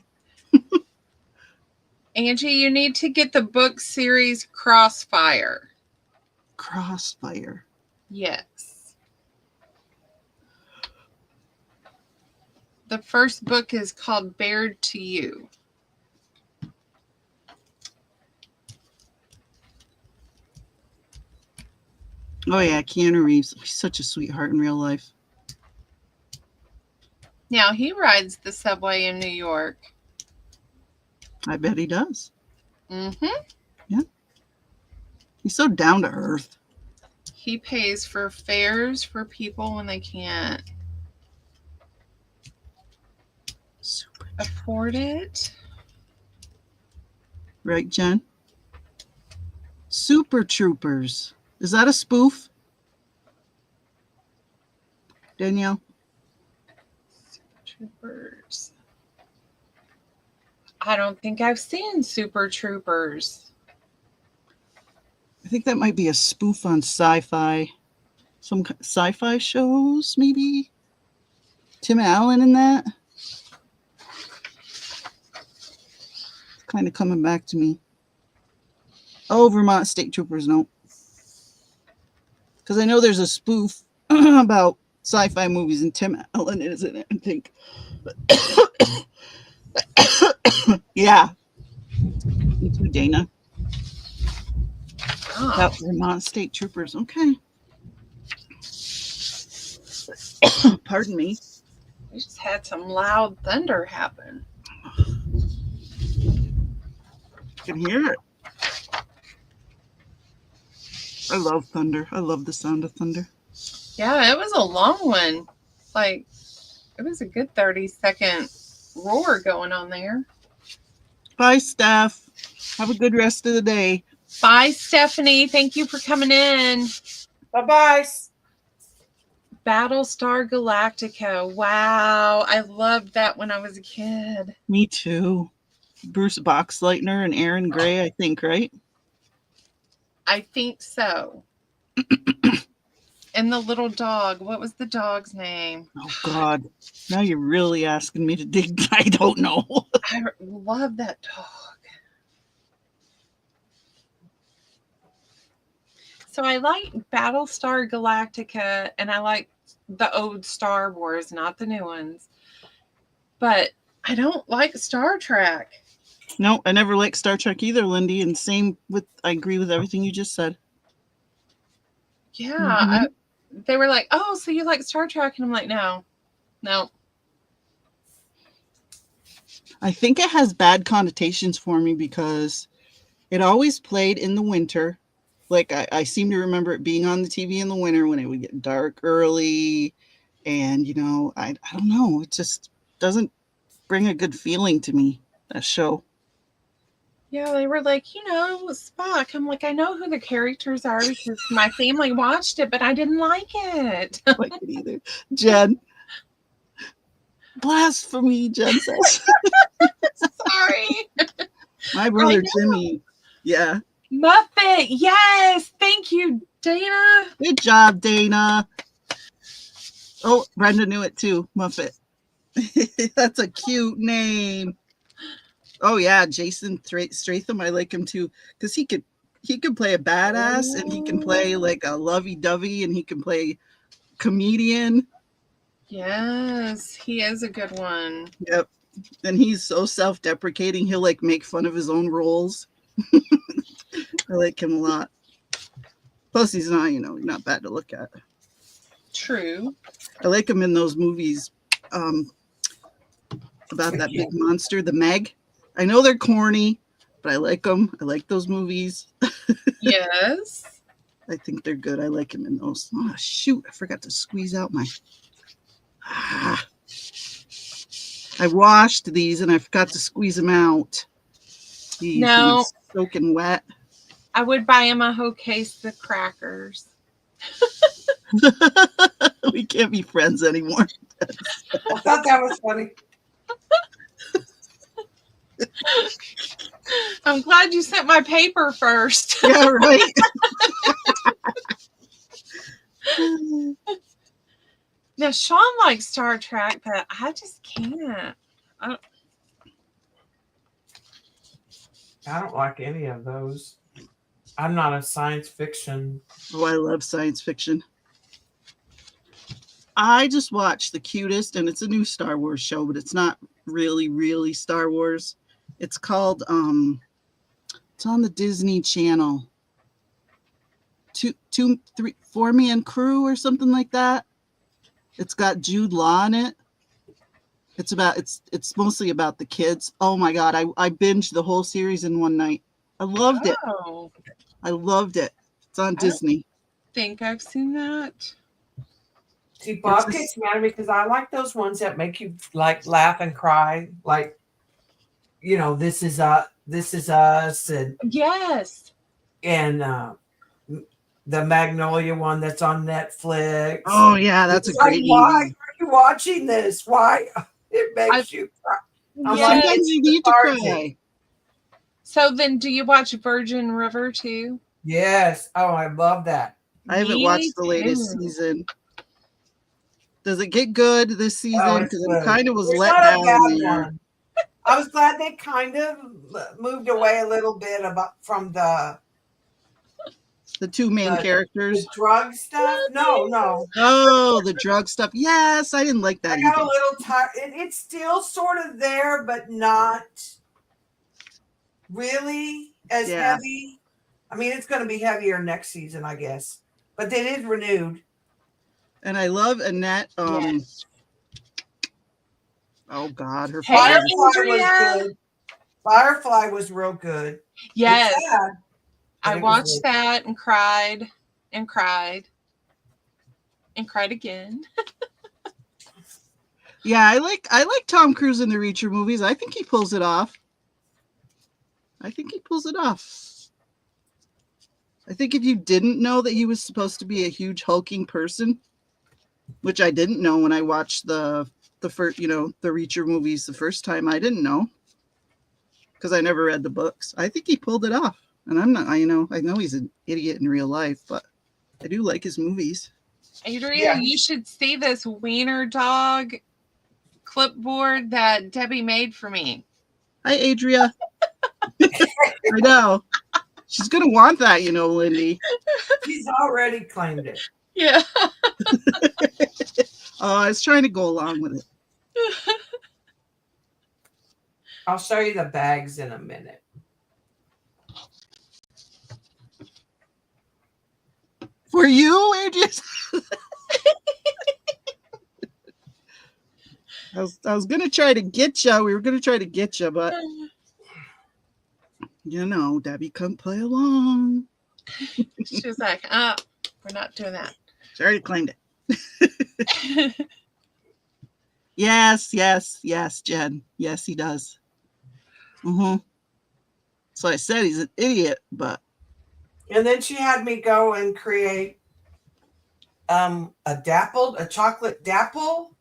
Angie, you need to get the book series Crossfire. Crossfire. Yes. The first book is called Bared to You. Oh yeah, Keanu Reeves. He's such a sweetheart in real life. Now he rides the subway in New York. I bet he does. Mm-hmm. Yeah. He's so down to earth. He pays for fares for people when they can't afford it. Right, Jen? Super Troopers. Is that a spoof? Danielle? Troopers. I don't think I've seen Super Troopers. I think that might be a spoof on sci-fi. Some sci-fi shows, maybe? Tim Allen in that? It's kind of coming back to me. Oh, Vermont State Troopers, no. Because I know there's a spoof about sci-fi movies and Tim Allen is in it, I think. Yeah. Me too, Dana. Oh, About Vermont State Troopers. Okay. Pardon me. we just had some loud thunder happen. I can hear it. I love thunder. I love the sound of thunder. Yeah, it was a long one. Like, it was a good 30-second roar going on there. Bye, Steph. Have a good rest of the day. Bye, Stephanie. Thank you for coming in. Bye-bye. Battlestar Galactica. Wow. I loved that when I was a kid. Me too. Bruce Boxleitner and Aaron Gray, I think, right? I think so. And the little dog. What was the dog's name? Oh, God. Now you're really asking me to dig. I don't know. I love that dog. So I like Battlestar Galactica, and I like the old Star Wars, not the new ones. But I don't like Star Trek. No, I never liked Star Trek either, Lindy. And same with, I agree with everything you just said. Yeah. They were like, oh, so you like Star Trek? And I'm like, no. I think it has bad connotations for me because it always played in the winter. Like I seem to remember it being on the TV in the winter when it would get dark early. And, you know, I don't know. It just doesn't bring a good feeling to me, that show. Yeah, they were like, Spock. I'm like, I know who the characters are because my family watched it, but I didn't like it. Like it either. Jen. Blasphemy, Jen says. Sorry. My brother Jimmy. Yeah. Muffet. Yes. Thank you, Dana. Good job, Dana. Oh, Brenda knew it too. Muffet. That's a cute name. Oh yeah, Jason Stratham. I like him too because he could play a badass and he can play like a lovey-dovey and he can play comedian. Yes, he is a good one. Yep. And he's so self-deprecating. He'll like make fun of his own roles. I like him a lot. Plus, he's not, not bad to look at. True. I like him in those movies about that big monster, the Meg. I know they're corny, but I like them. I like those movies. Yes. I think they're good. I like him in those. Oh, shoot. I forgot to squeeze out my... I washed these and I forgot to squeeze them out. He's soaking wet. I would buy him a whole case of crackers. We can't be friends anymore. I thought that was funny. I'm glad you sent my paper first. Yeah, right. Now, Sean likes Star Trek, but I just can't. I don't like any of those. I'm not a science fiction. Oh, I love science fiction. I just watched the cutest, and it's a new Star Wars show, but it's not really Star Wars. It's called it's on the Disney Channel. 4-man crew or something like that. It's got Jude Law in it. It's mostly about the kids. Oh my god, I binged the whole series in one night. I loved it. Oh, I loved it. It's on Disney. think I've seen that. See, Bob gets mad at me because I like those ones that make you like laugh and cry. Like, you know, this is us, Yes. and the Magnolia one that's on Netflix. Oh yeah, that's a It's like, great why movie. are you watching this? Why it makes you cry? I'm Yes. like, Sometimes it's you need to cathartic. cry. So then, do you watch Virgin River too? Yes. Oh, I love that. I haven't Me watched the latest too. season. Does it get good this Oh, season? it's Because good. I kind of was It's let not a down bad there. one. I was glad they kind of moved away a little bit from the The two main characters. drug stuff. No. Oh, the drug stuff. Yes, I didn't like that I got a either. little tired. It's still sort of there, but not really as Yeah. heavy. I mean, it's going to be heavier next season, I guess. But it is renewed. And I love Annette. Yes. Oh God, her Hey, father. Firefly was Andrea. good. Firefly was real good. Yes. It's sad, but I it was watched good. that and cried and cried and cried again. Yeah, I like Tom Cruise in the Reacher movies. I think he pulls it off. I think if you didn't know that he was supposed to be a huge hulking person, which I didn't know when I watched the first, the Reacher movies the first time, I didn't know because I never read the books. I think he pulled it off, and I'm not. I know he's an idiot in real life, but I do like his movies. Adria, you should see this wiener dog clipboard that Debbie made for me. Hi, Adria. I know. She's going to want that, Lindy. She's already claimed it. Yeah. Oh, I was trying to go along with it. I'll show you the bags in a minute. For you, Adria? I was going to try to get you. We were going to try to get you, but Debbie couldn't play along. She was like, we're not doing that. She already claimed it. Yes, Jen. Yes, he does. So I said he's an idiot, but. And then she had me go and create a chocolate dapple.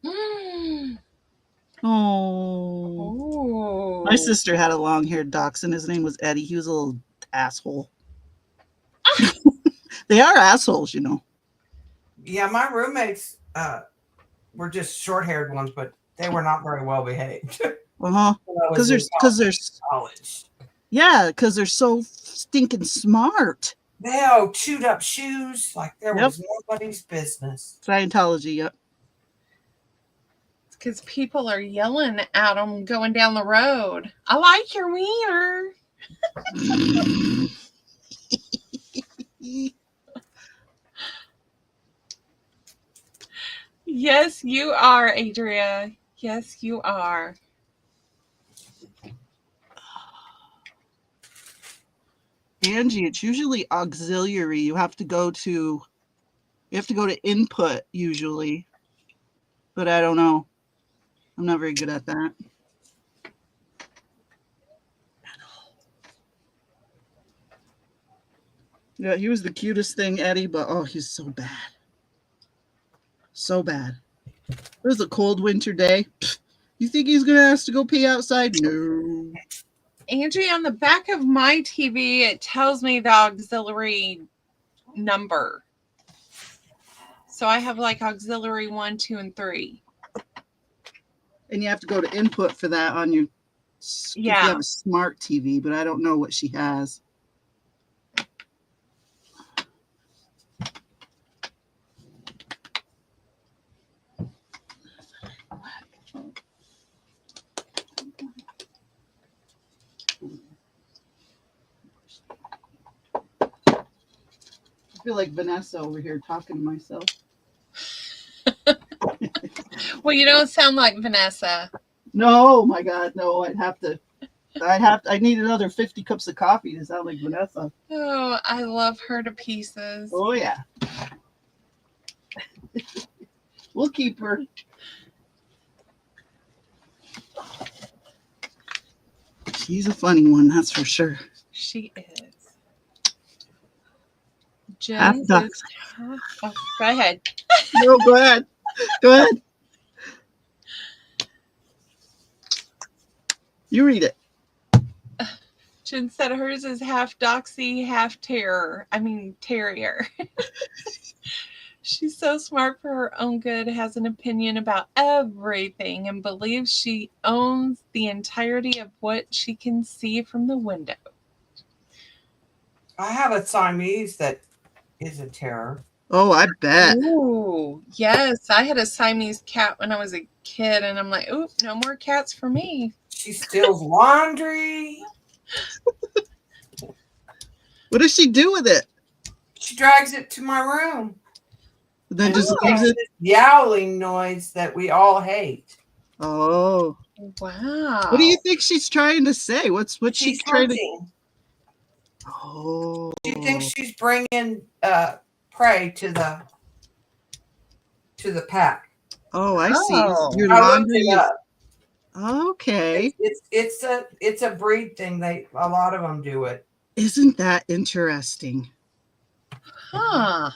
Oh. My sister had a long-haired dachshund. His name was Eddie. He was a little asshole. They are assholes, Yeah, my roommates were just short-haired ones, but they were not very well behaved. Because they're college. Yeah, because they're so stinking smart. They had chewed up shoes like there was nobody's business. Scientology, yep. Because people are yelling at them going down the road. I like your wiener. Yes, you are, Adria. Yes, you are. Angie, it's usually auxiliary. You have to go to input usually. But I don't know. I'm not very good at that. Yeah, he was the cutest thing, Eddie, but he's so bad. So bad. It was a cold winter day. You think he's going to ask to go pee outside? No. Angie, on the back of my TV, it tells me the auxiliary number. So I have like auxiliary 1, 2, and 3. And you have to go to input for that on your, if you have a smart TV, but I don't know what she has. I feel like Vanessa over here talking to myself. Well, you don't sound like Vanessa. No, my God, no. I need another 50 cups of coffee to sound like Vanessa. Oh, I love her to pieces. Oh, yeah. We'll keep her. She's a funny one, that's for sure. She is. Half Jen's duck. oh, go ahead. No, go ahead. Go ahead. You read it. Jen said hers is half doxy, half terrier. She's so smart for her own good, has an opinion about everything, and believes she owns the entirety of what she can see from the window. I have a Siamese that is a terror. Oh, I bet. Ooh, yes. I had a Siamese cat when I was a kid, and I'm like, ooh, no more cats for me. She steals laundry. What does she do with it? She drags it to my room. Then And just it makes leaves it. this yowling noise that we all hate. Oh. Wow. What do you think she's trying to say? What's She's trying to? hunting. Oh. She thinks she's bringing prey to the pack. Oh, I see. Oh. Your I looked laundry it is up. okay. It's a breed thing. A lot of them do it. Isn't that interesting? Huh.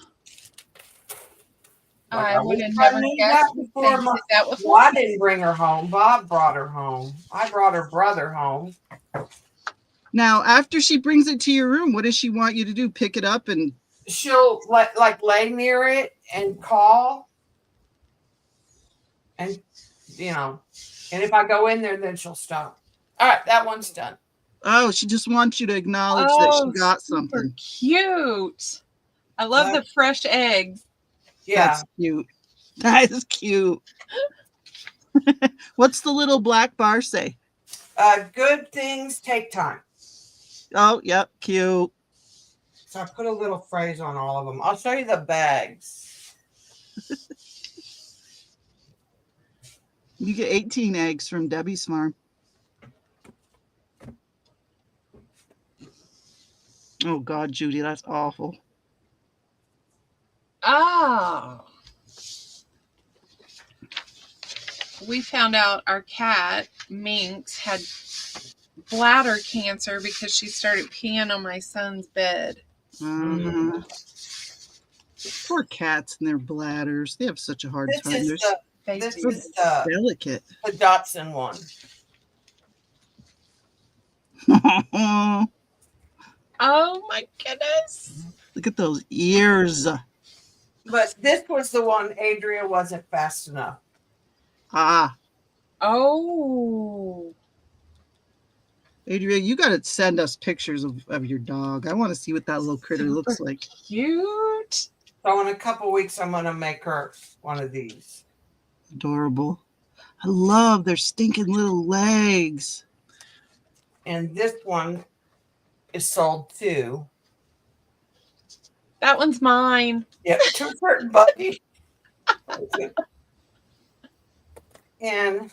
Like, I would have I never knew guessed that before that you did that with Well, I didn't bring her home. Bob brought her home. I brought her brother home. Now, after she brings it to your room, what does she want you to do? Pick it up and She'll lay near it and call, and and if I go in there, then she'll stop. All right, that one's done. oh, she just wants you to acknowledge that she got something. Cute. I love the fresh eggs. Yeah, That's cute. That is cute. What's the little black bar say? good things take time. Oh, yep, cute. So I put a little phrase on all of them. I'll show you the bags. You get 18 eggs from Debbie's farm. Oh, God, Judy, that's awful. Oh. We found out our cat, Minx, had bladder cancer because she started peeing on my son's bed. Uh-huh. Poor cats and their bladders. They have such a hard This time. is They're this so is the delicate. Dotson one. Oh my goodness. Look at those ears. But this was the one Adria wasn't fast enough. Ah, Oh. Adria, you got to send us pictures of your dog. I want to see what that little critter looks like. Cute. So in a couple weeks, I'm going to make her one of these. Adorable. I love their stinking little legs. And this one is sold too. That one's mine. Yep, to a certain buddy. And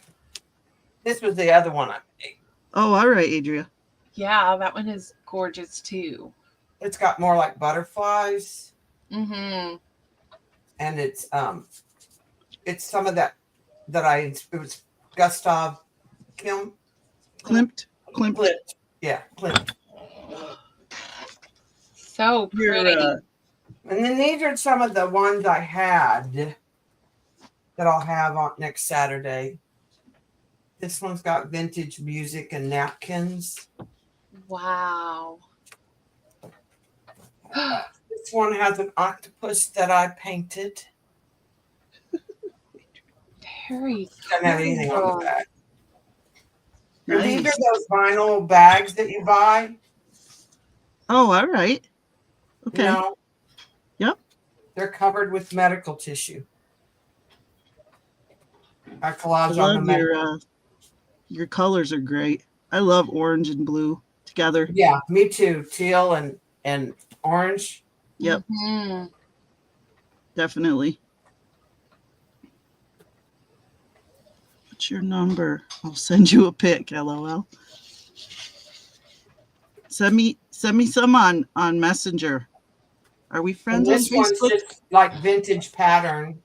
this was the other one I made. Oh, all right, Adria. Yeah, that one is gorgeous too. It's got more like butterflies, Mm-hmm. and it's some of that it was Gustav Klimt. Klimt. Yeah, Klimt. So pretty. You're, And then these are some of the ones I had that I'll have on next Saturday. This one's got vintage music and napkins. Wow. This one has an octopus that I painted. Very Doesn't have anything on the cool. back. And these Nice. are those vinyl bags that you buy. Oh, all right. Okay. You know, Yep. they're covered with medical tissue. I I collage on the love medical. your colors are great. I love orange and blue together. Yeah, me too. Teal and orange. Yep, Mhm. definitely. What's your number? I'll send you a pic, LOL. Send me some on Messenger. Are we And friends on this one's Facebook? just like vintage pattern.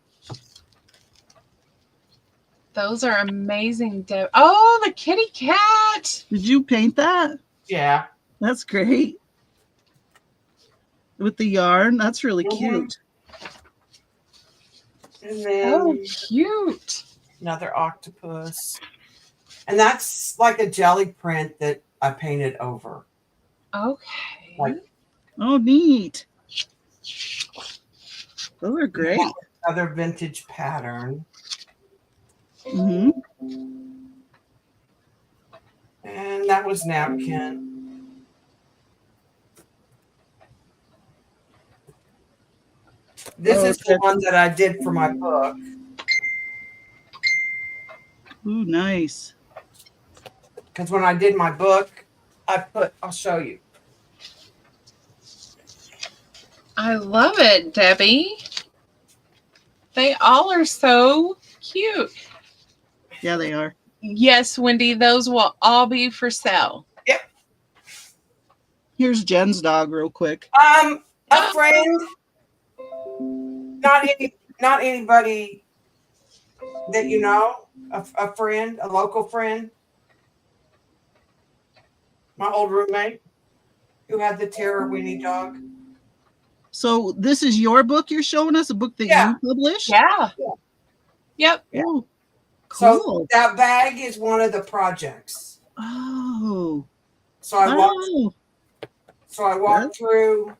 Those are amazing. Oh, the kitty cat. Did you paint that? Yeah. That's great. With the yarn, that's really Mhm. cute. And then Oh, cute. another octopus. And that's like a jelly print that I painted over. Okay. Like Oh, neat. Those are great. another vintage pattern. Hmm. And that was napkin. This Oh, is the okay. one that I did for my book. Ooh, nice. Because when I did my book, I'll show you. I love it, Debbie. They all are so cute. Yeah, they are. Yes, Wendy, those will all be for sale. Here's Jen's dog real quick. A friend, not anybody that you know, a friend, a local friend, my old roommate who had the terror weenie dog. So this is your book you're showing us, a book that Yeah. you published? Yeah. Yeah. Yep. Oh, So cool. that bag is one of the projects. Oh. So I walked Oh. through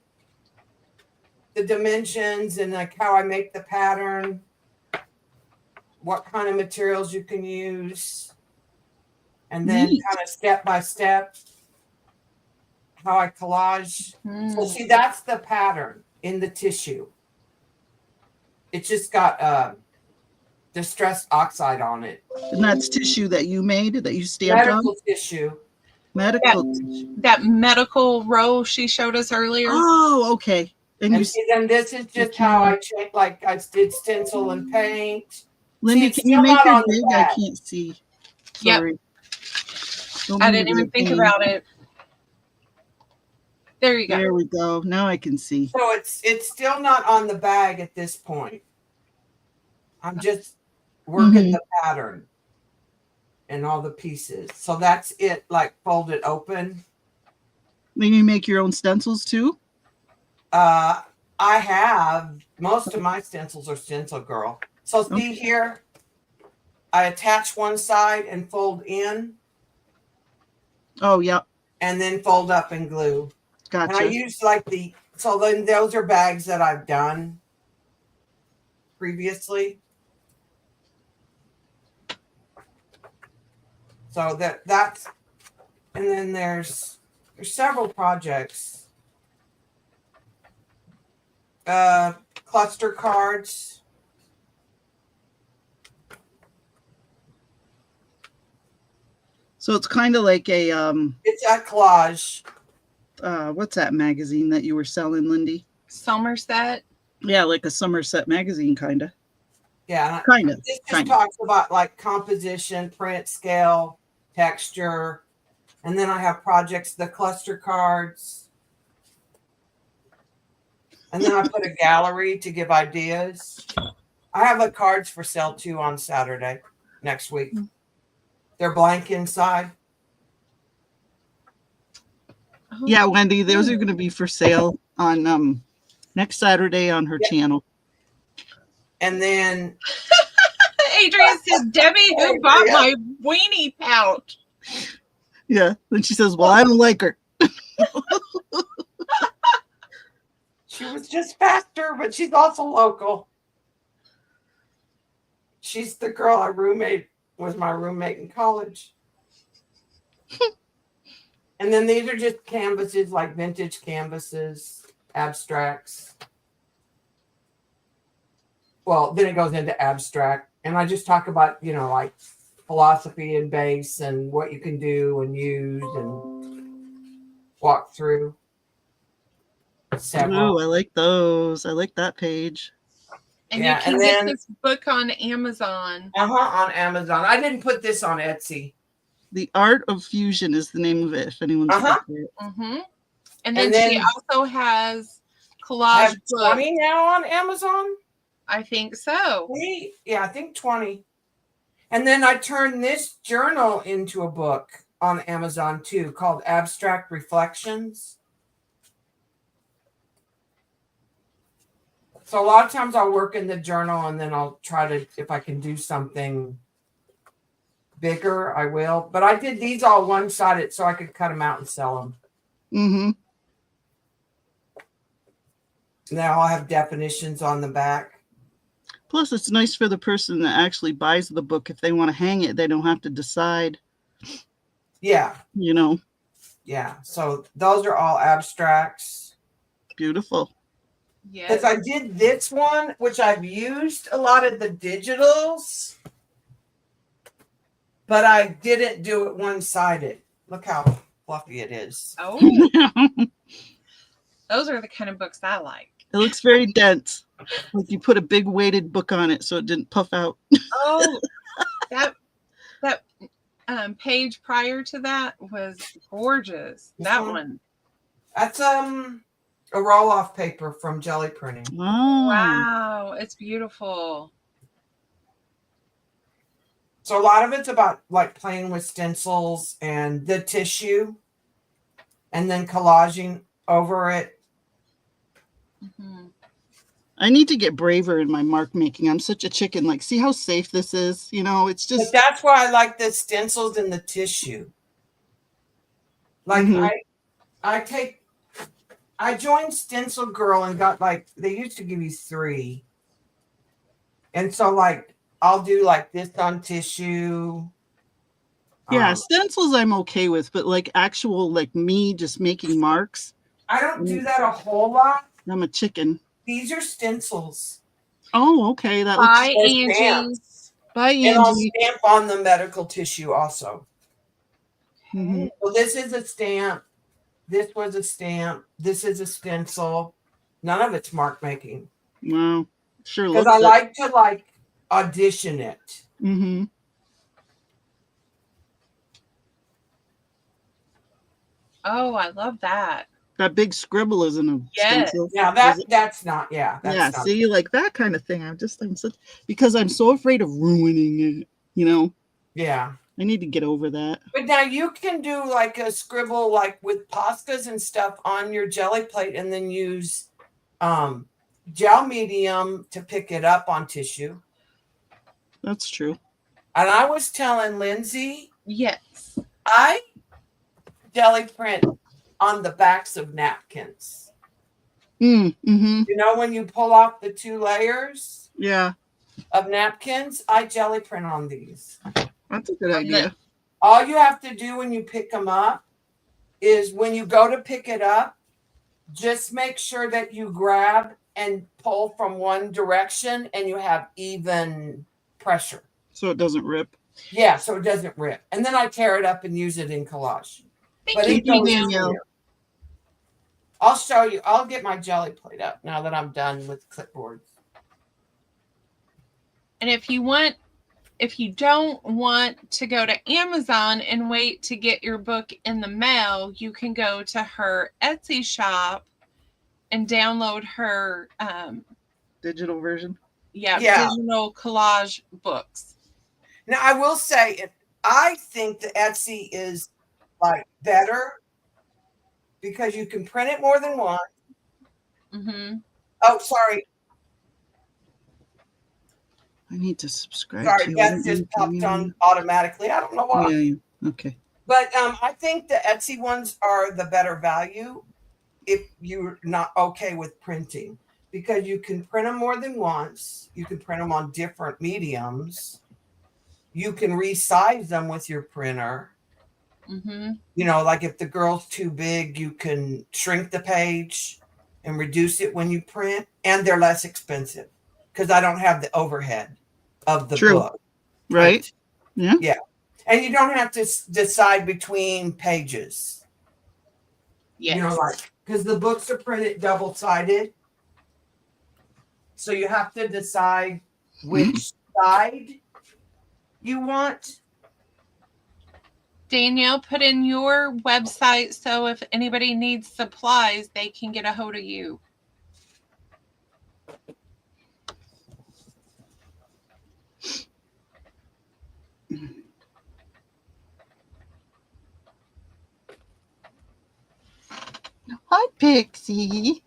the dimensions and like how I make the pattern, what kind of materials you can use, and then Neat. kind of step by step how I collage. Mm. So see, that's the pattern in the tissue. It's just got distressed oxide on it. And that's tissue that you made, that you stamped Medical on? tissue. Medical tissue. That medical roll she showed us earlier. Oh, okay. And you, And see, then this is just how I check. Like I did stencil and paint. Lindy, it's can you still make not it on the big? I bag. can't see. Yep. Sorry. Don't I mean to didn't be a even think pain. about it. There you go. There we go. Now I can see. So it's still not on the bag at this point. I'm just working the pattern and all the pieces. So that's it, like folded open. Then you make your own stencils too? I have most of my stencils are Stencil Girl. So see here, I attach one side and fold in, Oh, yeah. and then fold up and glue. And I Gotcha. use like so then those are bags that I've done previously. So that's, and then there's several projects. Cluster cards. So it's kind of like a It's a collage. what's that magazine that you were selling, Lindy? Somerset. Yeah, like a Somerset magazine, kind of. Yeah. Kind of. This just Kind of. talks about like composition, print, scale, texture. And then I have projects, the cluster cards. And then I put a gallery to give ideas. I have the cards for sale too on Saturday next week. They're blank inside. Oh, Yeah, Wendy, those are going to be for sale on next Saturday on her channel. And then Adrian said, Debbie, who bought my weenie pouch? Yeah. Then she says, well, I don't like her. She was just faster, but she's also local. She's the girl was my roommate in college. And then these are just canvases, like vintage canvases, abstracts. Well, then it goes into abstract. And I just talk about, like philosophy and base and what you can do and use and walk through. Several. Ooh, I like those. I like that page. And Yeah, you can and get then- this book on Amazon. On Amazon. I didn't put this on Etsy. The Art of Fusion is the name of it, if anyone's looking at it. Mm-hmm. And then she also has I collage have books. 20 now on Amazon. I think so. Yeah, I think 20. And then I turned this journal into a book on Amazon too, called Abstract Reflections. So a lot of times I'll work in the journal and then I'll try to, if I can do something bigger, I will. But I did these all one-sided so I could cut them out and sell them. Mm-hmm. Now I'll have definitions on the back. Plus, it's nice for the person that actually buys the book. If they want to hang it, they don't have to decide. Yeah. Yeah. So those are all abstracts. Beautiful. Because Yes. I did this one, which I've used a lot of the digitals, but I didn't do it one-sided. Look how fluffy it is. Oh, It those are the kind of books I like. looks very dense. Like you put a big weighted book on it so it didn't puff out. Oh, that page prior to that was gorgeous. That one. That's a roll-off paper from Jelly Printing. Wow. Wow, it's beautiful. So a lot of it's about like playing with stencils and the tissue and then collaging over it. Mm-hmm. I need to get braver in my mark making. I'm such a chicken. Like, see how safe this is? It's But just. that's why I like the stencils and the tissue. Like Mhm. I joined Stencil Girl and got they used to give you 3. And so I'll do this on tissue. Yeah, stencils I'm okay with, but actual me just making marks, I don't do that a whole lot. I'm a chicken. These are stencils. Oh, okay. That Bye, looks. Angie. Stamps. Bye, And I'll Angie. stamp on the medical tissue also. Mhm. Well, this is a stamp. This was a stamp. This is a stencil. None of it's mark making. Wow. Sure Because looks I like to audition it. Mm-hmm. Oh, I love that. That big scribble isn't a Yes. stencil. Yeah, that's not. That's Yeah, not. see, that kind of thing. I'm such because I'm so afraid of ruining it. Yeah. I need to get over that. But now you can do a scribble with pastas and stuff on your jelly plate and then use gel medium to pick it up on tissue. That's true. And I was telling Lindsay, Yes. I jelly print on the backs of napkins. Mm-hmm. When you pull off the 2 layers Yeah, of napkins, I jelly print on these. that's a good idea. All you have to do when you pick them up is when you go to pick it up, just make sure that you grab and pull from one direction and you have even pressure. So it doesn't rip. Yeah, so it doesn't rip. And then I tear it up and use it in collage. Thank it's you, always Danielle. clear. I'll show you. I'll get my jelly plate up now that I'm done with clipboards. And if you don't want to go to Amazon and wait to get your book in the mail, you can go to her Etsy shop and download her Digital version. digital collage books. Now I will say, I think the Etsy is better because you can print it more than once. Mm-hmm. Oh, sorry. I need to subscribe Sorry, to you. Beth just popped on automatically. I don't know why. Yeah. Okay. But I think the Etsy ones are the better value if you're not okay with printing, because you can print them more than once. You can print them on different mediums. You can resize them with your printer. Mm-hmm. You know, like if the girl's too big, you can shrink the page and reduce it when you print, and they're less expensive because I don't have the overhead of the True. book. Right. Yeah. Yeah. And you don't have to decide between pages. Yes. You know, like, because the books are printed double-sided. So you have to decide which side you want. Danielle, put in your website so if anybody needs supplies, they can get a hold of you. Hi, Pixie.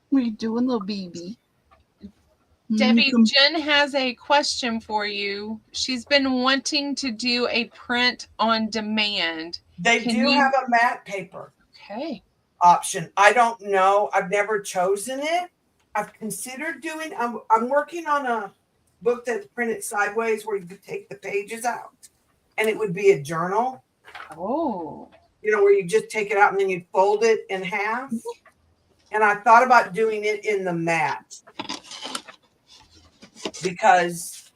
What are you doing, little baby? Debbie, Jen has a question for you. She's been wanting to do a print on demand. They do have a matte paper option. I don't know. I've never chosen it. I've considered doing. I'm working on a book that's printed sideways where you could take the pages out, and it would be a journal. Oh. You know, where you just take it out and then you fold it in half. And I thought about doing it in the matte because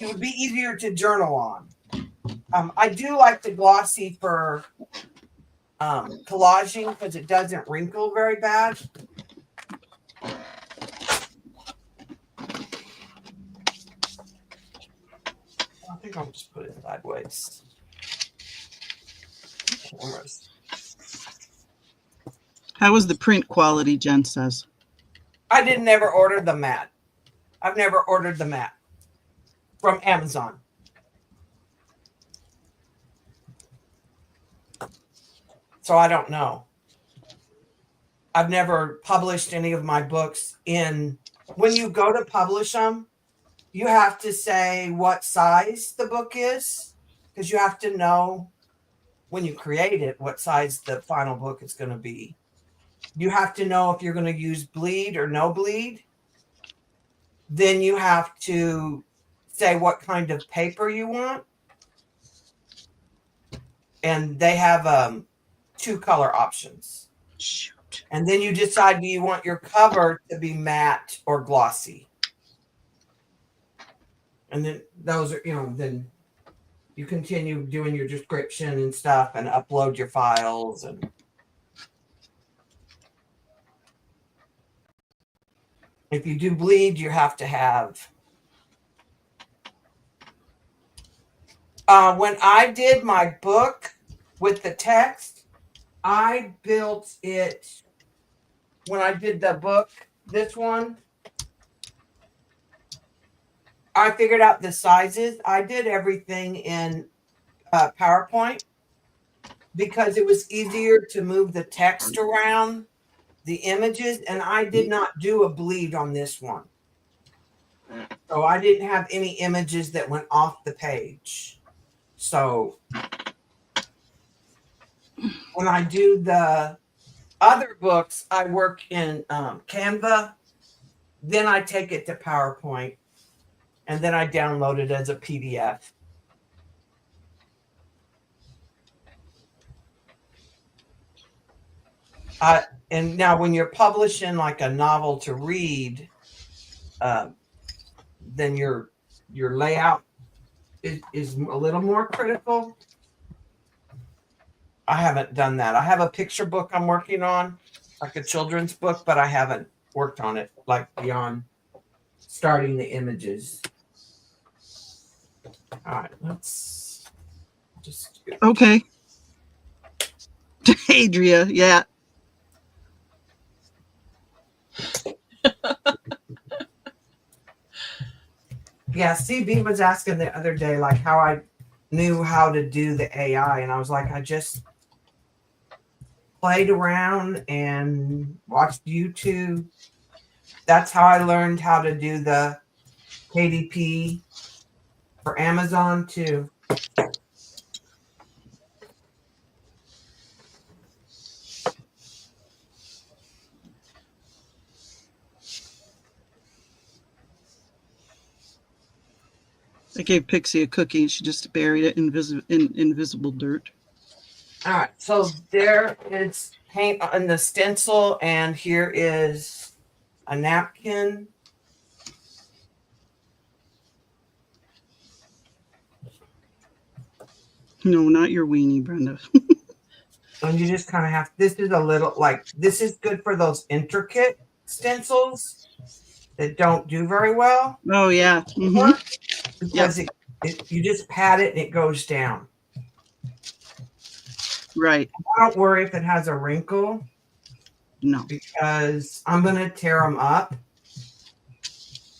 it would be easier to journal on. I do like the glossy for collaging because it doesn't wrinkle very bad. I think I'll just put it sideways. How was the print quality, Jen says? I didn't ever order the matte. I've never ordered the matte from Amazon. So I don't know. I've never published any of my books in. When you go to publish them, you have to say what size the book is, because you have to know when you create it what size the final book is going to be. You have to know if you're going to use bleed or no bleed. Then you have to say what kind of paper you want. And they have 2 color options. Shoot. And then you decide, do you want your cover to be matte or glossy? And then those are, then you continue doing your description and stuff and upload your files. And if you do bleed, you have to have. When I did my book with the text, I built it. When I did the book, this one, I figured out the sizes. I did everything in PowerPoint because it was easier to move the text around the images, and I did not do a bleed on this one. So I didn't have any images that went off the page. So when I do the other books, I work in Canva. Then I take it to PowerPoint, and then I download it as a PDF. And now when you're publishing like a novel to read, then your layout is a little more critical. I haven't done that. I have a picture book I'm working on, like a children's book, but I haven't worked on it like beyond starting the images. All right, let's just. Okay. Adria, yeah. Yeah, CB was asking the other day, like how I knew how to do the AI, and I was like, I just played around and watched YouTube. That's how I learned how to do the KDP for Amazon too. I gave Pixie a cookie and she just buried it in invisible dirt. All right, so there is paint on the stencil, and here is a napkin. No, not your weenie, Brenda. And you just kind of have, this is a little, like, this is good for those intricate stencils that don't do very well. Oh, yeah. Mm-hmm. Because you just pat it and it goes down. Right. Don't worry if it has a wrinkle. No. Because I'm going to tear them up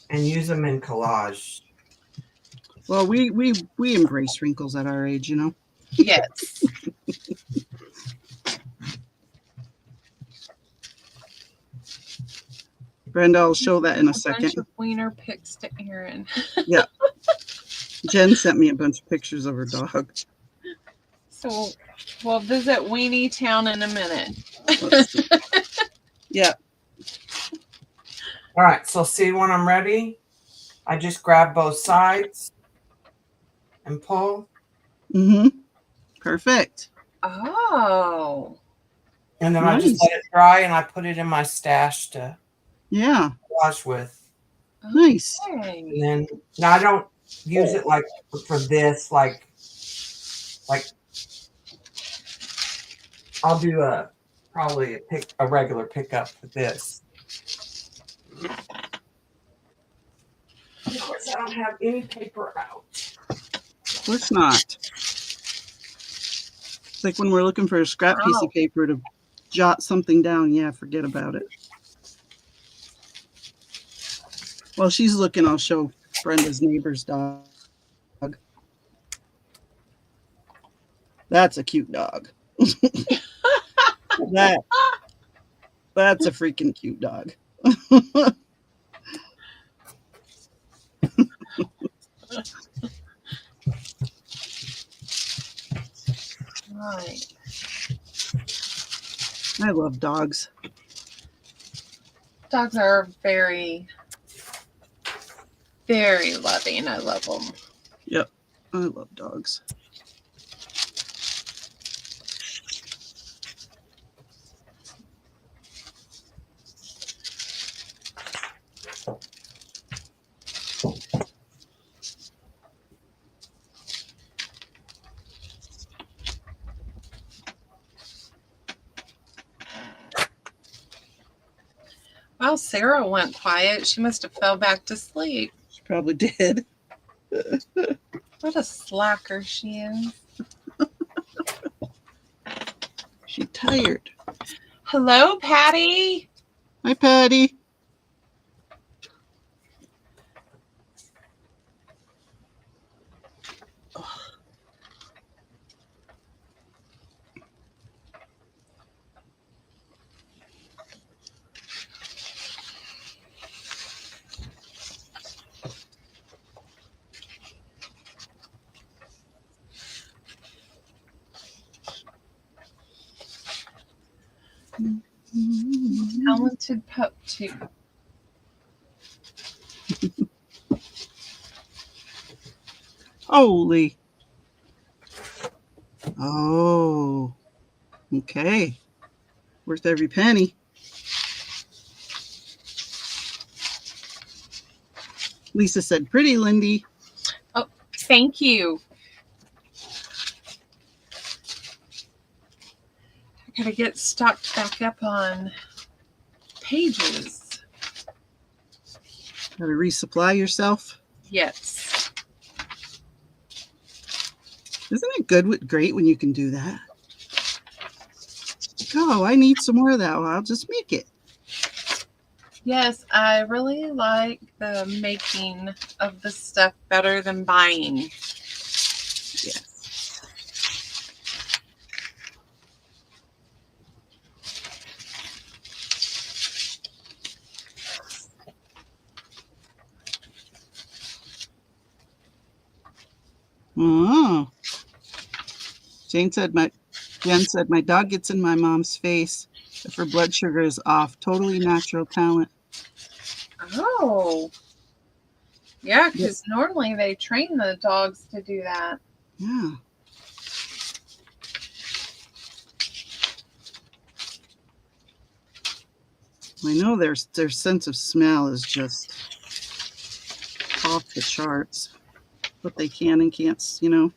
and use them in collage. Well, we embrace wrinkles at our age, you know. Yes. Brenda, I'll show that in a second. Bunch of wiener pics to Aaron. Yeah. Jen sent me a bunch of pictures of her dog. So we'll visit Weenie Town in a minute. Yeah. All right, so see when I'm ready, I just grab both sides and pull. Mm-hmm. Perfect. Oh. And then Nice. I just let it dry and I put it in my stash to Yeah. collage with. Nice. Okay. And then now I don't use it like for this, like I'll do probably a regular pickup for this. Of course, I don't have any paper out. Of course not. It's like when we're looking for a scrap piece of paper to jot something down. Yeah, forget about it. While she's looking, I'll show Brenda's neighbor's dog. That's a cute dog. That's a freaking cute dog. Right. I love dogs. Dogs are very, very loving. I love them. Yep. I love dogs. Well, Sarah went quiet. She must have fell back to sleep. She probably did. What a slacker she is. She's tired. Hello, Patty. Hi, Patty. Talented pup too. Holy. Oh. Okay. Worth every penny. Lisa said, pretty, Lindy. Oh, thank you. I gotta get stocked back up on pages. Gotta resupply yourself. Yes. Isn't it great when you can do that? Oh, I need some more of that. Well, I'll just make it. Yes, I really like the making of the stuff better than buying. Yes. Jen said my dog gets in my mom's face if her blood sugar is off. Totally natural talent. Oh. Yeah, because normally they train the dogs to do that. Yeah. I know their sense of smell is just off the charts. What they can and can't, you know.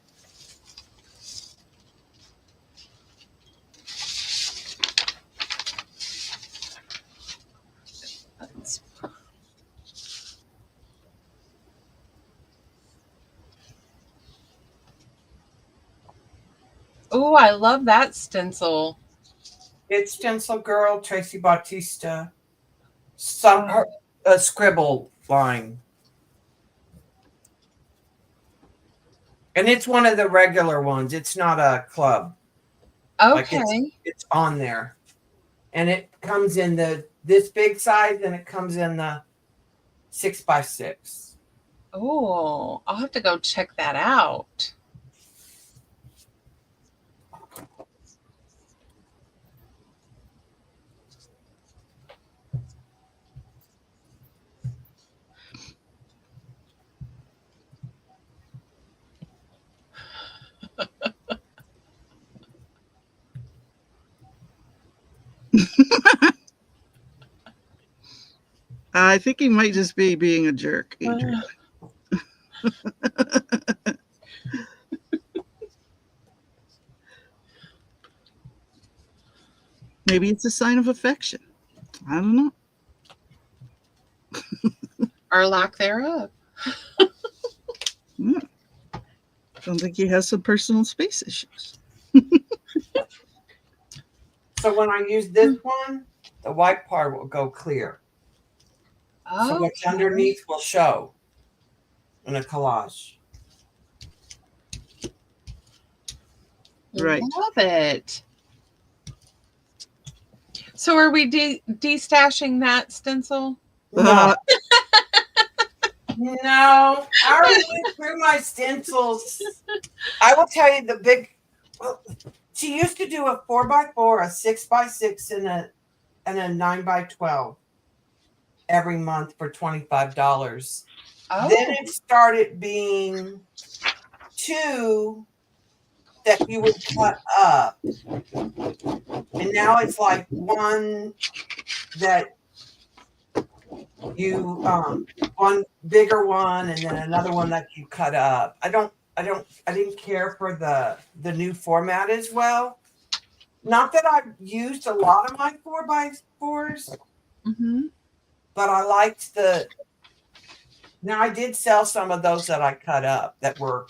Oh, I love that stencil. It's Stencil Girl, Tracy Bautista. Her scribble line. And it's one of the regular ones. It's not a club. Okay. Like it's on there. And it comes in this big size, and it comes in the 6x6. Oh, I'll have to go check that out. I think he might just be being a jerk, Adrian. Maybe it's a sign of affection. I don't know. Or lack thereof. Yeah. Sounds like he has some personal space issues. So when I use this one, the white part will go clear. So what's underneath will show in a collage. Right. Love it. So are we de-stashing that stencil? No. No. I already went through my stencils. I will tell you she used to do a 4x4, a 6x6, and a 9x12 every month for $25. Oh. Then it started being 2 that you would cut up. And now it's like 1 that you one bigger one, and then another one that you cut up. I didn't care for the new format as well. Not that I've used a lot of my 4x4s, but I liked now I did sell some of those that I cut up that were,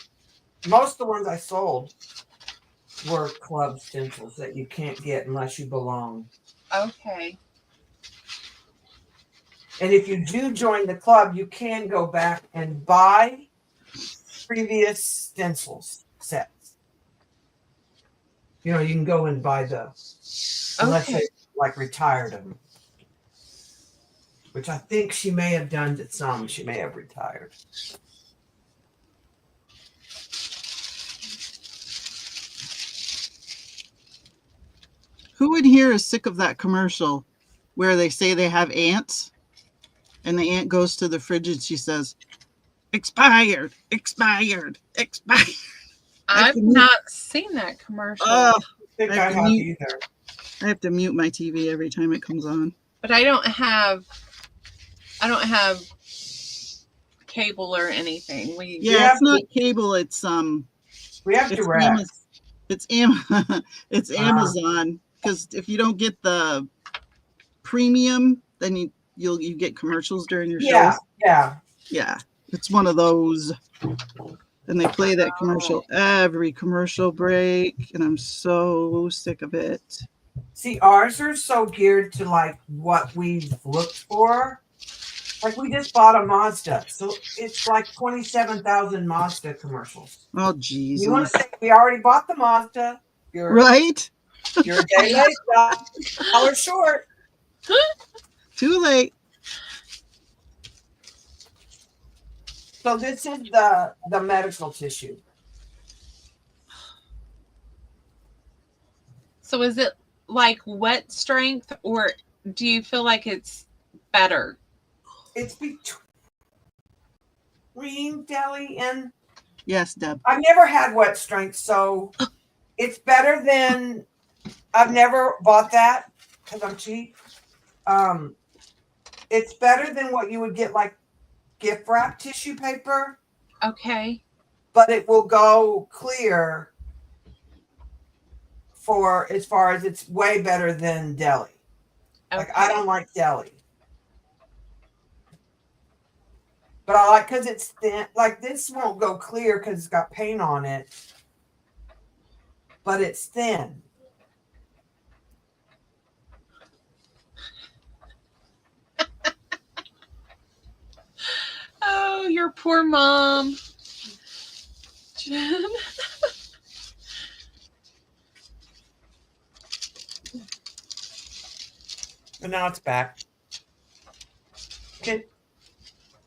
most of the ones I sold were club stencils that you can't get unless you belong. Okay. And if you do join the club, you can go back and buy previous stencils sets. You know, you can go and buy those. Unless they like retired them. Which I think she may have done to some. She may have retired. Who in here is sick of that commercial where they say they have ants and the ant goes to the fridge and she says, expired, expired, expired. I've not seen that commercial. I think I have either. I have to mute my TV every time it comes on. But I don't have cable or anything. It's not cable, it's we have direct. It's Amazon, because if you don't get the premium, then you get commercials during your shows. Yeah. It's one of those. And they play that commercial every commercial break, and I'm so sick of it. See, ours are so geared to like what we've looked for. Like we just bought a Mazda, so it's like 27,000 Mazda commercials. Oh, geez. You want to say we already bought the Mazda? Right? You're a day late, $1 short. Too late. So this is the medical tissue. So is it like wet strength, or do you feel like it's better? It's between deli and Yes, Deb. I've never had wet strength, so it's better than I've never bought that because I'm cheap. It's better than what you would get like gift wrap tissue paper, Okay. but it will go clear for as far as it's way better than deli. Like I don't like deli. But I like because it's thin. Like this won't go clear because it's got paint on it. But it's thin. Oh, your poor mom. Jen. But now it's back.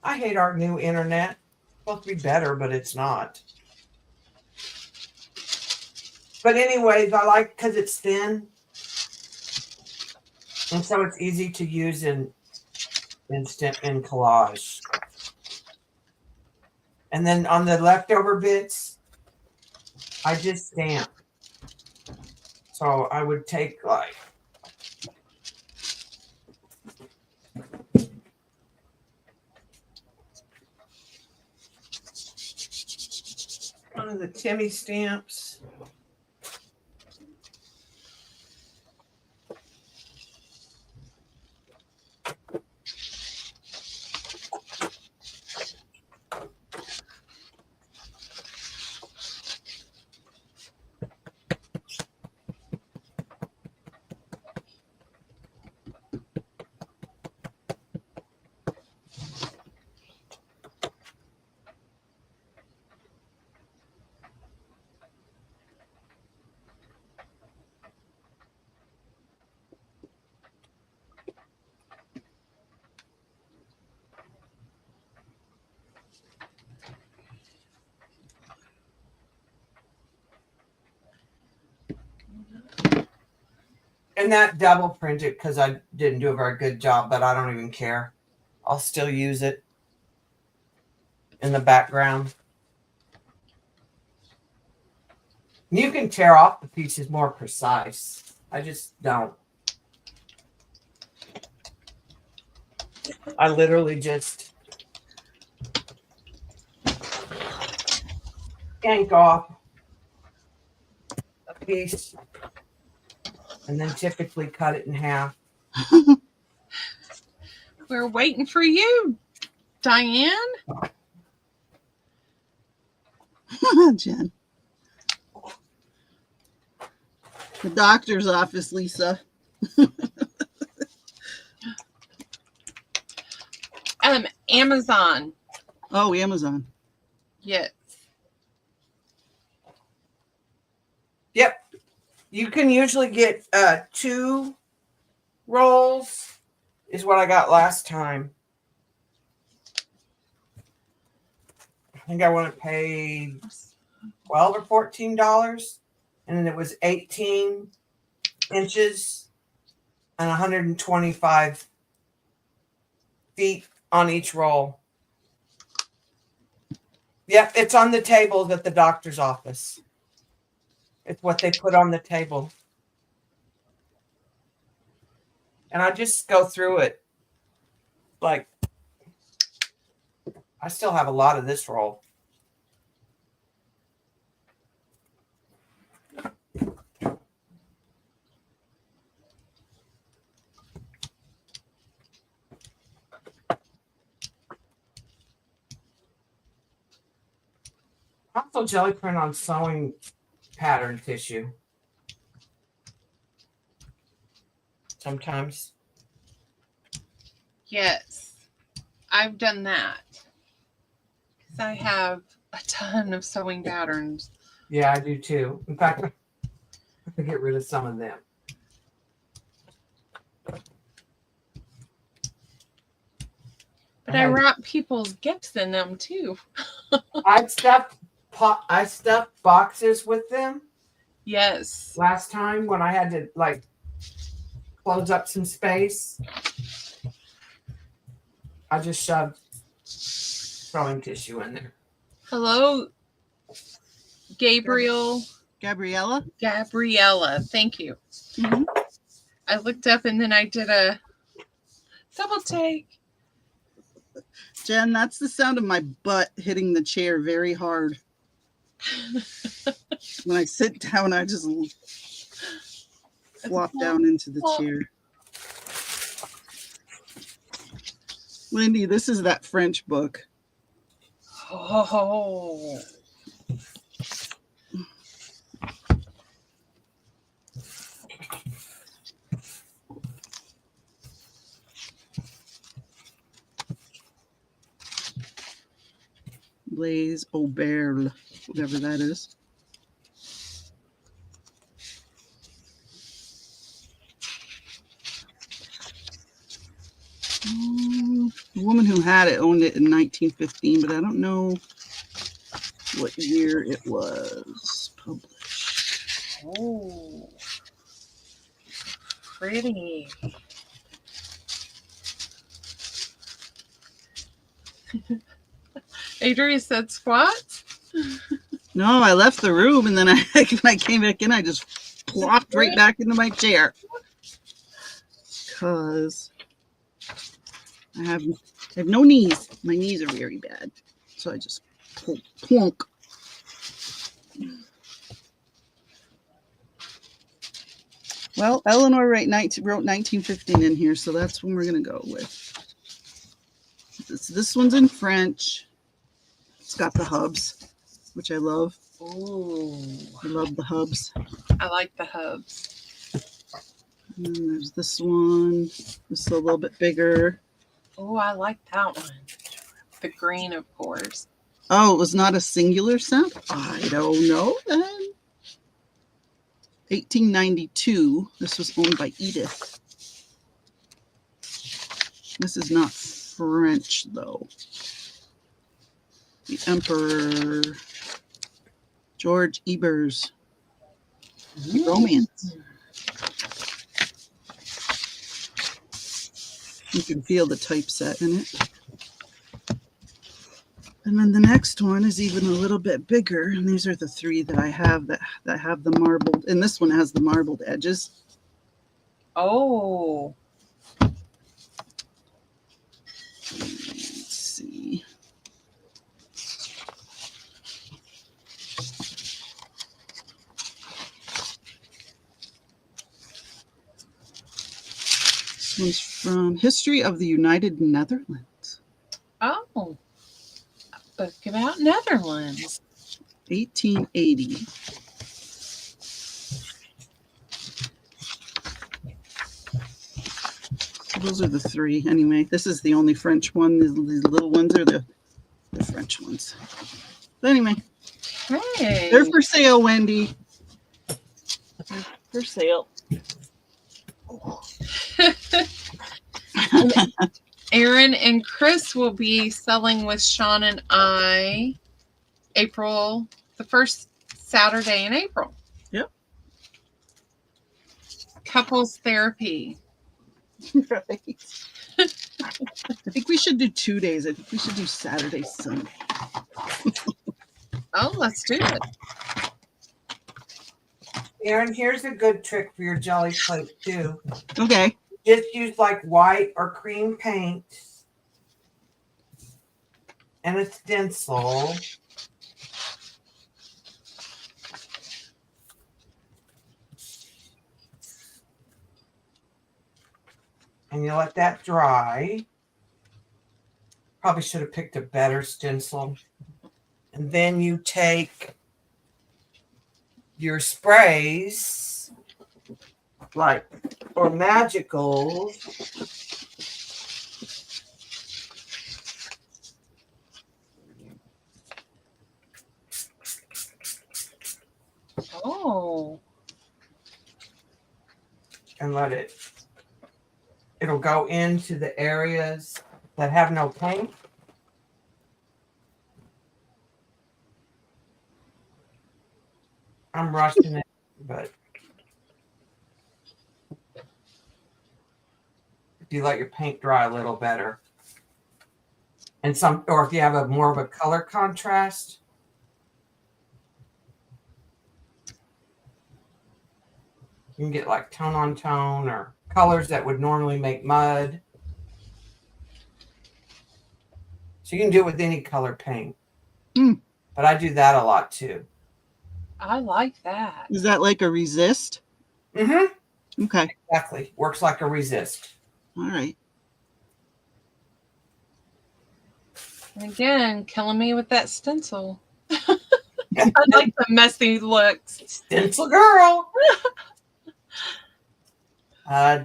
I hate our new internet. It's supposed to be better, but it's not. But anyways, I like because it's thin. And so it's easy to use in collage. And then on the leftover bits, I just stamp. So I would take like one of the Timmy stamps. And that double printed because I didn't do a very good job, but I don't even care. I'll still use it in the background. You can tear off the pieces more precise. I just don't. I literally just yank off a piece and then typically cut it in half. We're waiting for you, Diane. Jen. The doctor's office, Lisa. Amazon. Oh, Amazon. Yes. Yep. You can usually get 2 rolls is what I got last time. I think I want to pay $12 or $14. And then it was 18 inches and 125 feet on each roll. Yep, it's on the tables at the doctor's office. It's what they put on the table. And I just go through it. Like, I still have a lot of this roll. Also jelly print on sewing pattern tissue. Sometimes. Yes. I've done that. Because I have a ton of sewing patterns. Yeah, I do too. In fact, I have to get rid of some of them. But I wrap people's gifts in them too. I stuffed boxes with them, Yes. last time when I had to like close up some space. I just shoved sewing tissue in there. Hello, Gabriella. Thank you. Mhm. I looked up and then I did a double take. Jen, that's the sound of my butt hitting the chair very hard. When I sit down, I just flop down into the chair. Lindy, this is that French book. Oh. Blaise Auberle, whatever that is. The woman who had it owned it in 1915, but I don't know what year it was published. Oh. Pretty. Adria said squats. No, I left the room and then when I came back in, I just plopped right back into my chair. Because I have no knees. My knees are very bad. So I just plunk. Well, Eleanor wrote 1915 in here, so that's when we're going to go with. This one's in French. It's got the hubs, which I love. Ooh. I love the hubs. I like the hubs. And then there's this one. This is a little bit bigger. Oh, I like that one. The green, of course. Oh, it was not a singular sound? I don't know then. 1892. This was owned by Edith. This is not French, though. The Emperor George Ebers. Romance. You can feel the typeset in it. And then the next one is even a little bit bigger. And these are the three that I have that have the marbled. And this one has the marbled edges. Oh. Let's see. This one's from History of the United Netherlands. Oh. A book about Netherlands. 1880. So those are the three. Anyway, this is the only French one. These little ones are the French ones. But anyway, Hey. they're for sale, Wendy. They're for sale. Aaron and Chris will be selling with Sean and I April, the first Saturday in April. Yep. Couples therapy. Right. I think we should do 2 days. I think we should do Saturday, Sunday. Oh, let's do it. Aaron, here's a good trick for your jelly plate too. Okay. Just use like white or cream paint and a stencil. And you let that dry. Probably should have picked a better stencil. And then you take your sprays, like, or magicals. Oh. And let it, it'll go into the areas that have no paint. I'm rushing it But if you let your paint dry a little better, and or if you have a more of a color contrast, you can get like tone on tone or colors that would normally make mud. So you can do it with any color paint. But I do that a lot too. I like that. Is that like a resist? Mm-hmm. Okay. Exactly. Works like a resist. All right. And again, killing me with that stencil. I like the messy looks. Stencil girl.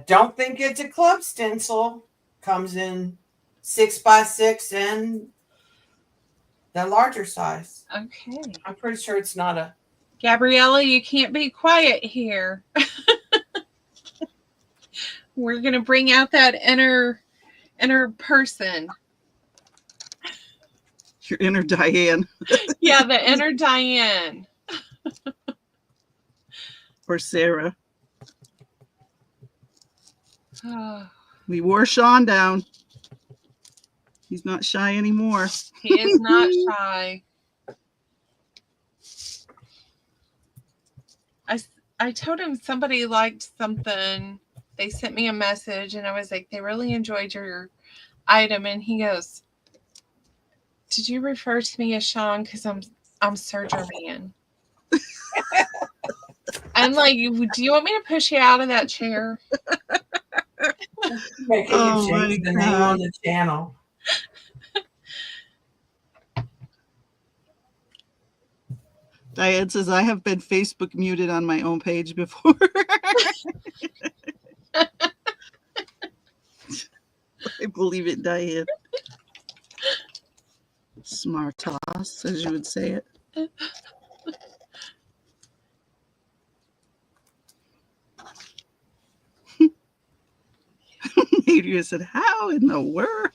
Don't think it's a club stencil. Comes in 6x6 and the larger size. Okay. I'm pretty sure it's not a. Gabriella, you can't be quiet here. We're going to bring out that inner person. Your inner Diane. Yeah, the inner Diane. Or Sarah. Oh, We wore Sean down. He's not shy anymore. he is not shy. I told him somebody liked something. They sent me a message and I was like, they really enjoyed your item. And he goes, did you refer to me as Sean? Because I'm Surger Man. I'm like, do you want me to push you out of that chair? Making you change the name on the channel. Diane says, I have been Facebook muted on my own page before. I believe it, Diane. Smart toss, as you would say it. Adrian said, how in the world?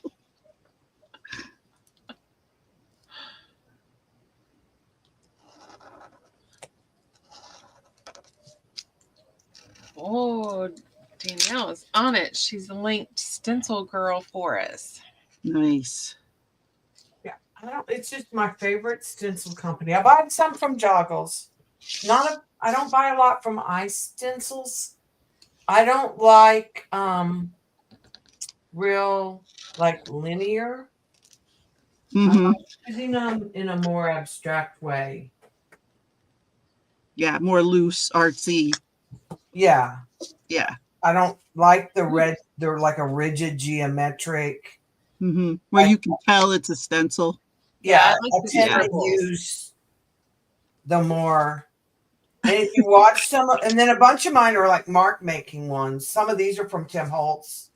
Oh, Danielle is on it. She's linked Stencil Girl for us. Nice. Yeah, it's just my favorite stencil company. I buy some from Joggles. I don't buy a lot from Ice Stencils. I don't like real like linear. Mm-hmm. I'm using them in a more abstract way. Yeah, more loose, artsy. Yeah. Yeah. I don't like the red. They're like a rigid geometric. Mm-hmm. Where you can tell it's a stencil. Yeah, I like I the tend to scribbles. use the more. And if you watch some, and then a bunch of mine are like mark making ones. Some of these are from Tim Holtz.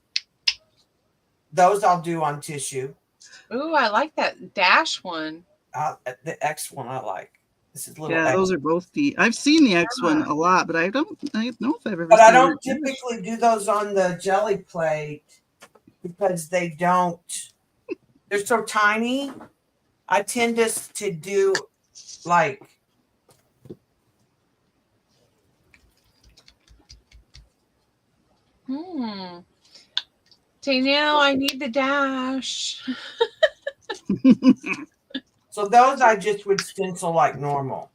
Those I'll do on tissue. Ooh, I like that dash one. The X one I like. This is little Yeah, X. those are both the. I've seen the X one a lot, but I don't know if I've ever But seen I don't it. typically do those on the jelly plate because they don't. They're so tiny. I tend to do like. Danielle, I need the dash. So those I just would stencil like normal.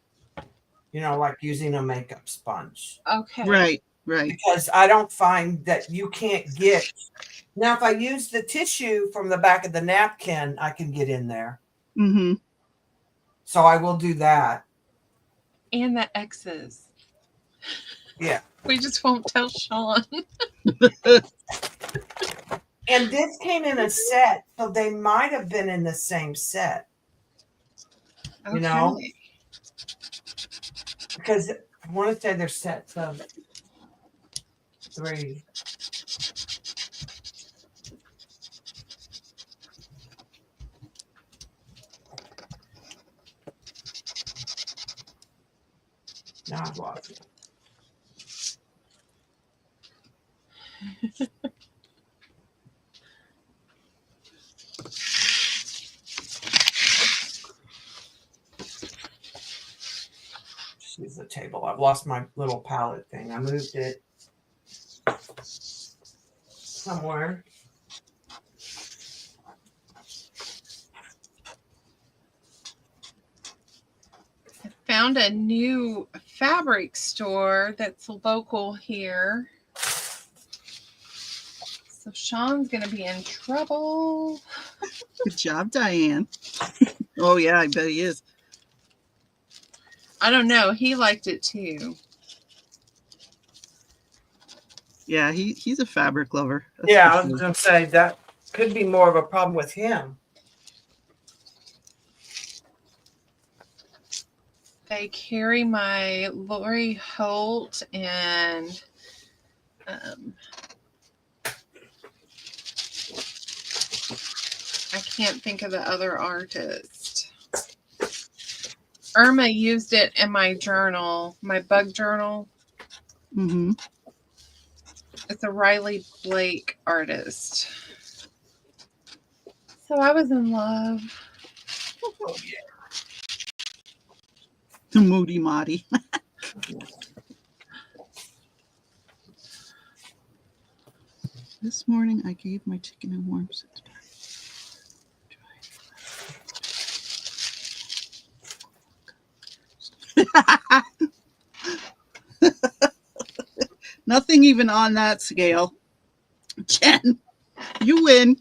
You know, like using a makeup sponge. Okay. Right. Because I don't find that you can't get. Now, if I use the tissue from the back of the napkin, I can get in there. Mm-hmm. So I will do that. And the X's. Yeah. We just won't tell Sean. And this came in a set, so they might have been in the same set. Okay. You know? Because I want to say they're sets of 3. Now I've lost it. Use the table. I've lost my little palette thing. I moved it somewhere. Found a new fabric store that's local here. So Sean's going to be in trouble. Good job, Diane. Oh, yeah, I bet he is. I don't know. He liked it too. Yeah, he's a fabric lover. That's Yeah, for I was sure. going to say that could be more of a problem with him. They carry my Lori Holt and I can't think of the other artist. Irma used it in my journal, my bug journal. Mm-hmm. It's a Riley Blake artist. So I was in love. Oh, yeah. The Moody Moddy. This morning I gave my chicken a warm sit back. Nothing even on that scale. Jen, you win.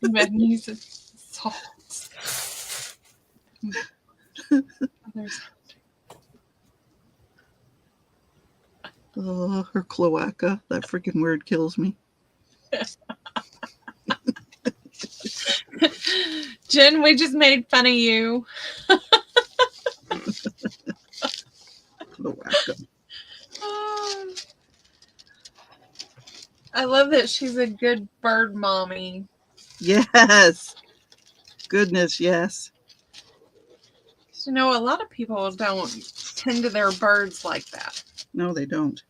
Magnesium salt. There's Oh, her cloaca. That freaking word kills me. Jen, we just made fun of you. Cloaca. I love that she's a good bird mommy. Yes. Goodness, yes. You know, a lot of people don't tend to their birds like that. No, they don't.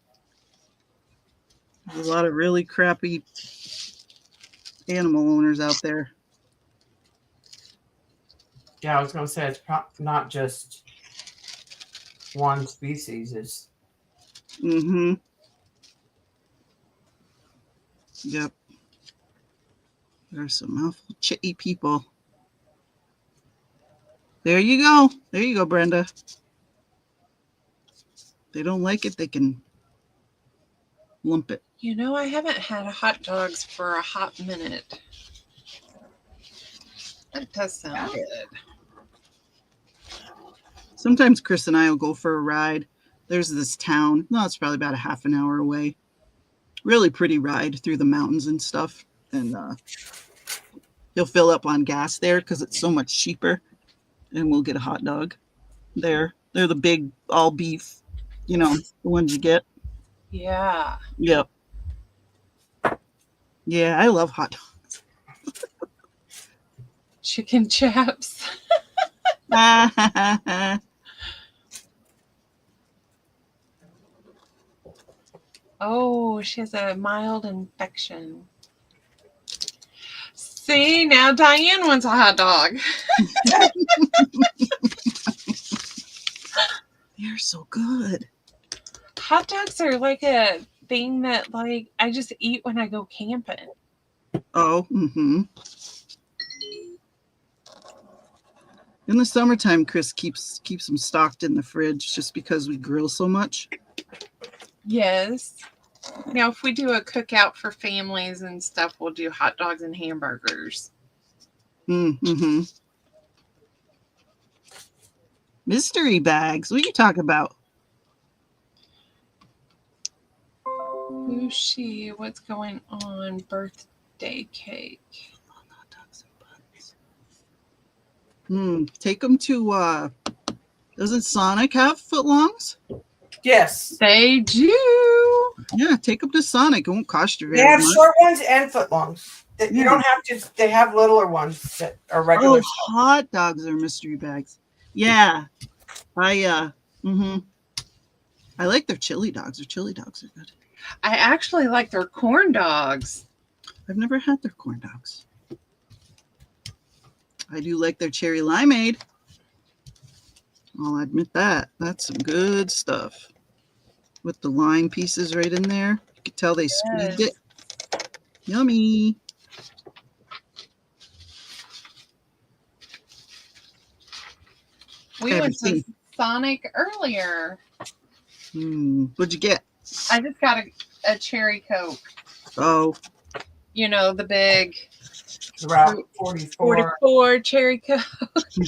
There's a lot of really crappy animal owners out there. Yeah, I was going to say it's not just one species. It's Mm-hmm. Yep. There's some awful chitty people. There you go. There you go, Brenda. They don't like it, they can lump it. You know, I haven't had hot dogs for a hot minute. That does sound good. Sometimes Chris and I will go for a ride. There's this town. No, it's probably about a half an hour away. Really pretty ride through the mountains and stuff. And he'll fill up on gas there because it's so much cheaper. And we'll get a hot dog there. They're the big all beef, you know, the ones you get. Yeah. Yep. Yeah, I love hot dogs. Chicken chaps. Oh, she has a mild infection. See, now Diane wants a hot dog. They're so good. Hot dogs are like a thing that like I just eat when I go camping. Oh, mm-hmm. In the summertime, Chris keeps them stocked in the fridge just because we grill so much. Yes. Now, if we do a cookout for families and stuff, we'll do hot dogs and hamburgers. Mm-hmm. Mystery bags. What are you talking about? Who's she? What's going on? Birthday cake. Take them to, doesn't Sonic have footlongs? yes. They do. Yeah, take them to Sonic. It won't cost you They very have much. short ones and footlongs. You Yeah. don't have to. They have littler ones that are regular. Oh, hot dogs are mystery bags. Yeah. I like their chili dogs. Their chili dogs are good. I actually like their corn dogs. I've never had their corn dogs. I do like their cherry limeade. I'll admit that. That's some good stuff. with the lime pieces right in there. You could tell they squeezed Yes. it. Yummy. We I went to haven't Sonic earlier. What'd you get? I just got a cherry Coke. Oh, You know, the big Route 44. 44 cherry Coke.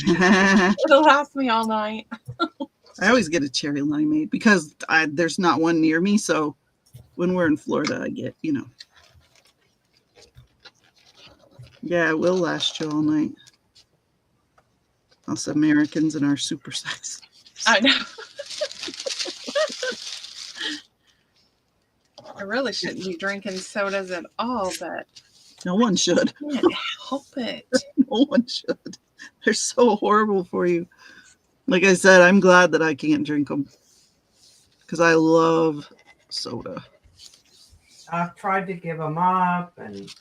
I It'll last me all night. always get a cherry limeade because there's not one near me. So when we're in Florida, I get, Yeah, it will last you all night. Us Americans and our super size. I know. I really shouldn't be drinking sodas at all, but No one should. I can't help it. No one should. They're so horrible for you. Like I said, I'm glad that I can't drink them because I love soda. I've tried to give them up and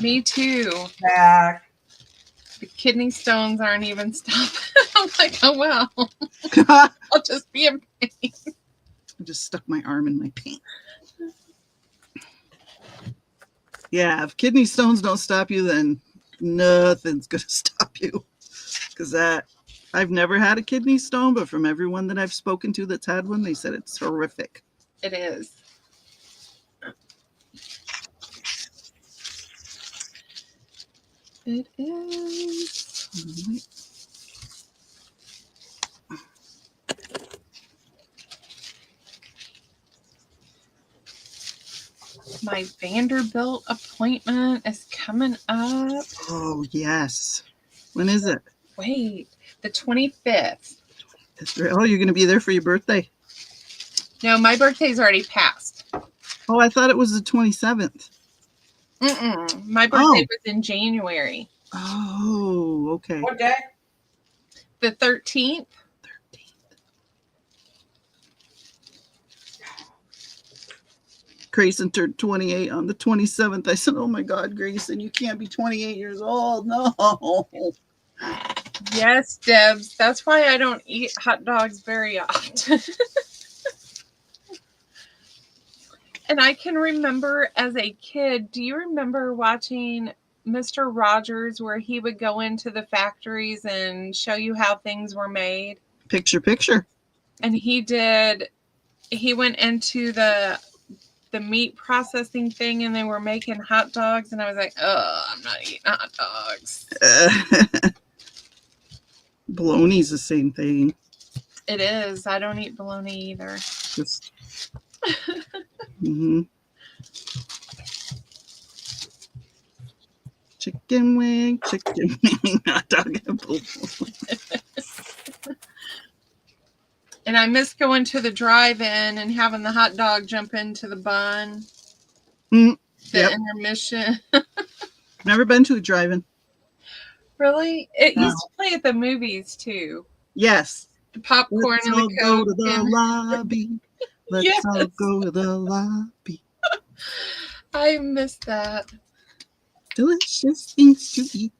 Me too. back. The kidney stones aren't even stopping. I'm like, oh well, I I'll just be in pain. just stuck my arm in my paint. Yeah, if kidney stones don't stop you, then nothing's gonna stop you. Because I've never had a kidney stone, but from everyone that I've spoken to that's had one, they said it's horrific. It is. It is. My Vanderbilt appointment is coming up. Oh yes. When is it? Wait, the 25th. That's right. Oh, you're gonna be there for your birthday? No, my birthday's already passed. Oh, I thought it was the 27th. My birthday was in January. Oh, okay. What day? The 13th. Grayson turned 28 on the 27th. I said, oh my God, Grayson, you can't be 28 years old. No. Yes, Debs. That's why I don't eat hot dogs very often. And I can remember as a kid, do you remember watching Mr. Rogers where he would go into the factories and show you how things were made? Picture. And he went into the meat processing thing and they were making hot dogs and I was like, oh, I'm not eating hot dogs. Bologna's the same thing. It is. I don't eat bologna either. Just chicken wing, hot dog and bologna. And I miss going to the drive-in and having the hot dog jump into the bun. The intermission. Never been to a drive-in. Really? It used to play at the movies too. Yes. The popcorn Let's and all the go Coke. to the lobby. Let's all go to the lobby. I miss that. Delicious things to eat.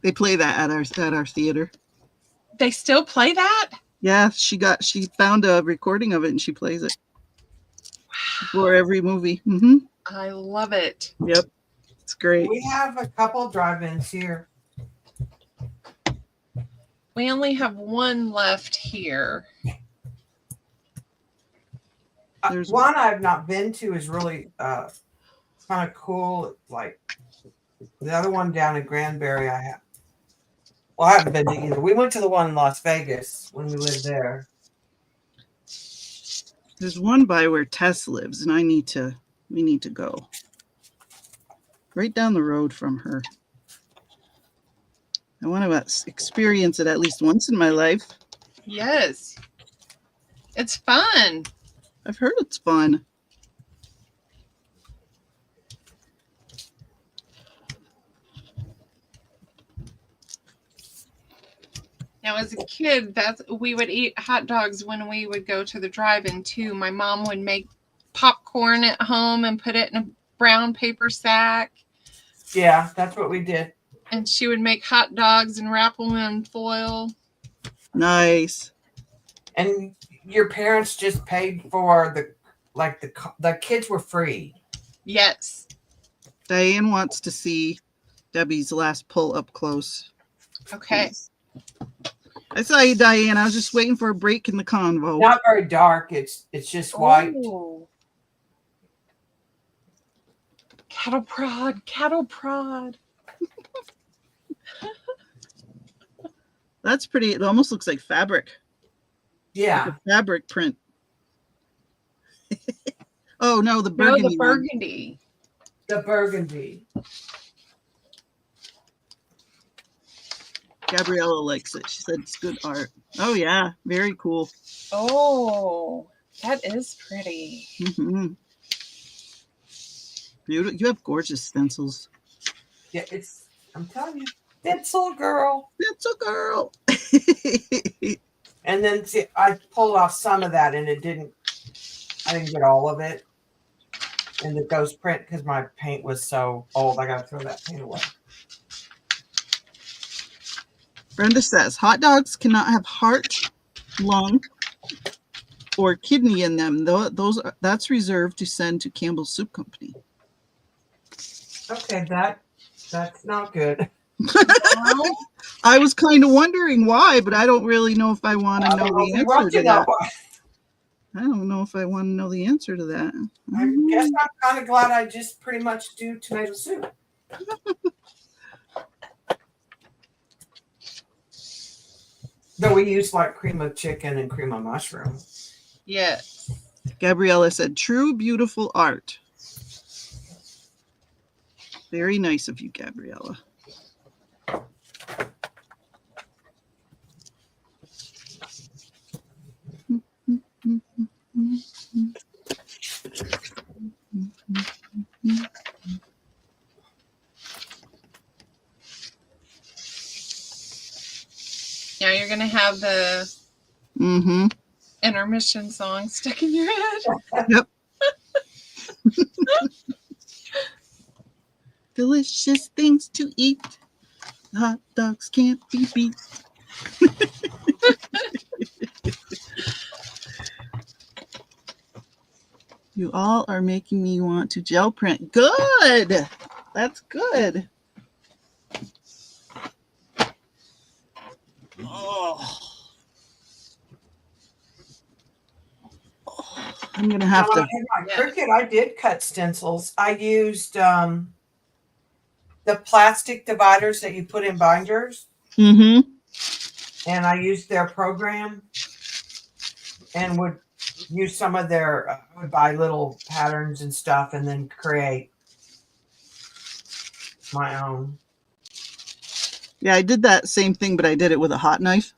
They play that at our theater. They still play that? Yeah, she found a recording of it and she plays it. Wow. For every movie. I love it. Yep. It's great. We have a couple drive-ins here. We only have one left here. One I've not been to is really kind of cool. Like the other one down in Granbury, I haven't been to either. We went to the one in Las Vegas when we lived there. There's one by where Tess lives, and we need to go. Right down the road from her. I want to experience it at least once in my life. Yes. It's fun. I've heard it's fun. Now, as a kid, we would eat hot dogs when we would go to the drive-in too. My mom would make popcorn at home and put it in a brown paper sack. Yeah, that's what we did. And she would make hot dogs and wrap them in foil. Nice. And your parents just paid for the kids were free. Yes. Diane wants to see Debbie's last pull up close. Okay. Please. I saw you, Diane. I was just waiting for a break in the convo. Not very dark. It's just white. Ooh. Cattle prod, cattle prod. That's pretty. It almost looks like fabric. Yeah. Like a fabric print. Oh no, the No, burgundy. the burgundy. The burgundy. Gabriella likes it. She said it's good art. Oh yeah, very cool. Oh, that is pretty. Mm-hmm. Beautiful. You have gorgeous stencils. Yeah, I'm telling you, stencil girl. Stencil girl. And then see, I pulled off some of that, and I didn't get all of it. And it goes print because my paint was so old. I got to throw that paint away. Brenda says hot dogs cannot have heart, lung, or kidney in them. That's reserved to send to Campbell's Soup Company. Okay, that's not good. I was kind of wondering why, but I don't really know if I want to know the answer to that. I don't know if I want to know the answer to that. I guess I'm kind of glad I just pretty much do tomato soup. Though we use like cream of chicken and cream of mushroom. Yes. Gabriella said, true, beautiful art. Very nice of you, Gabriella. Now you're going to have the intermission song stuck in your head. Yep. Delicious things to eat. Hot dogs can't be beat. You all are making me want to gel print. Good. That's good. Oh. I'm going to have to. In my Cricut, I did cut stencils. I used the plastic dividers that you put in binders. Mm-hmm. And I used their program and would use some of their, I would buy little patterns and stuff and then create my own. Yeah, I did that same thing, but I did it with a hot knife.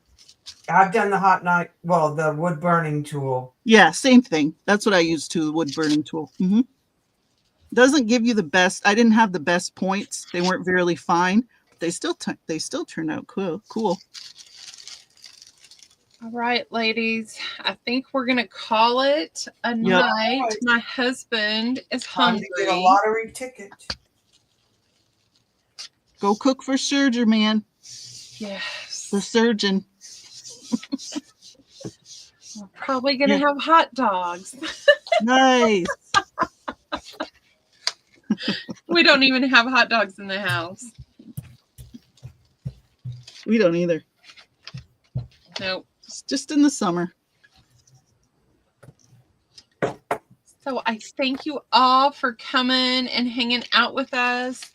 I've done the hot knife, well, the wood burning tool. Yeah, same thing. That's what I used too, the wood burning tool. Mm-hmm. Doesn't give you the best. I didn't have the best points. They weren't very fine, but they still turn out cool. All right, ladies. I think we're going to call it a night. Right. My husband is Time hungry. to get a lottery ticket. Go cook for Surger, man. Yes. The surgeon. We're probably going to have hot dogs. Nice. We don't even have hot dogs in the house. We don't either. Nope. It's just in the summer. So I thank you all for coming and hanging out with us.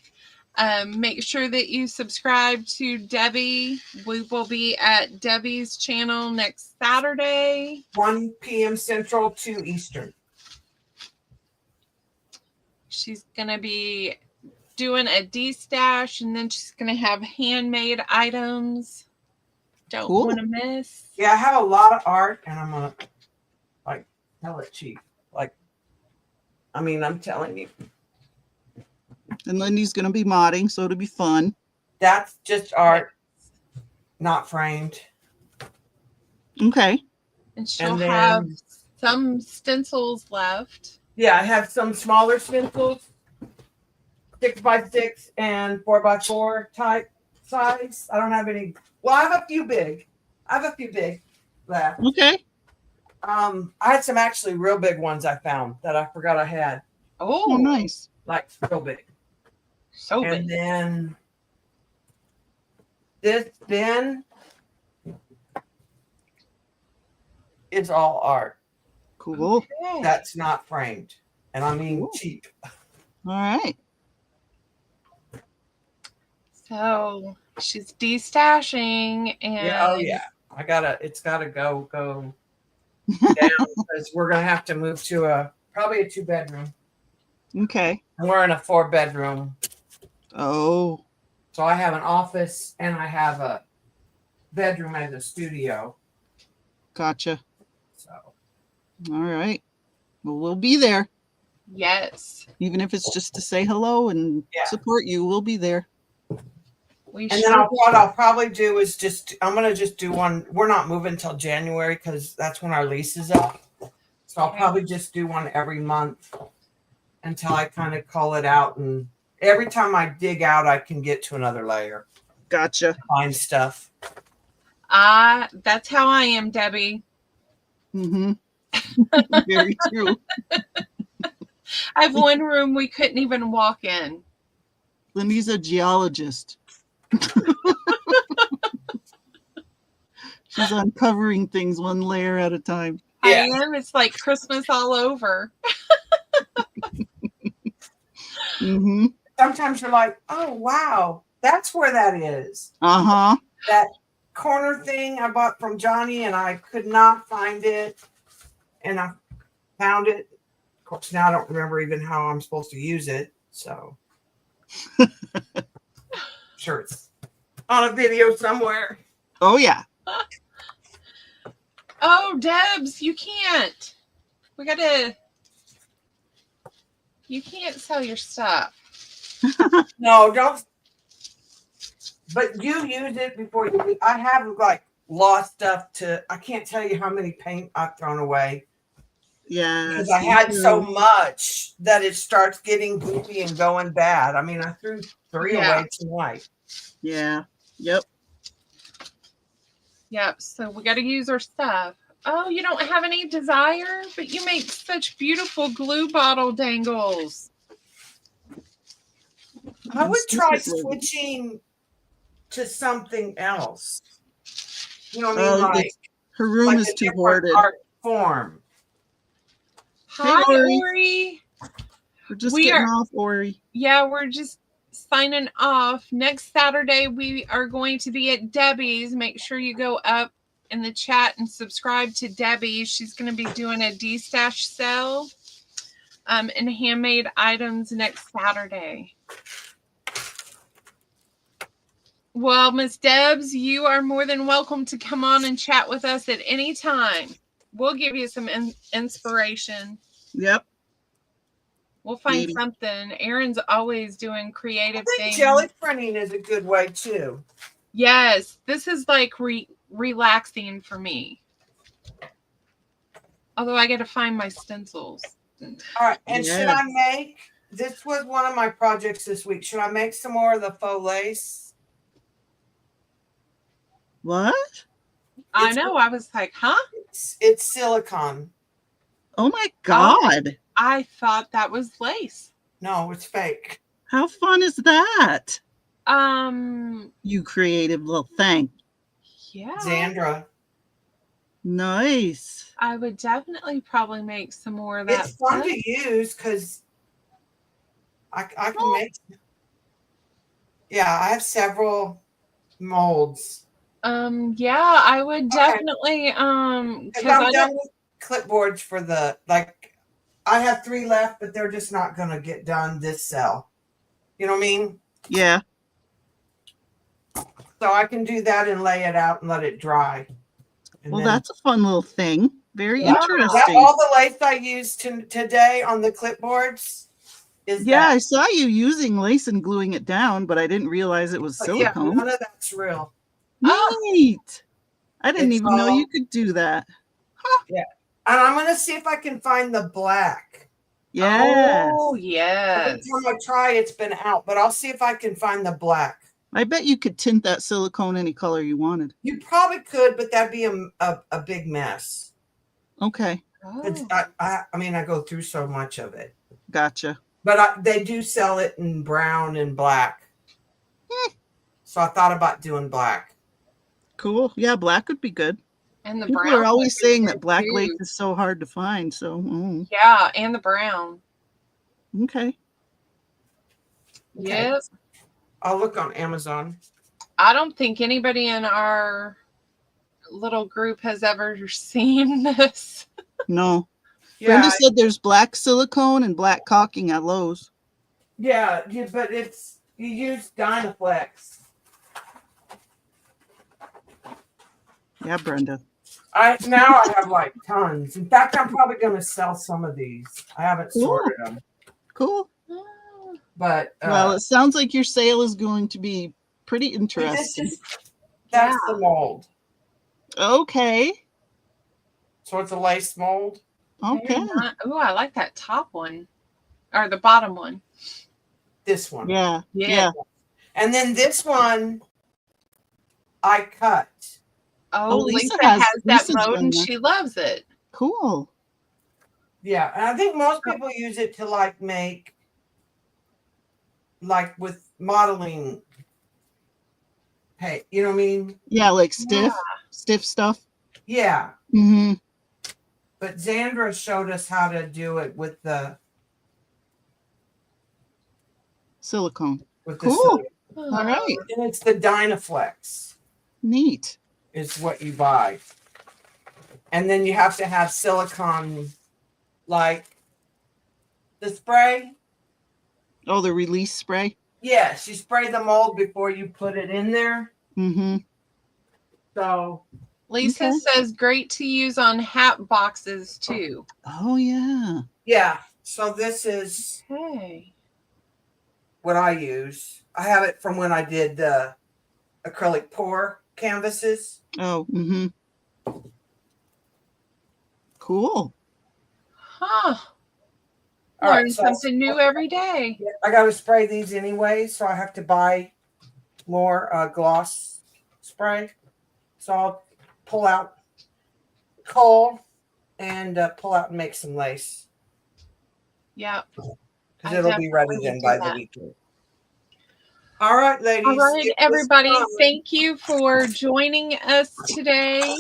Make sure that you subscribe to Debbie. We will be at Debbie's channel next Saturday. 1 p.m. Central, 2 Eastern. She's going to be doing a D-stash, and then she's going to have handmade items. Don't want to miss. Yeah, I have a lot of art, and I'm going to, tell it cheap. I'm telling you. And Lindy's going to be modding, so it'll be fun. That's just art, not framed. Okay. And she'll And then- have some stencils left. Yeah, I have some smaller stencils. 6x6 and 4x4 type size. I don't have any. Well, I have a few big. Left. Okay. I had some actually real big ones I found that I forgot I had, Oh, Oh, nice. like real big. so And big. then this bin is all art. Cool. Okay. That's not framed, and I mean Cool. cheap. All right. So she's destashing, and Yeah. Oh yeah. It's gotta go down because we're gonna have to move to probably a 2-bedroom. Okay. And we're in a 4-bedroom. Oh, So I have an office and I have a bedroom as a studio. gotcha. So All right. Well, we'll be there. yes, Even if it's just to say hello and Yeah. support you, we'll be there. we and then sure. what I'll probably do is I'm gonna just do one. We're not moving until January because that's when our lease is up. So I'll Okay. probably just do one every month until I kind of call it out. And every time I dig out, I can get to another layer, Gotcha. find stuff. That's how I am, Debbie. Mm-hmm. Very true. I have one room we couldn't even walk in. Lindy's a geologist. She's uncovering things one layer at a time. I Yeah. am. It's like Christmas all over. Mm-hmm. Sometimes you're like, oh wow, that's where that is. Uh-huh. That corner thing I bought from Johnny, and I could not find it, and I found it. Of course, now I don't remember even how I'm supposed to use it. So, sure, it's on a video somewhere. Oh, yeah. Oh, Debs, you can't. You can't sell your stuff. No, don't. But you use it before you leave. I have like lost stuff I can't tell you how many paint I've thrown away. Yeah. Because I had so much that it starts getting goopy and going bad. I mean, I threw 3 away tonight. Yeah. Yep. Yep. So we got to use our stuff. Oh, you don't have any desire, but you make such beautiful glue bottle dangles. I would This try is lovely. switching to something else. You know what I Oh, mean? Like, her room like is a too different hoarded. art form. Hi, Ori. Ori. We're just We getting are- off, Ori. Yeah, we're just signing off. Next Saturday, we are going to be at Debbie's. Make sure you go up in the chat and subscribe to Debbie. She's going to be doing a de-stash sale and handmade items next Saturday. Well, Miss Debs, you are more than welcome to come on and chat with us at any time. We'll give you some inspiration. Yep. We'll find Maybe. something. Erin's always doing creative I think things. jelly printing is a good way too. Yes, this is like relaxing for me. Although I got to find my stencils. All right. And should Yeah. I make, this was one of my projects this week. Should I make some more of the faux lace? What? I know. I was like, huh? It's silicone. Oh my God. I thought that was lace. No, it's fake. How fun is that? Um, You creative little thing. yeah. Xandra. Nice. I would definitely probably make some more of that. It's fun stuff. to use because I can Oh. make. Yeah, I have several molds. Yeah, I would Okay. definitely, Because because I'm I done don't, with clipboards for the, like, I have 3 left, but they're just not going to get done this cell. You know what I mean? Yeah. So I can do that and lay it out and let it dry. And Well, then- that's a fun little thing. Very Yeah. that, interesting. all the lace I used today on the clipboards is Yeah, that. I saw you using lace and gluing it down, but I didn't realize it was But yeah, silicone. none of that's real. Neat. I didn't It's even know all- you could do that. And I'm going to see if I can find the black Yes. Oh, yes. Every time I try, it's been out, but I'll see if I can find the black. I bet you could tint that silicone any color you wanted. You probably could, but that'd be a big mess. Okay. 'Cause Oh. I mean, I go through so much of it. Gotcha. But they do sell it in brown and black. So I thought about doing black. Cool. Yeah, black would be good. And the People brown are always would be saying good that black too. lace is so hard to find. So, Yeah, and the brown. okay. Okay. Yep. I'll look on Amazon. I don't think anybody in our little group has ever seen this. No. Yeah, Brenda said there's black silicone and black caulking at Lowe's. yeah, but you use Dynaflex. Yeah, Brenda. Now I have like tons. In fact, I'm probably going to sell some of these. I haven't Cool. sorted them, Cool. but Well, it sounds like your sale is going to be pretty this interesting. that's the mold. Okay. So it's a lace mold. Okay. Oh, I like that top one. Or the bottom one. This one. Yeah. Yeah. Yeah. And then this one I cut. Oh, Lisa Lisa has that Lisa's mode done and that. she loves it. Cool. Yeah, and I think most people use it to like make like with modeling. Hey, you know what I mean? Yeah, like stiff stuff. Yeah. Mm-hmm. But Xandra showed us how to do it with the Silicone. silicone. Cool. All right. And it's the Dynaflex Neat. is what you buy. And then you have to have silicone like the spray. Oh, the release spray. Yes, you spray the mold before you put it in there. Mm-hmm. So Lisa Okay. says great to use on hat boxes too. Oh, yeah. yeah. So this is Hey. what I use. I have it from when I did the acrylic pour canvases. Oh, mm-hmm. Cool. Huh. All right, Learn so something new every day. I got to spray these anyway, so I have to buy more gloss spray. So I'll pull out coal and pull out and make some lace Yep. because I it'll be ready definitely then would by do the that. weekend. All right, ladies. All right, it was everybody. fun. Thank you for joining us today.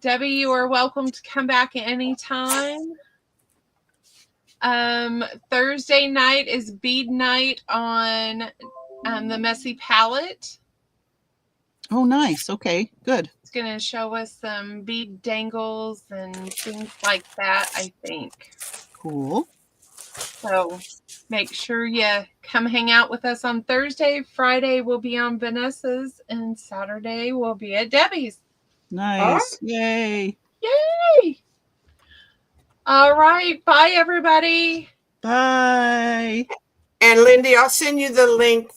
Debbie, you are welcome to come back at any time. Thursday night is bead night on the Messy Palette. Oh, nice. Okay, good. It's going to show us some bead dangles and things like that, I think. Cool. So make sure you come hang out with us on Thursday. Friday will be on Vanessa's, and Saturday will be at Debbie's. Nice. Yay. Yay! All right. Bye, everybody. Bye. And Lindy, I'll send you the link